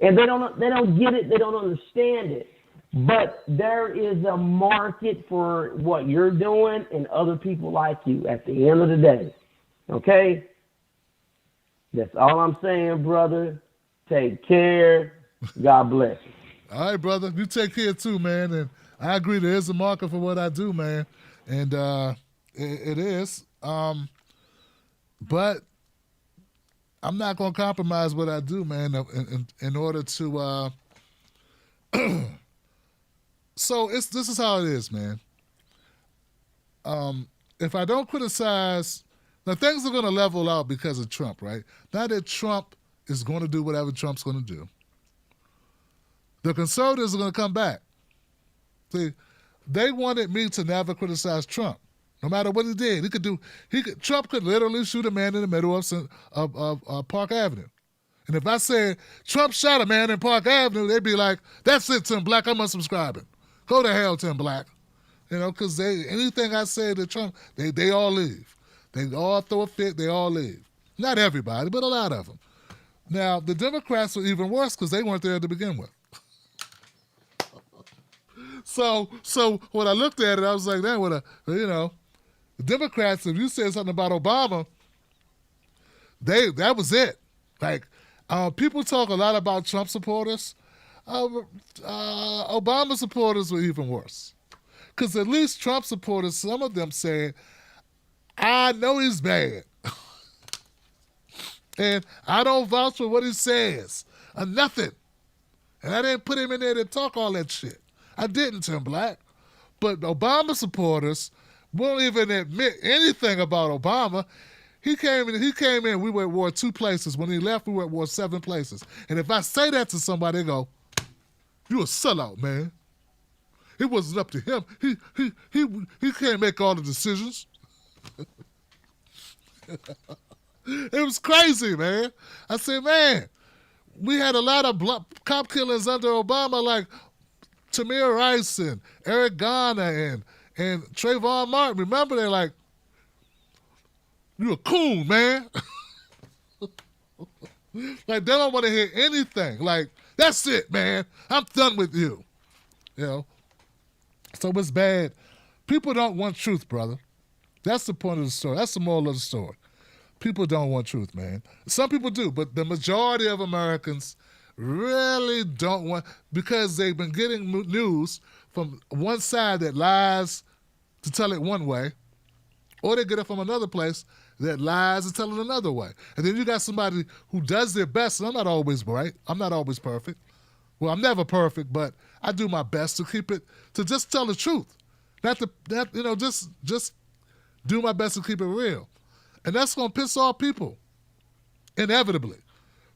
And they don't get it. They don't understand it. But there is a market for what you're doing and other people like you at the end of the day. Okay? That's all I'm saying, brother. Take care. God bless you. All right, brother. You take care too, man. And I agree there is a market for what I do, man. And it is. But I'm not going to compromise what I do, man, in order to... So this is how it is, man. if I don't criticize, now things are going to level out because of Trump, right? Now that Trump is going to do whatever Trump's going to do, the conservatives are going to come back. See, they wanted me to never criticize Trump, no matter what he did. Trump could literally shoot a man in the middle of Park Avenue. And if I said Trump shot a man in Park Avenue, they'd be like, "That's it, Tim Black. I'm unsubscribing. Go to hell, Tim Black." You know, because anything I say to Trump, they all leave. They all throw a fit. They all leave. Not everybody, but a lot of them. Now, the Democrats were even worse because they weren't there to begin with. So when I looked at it, I was like, the Democrats, if you said something about Obama, that was it. Like, people talk a lot about Trump supporters. Obama supporters were even worse. Because at least Trump supporters, some of them said, "I know he's bad. And I don't vouch for what he says. Or nothing. And I didn't put him in there to talk all that shit. I didn't, Tim Black." But Obama supporters won't even admit anything about Obama. He came in, we were at war 2 places. When he left, we were at war 7 places. And if I say that to somebody, they go, "You a sellout, man. It wasn't up to him. He can't make all the decisions." It was crazy, man. I said, man, we had a lot of cop killings under Obama, like Tamir Rice and Eric Garner and Trayvon Martin. Remember, they're like, "You a coon, man." Like, they don't want to hear anything. Like, "That's it, man. I'm done with you." You know? So it's bad. People don't want truth, brother. That's the point of the story. That's the moral of the story. People don't want truth, man. Some people do, but the majority of Americans really don't want, because they've been getting news from one side that lies to tell it one way, or they get it from another place that lies and tell it another way. And then you got somebody who does their best, and I'm not always right. I'm not always perfect. Well, I'm never perfect, but I do my best to keep it, to just tell the truth. Just do my best to keep it real. And that's going to piss off people, inevitably,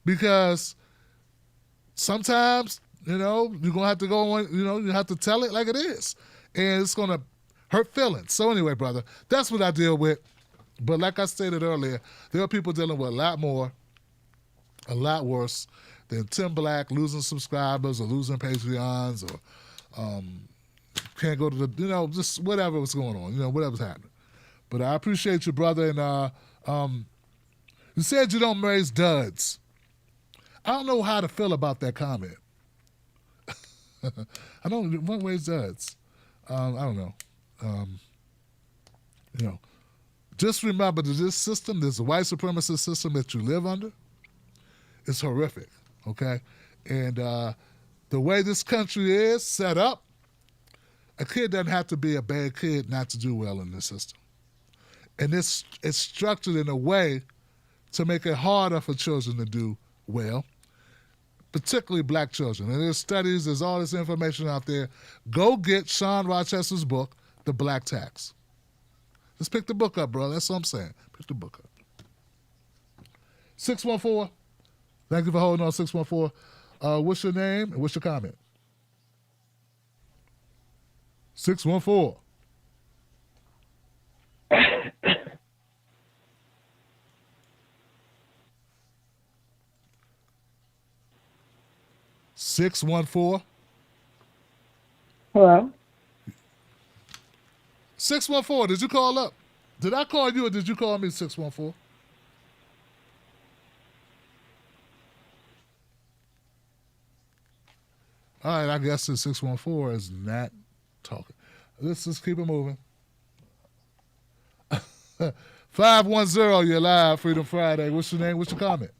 because sometimes, you're going to have to go on, you have to tell it like it is. And it's going to hurt feelings. So anyway, brother, that's what I deal with. But like I stated earlier, there are people dealing with a lot more, a lot worse than Tim Black losing subscribers or losing Patreons or can't go to the, just whatever was going on, whatever's happening. But I appreciate you, brother. And you said you don't raise duds. I don't know how to feel about that comment. I don't raise duds. I don't know. Just remember that this system, this white supremacist system that you live under, is horrific, okay? And the way this country is set up, a kid doesn't have to be a bad kid not to do well in this system. And it's structured in a way to make it harder for children to do well, particularly black children. And there's studies, there's all this information out there. Go get Sean Rochester's book, The Black Tax. Let's pick the book up, bro. That's what I'm saying. Pick the book up. 614. Thank you for holding on, 614. What's your name and what's your comment? 614. Hello? 614, did you call up? Did I call you or did you call me, 614? All right, I guess the 614 is not talking. Let's just keep it moving. 510, you're live, Freedom Friday. What's your name? What's your comment?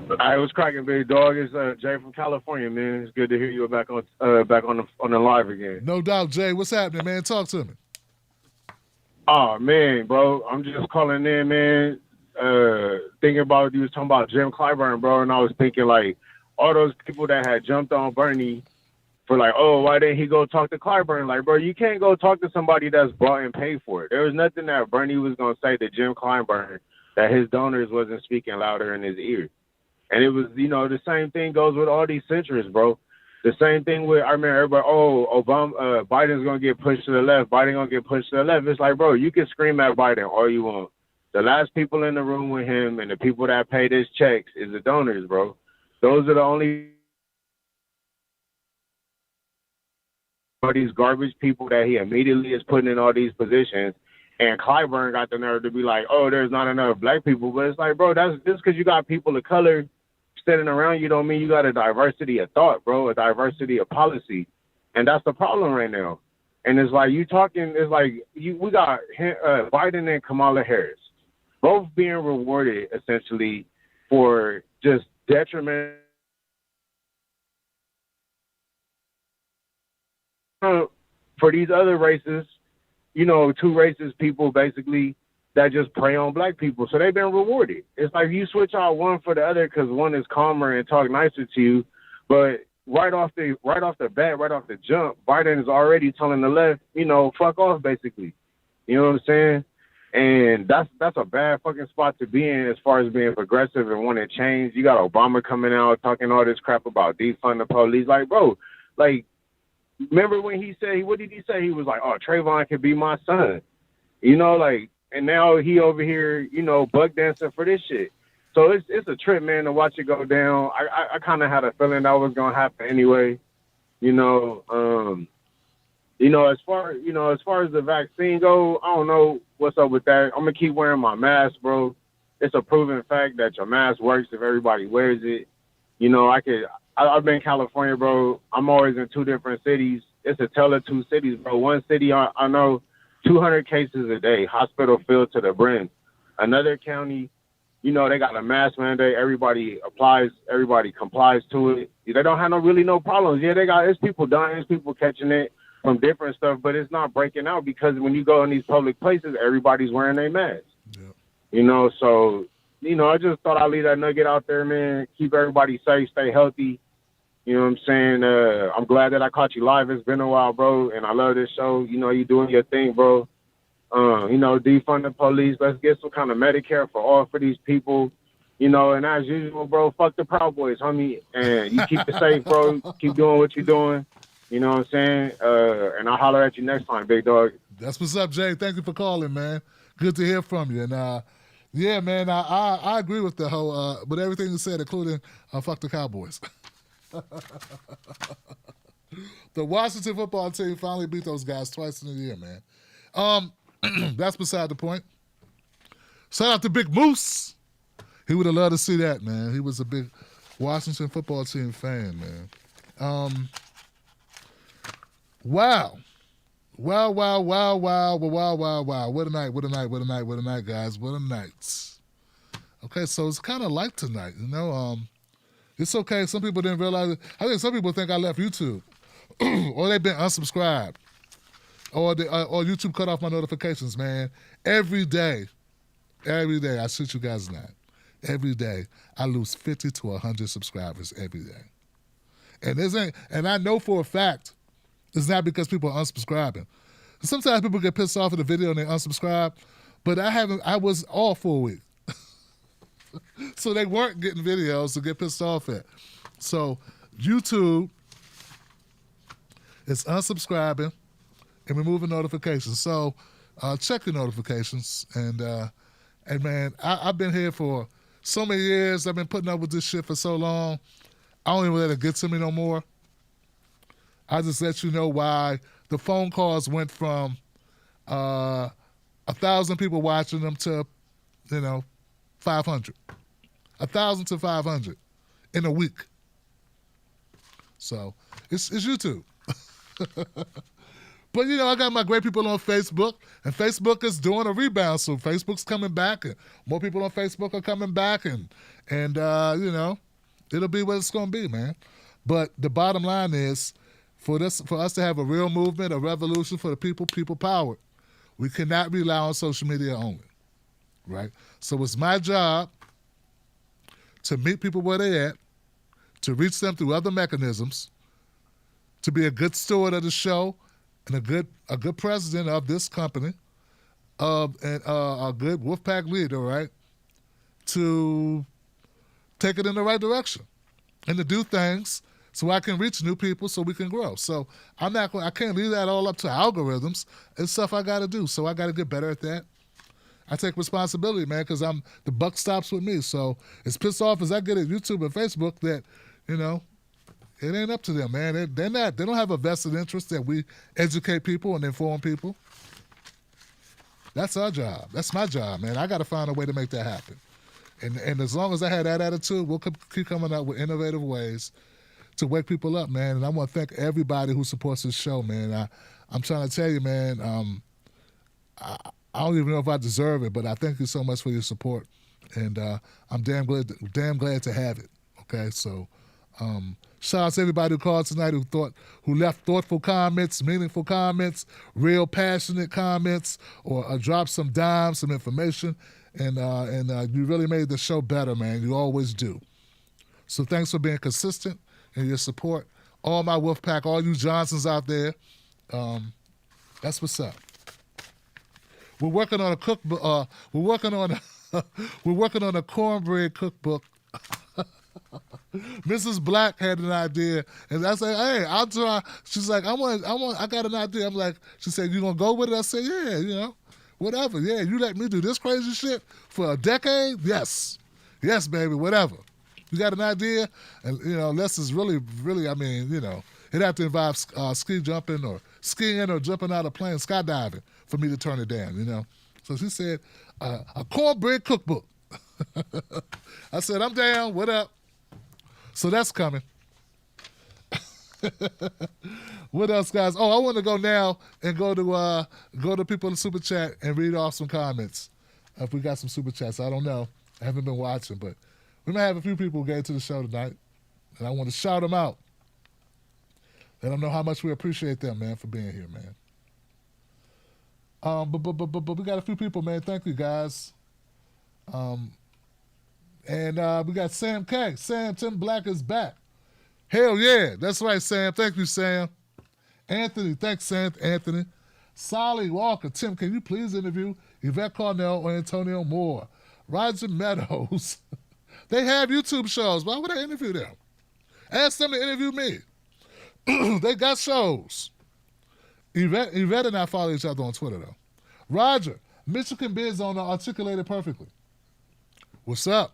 All right, what's cracking, big dog? It's Jay from California, man. It's good to hear you back on the live again. No doubt, Jay. What's happening, man? Talk to me. Oh man, bro, I'm just calling in, man. Thinking about you was talking about Jim Clyburn, bro, and I was thinking like all those people that had jumped on Bernie for like, oh, why didn't he go talk to Clyburn? Like, bro, you can't go talk to somebody that's bought and paid for it. There was nothing that Bernie was going to say to Jim Clyburn that his donors wasn't speaking louder in his ear. And it was, you know, the same thing goes with all these centrists, bro. The same thing with, I remember everybody, oh, Biden's going to get pushed to the left. Biden going to get pushed to the left. It's like, bro, you can scream at Biden all you want. The last people in the room with him and the people that paid his checks is the donors, bro. Those are the only these garbage people that he immediately is putting in all these positions. And Clyburn got the nerve to be like, oh, there's not enough black people. But it's like, bro, that's just because you got people of color standing around you don't mean you got a diversity of thought, bro, a diversity of policy. And that's the problem right now. And it's like you talking, it's like we got Biden and Kamala Harris both being rewarded essentially for just detriment for these other races, you know, two racist people basically that just prey on black people. So they've been rewarded. It's like you switch out one for the other because one is calmer and talk nicer to you. But right off the bat, right off the jump, Biden is already telling the left, you know, fuck off basically. You know what I'm saying? And that's a bad fucking spot to be in as far as being progressive and wanting change. You got Obama coming out talking all this crap about defund the police. Like, bro, like, remember when he said, what did he say? He was like, oh, Trayvon can be my son. You know, like, and now he over here, you know, buck dancing for this shit. So it's a trip, man, to watch it go down. I kind of had a feeling that was going to happen anyway. You know, as far as the vaccine go, I don't know what's up with that. I'm going to keep wearing my mask, bro. It's a proven fact that your mask works if everybody wears it. You know, I've been in California, bro. I'm always in two different cities. It's a tale of two cities, bro. One city, I know 200 cases a day, hospital filled to the brim. Another county, you know, they got a mask mandate. Everybody complies to it. They don't have no problems. Yeah, it's people dying, it's people catching it from different stuff, but it's not breaking out because when you go in these public places, everybody's wearing their mask. Yeah. You know, so, you know, I just thought I'd leave that nugget out there, man. Keep everybody safe, stay healthy. You know what I'm saying? I'm glad that I caught you live. It's been a while, bro, and I love this show. You know, you doing your thing, bro. You know, defund the police. Let's get some kind of Medicare for these people. You know, and as usual, bro, fuck the Proud Boys, homie. And you keep it safe, bro. Keep doing what you're doing. You know what I'm saying? And I'll holler at you next time, big dog. That's what's up, Jay. Thank you for calling, man. Good to hear from you. And, yeah, man, I agree with the whole, with everything you said, including fuck the Cowboys. The Washington football team finally beat those guys twice in a year, man. That's beside the point. Shout out to Big Moose. He would have loved to see that, man. He was a big Washington football team fan, man. Wow. Wow. What a night, guys. What a night. Okay, so it's kind of light tonight, you know. It's okay. Some people didn't realize it. I think some people think I left YouTube. Or they've been unsubscribed. Or YouTube cut off my notifications, man. Every day, I shit you guys not. Every day, I lose 50 to 100 subscribers every day. And I know for a fact it's not because people are unsubscribing. Sometimes people get pissed off at the video and they unsubscribe, but I was off for a week. So they weren't getting videos to get pissed off at. So YouTube is unsubscribing and removing notifications. So check your notifications. And man, I've been here for so many years. I've been putting up with this shit for so long. I don't even let it get to me no more. I just let you know why the phone calls went from 1,000 people watching them to, 500. 1,000 to 500 in a week. So it's YouTube. But, I got my great people on Facebook, and Facebook is doing a rebound. So Facebook's coming back, and more people on Facebook are coming back, and it'll be what it's going to be, man. But the bottom line is, for us to have a real movement, a revolution for the people powered, we cannot rely on social media only, right? So it's my job to meet people where they're at, to reach them through other mechanisms, to be a good steward of the show and a good president of this company, and a good Wolfpack leader, right? To take it in the right direction and to do things so I can reach new people so we can grow. So I can't leave that all up to algorithms. It's stuff I got to do. So I got to get better at that. I take responsibility, man, because the buck stops with me. So as pissed off as I get at YouTube and Facebook that, it ain't up to them, man. They don't have a vested interest that we educate people and inform people. That's our job. That's my job, man. I got to find a way to make that happen. And as long as I had that attitude, we'll keep coming up with innovative ways to wake people up, man. And I want to thank everybody who supports this show, man. I'm trying to tell you, man, I don't even know if I deserve it, but I thank you so much for your support. And I'm damn glad to have it, okay? So shout out to everybody who called tonight who left thoughtful comments, meaningful comments, real passionate comments, or dropped some dimes, some information. And you really made the show better, man. You always do. So thanks for being consistent in your support. All my Wolfpack, all you Johnsons out there, that's what's up. We're working on a cookbook. We're working on a cornbread cookbook. Mrs. Black had an idea, and I said, "Hey, I'll try." She's like, I got an idea." I'm like, she said, "You gonna go with it?" I said, "Yeah, whatever. Yeah, you let me do this crazy shit for a decade? Yes, baby, whatever. You got an idea?" And Les is really, really. I mean, it'd have to involve ski jumping or skiing or jumping out of a plane, skydiving for me to turn it down. So she said, "A cornbread cookbook." I said, "I'm down. What up?" So that's coming. What else, guys? Oh, I want to go now and go to people in the super chat and read off some comments. If we got some super chats, I don't know. I haven't been watching, but we might have a few people who get to the show tonight, and I want to shout them out. Let them know how much we appreciate them, man, for being here, man. But we got a few people, man. Thank you, guys. And we got Sam K. Tim Black is back. Hell yeah. That's right, Sam. Thank you, Sam. Anthony. Thanks, Sam. Anthony. Solly Walker. Tim, can you please interview Yvette Cornell or Antonio Moore? Roger Meadows. They have YouTube shows. Why would I interview them? Ask them to interview me. They got shows. Yvette and I follow each other on Twitter, though. Roger. Michigan Biz Owner articulated perfectly. What's up?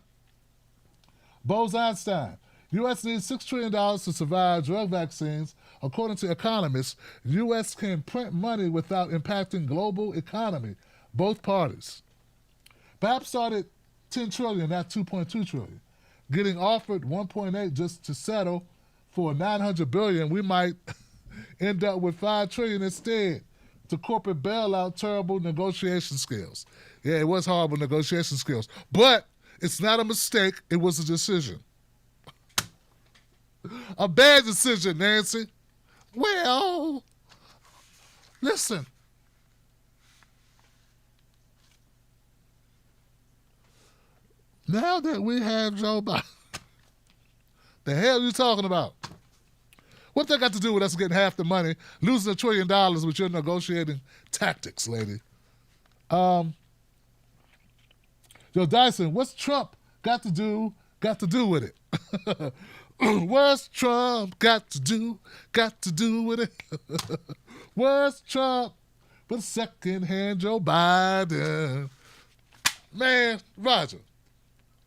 Bose Einstein. U.S. needs $6 trillion to survive drug vaccines. According to economists, U.S. can print money without impacting global economy. Both parties. BAP started $10 trillion, not $2.2 trillion. Getting offered $1.8 just to settle for $900 billion, we might end up with $5 trillion instead. To corporate bailout, terrible negotiation skills. Yeah, it was horrible negotiation skills. But it's not a mistake. It was a decision. A bad decision, Nancy. Well, listen. Now that we have Joe Biden, the hell are you talking about? What that got to do with us getting half the money, losing $1 trillion with your negotiating tactics, lady? Joe Dyson, what's Trump got to do with it? What's Trump got to do with it? What's Trump but second-hand Joe Biden? Man, Roger,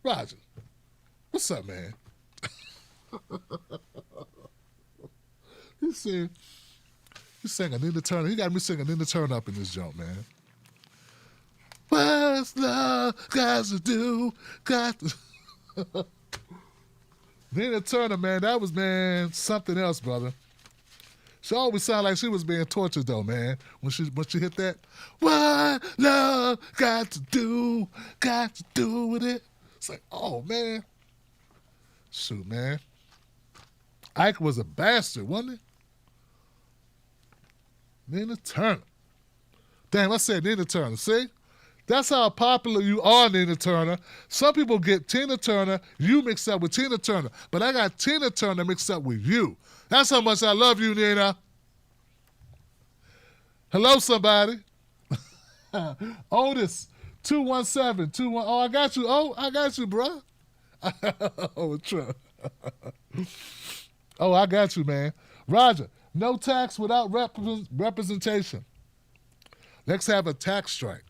what's up, man? You sang Anita Turner. He got me singing Anita Turner up in this joint, man. What's love got to do? Nina Turner, man, that was, man, something else, brother. She always sounded like she was being tortured, though, man, when she hit that. What love got to do with it? It's like, oh, man. Shoot, man. Ike was a bastard, wasn't he? Nina Turner. Damn, I said Nina Turner. See? That's how popular you are, Nina Turner. Some people get Tina Turner, you mixed up with Tina Turner. But I got Tina Turner mixed up with you. That's how much I love you, Nina. Hello, somebody. Otis, 217-21. Oh, I got you. Oh, I got you, bro. Oh, Trump. Oh, I got you, man. Roger, no tax without representation. Let's have a tax strike.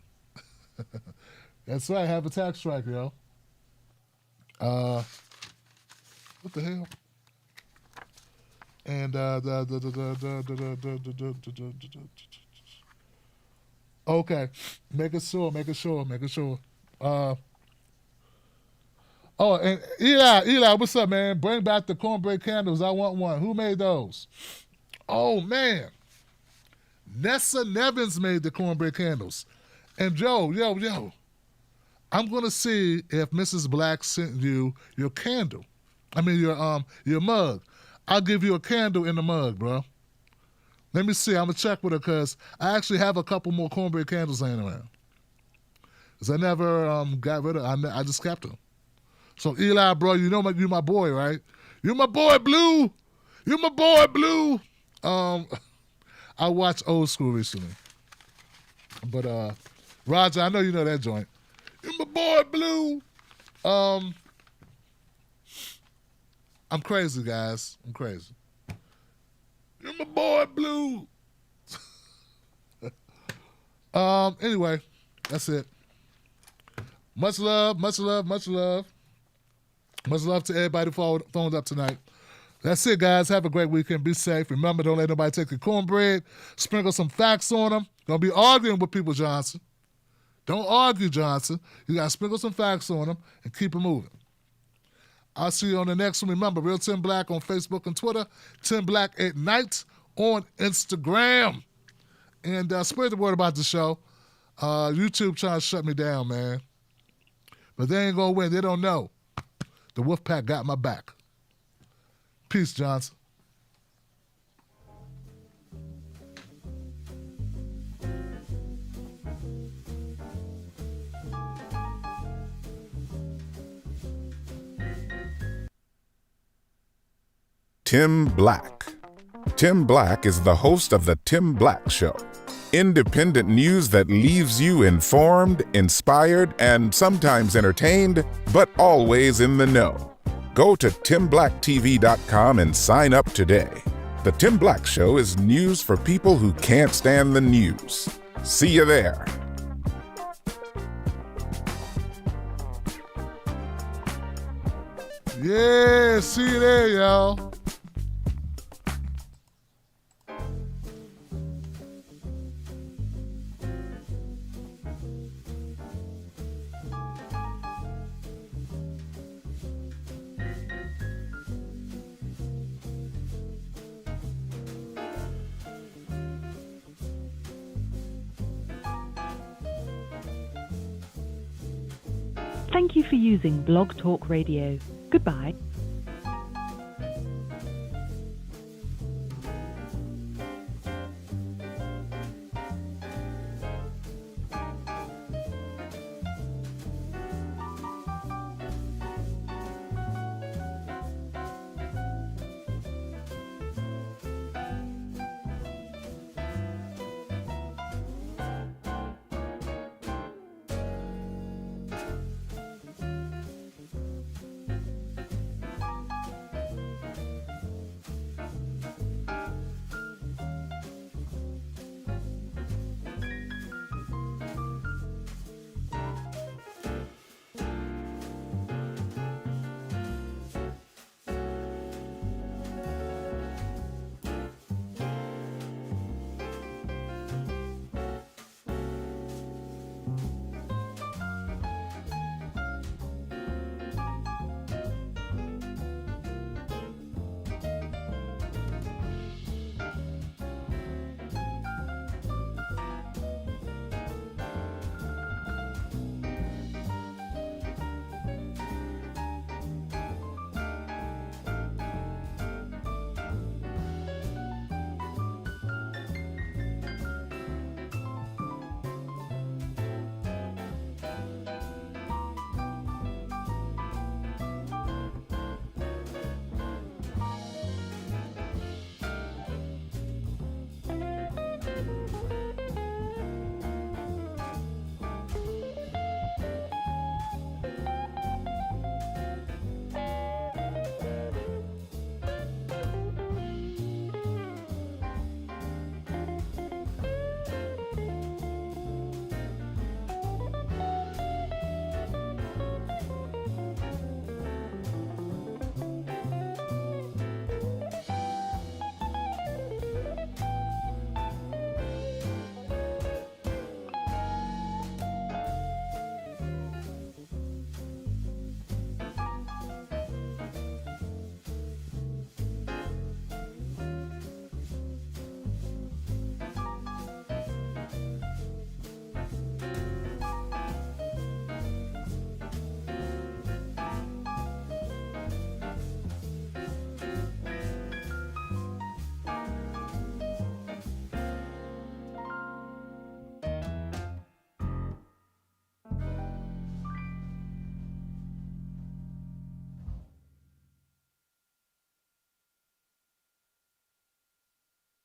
That's right, have a tax strike, yo. What the hell? And okay, make sure. Oh, and Eli, what's up, man? Bring back the cornbread candles. I want one. Who made those? Oh, man. Nessa Nevins made the cornbread candles. And Joe, yo, I'm going to see if Mrs. Black sent you your candle. I mean, your mug. I'll give you a candle in the mug, bro. Let me see. I'm going to check with her because I actually have a couple more cornbread candles laying around. Because I never got rid of them. I just kept them. So, Eli, bro, you know you're my boy, right? You're my boy, Blue. You're my boy, Blue. I watched Old School recently. But, Roger, I know you know that joint. You're my boy, Blue. I'm crazy, guys. I'm crazy. You're my boy, Blue. Anyway, that's it. Much love, much love, much love. Much love to everybody who phoned up tonight. That's it, guys. Have a great weekend. Be safe. Remember, don't let nobody take your cornbread. Sprinkle some facts on them. Don't be arguing with people, Johnson. Don't argue, Johnson. You got to sprinkle some facts on them and keep it moving. I'll see you on the next one. Remember, Real Tim Black on Facebook and Twitter. Tim Black at Night on Instagram. And spread the word about the show. YouTube trying to shut me down, man. But they ain't going to win. They don't know. The Wolfpack got my back. Peace, Johnson. Tim Black. Tim Black is the host of The Tim Black Show. Independent news that leaves you informed, inspired, and sometimes entertained, but always in the know. Go to timblacktv.com and sign up today. The Tim Black Show is news for people who can't stand the news. See you there. Yeah, see you there, y'all. Thank you for using Blog Talk Radio. Goodbye.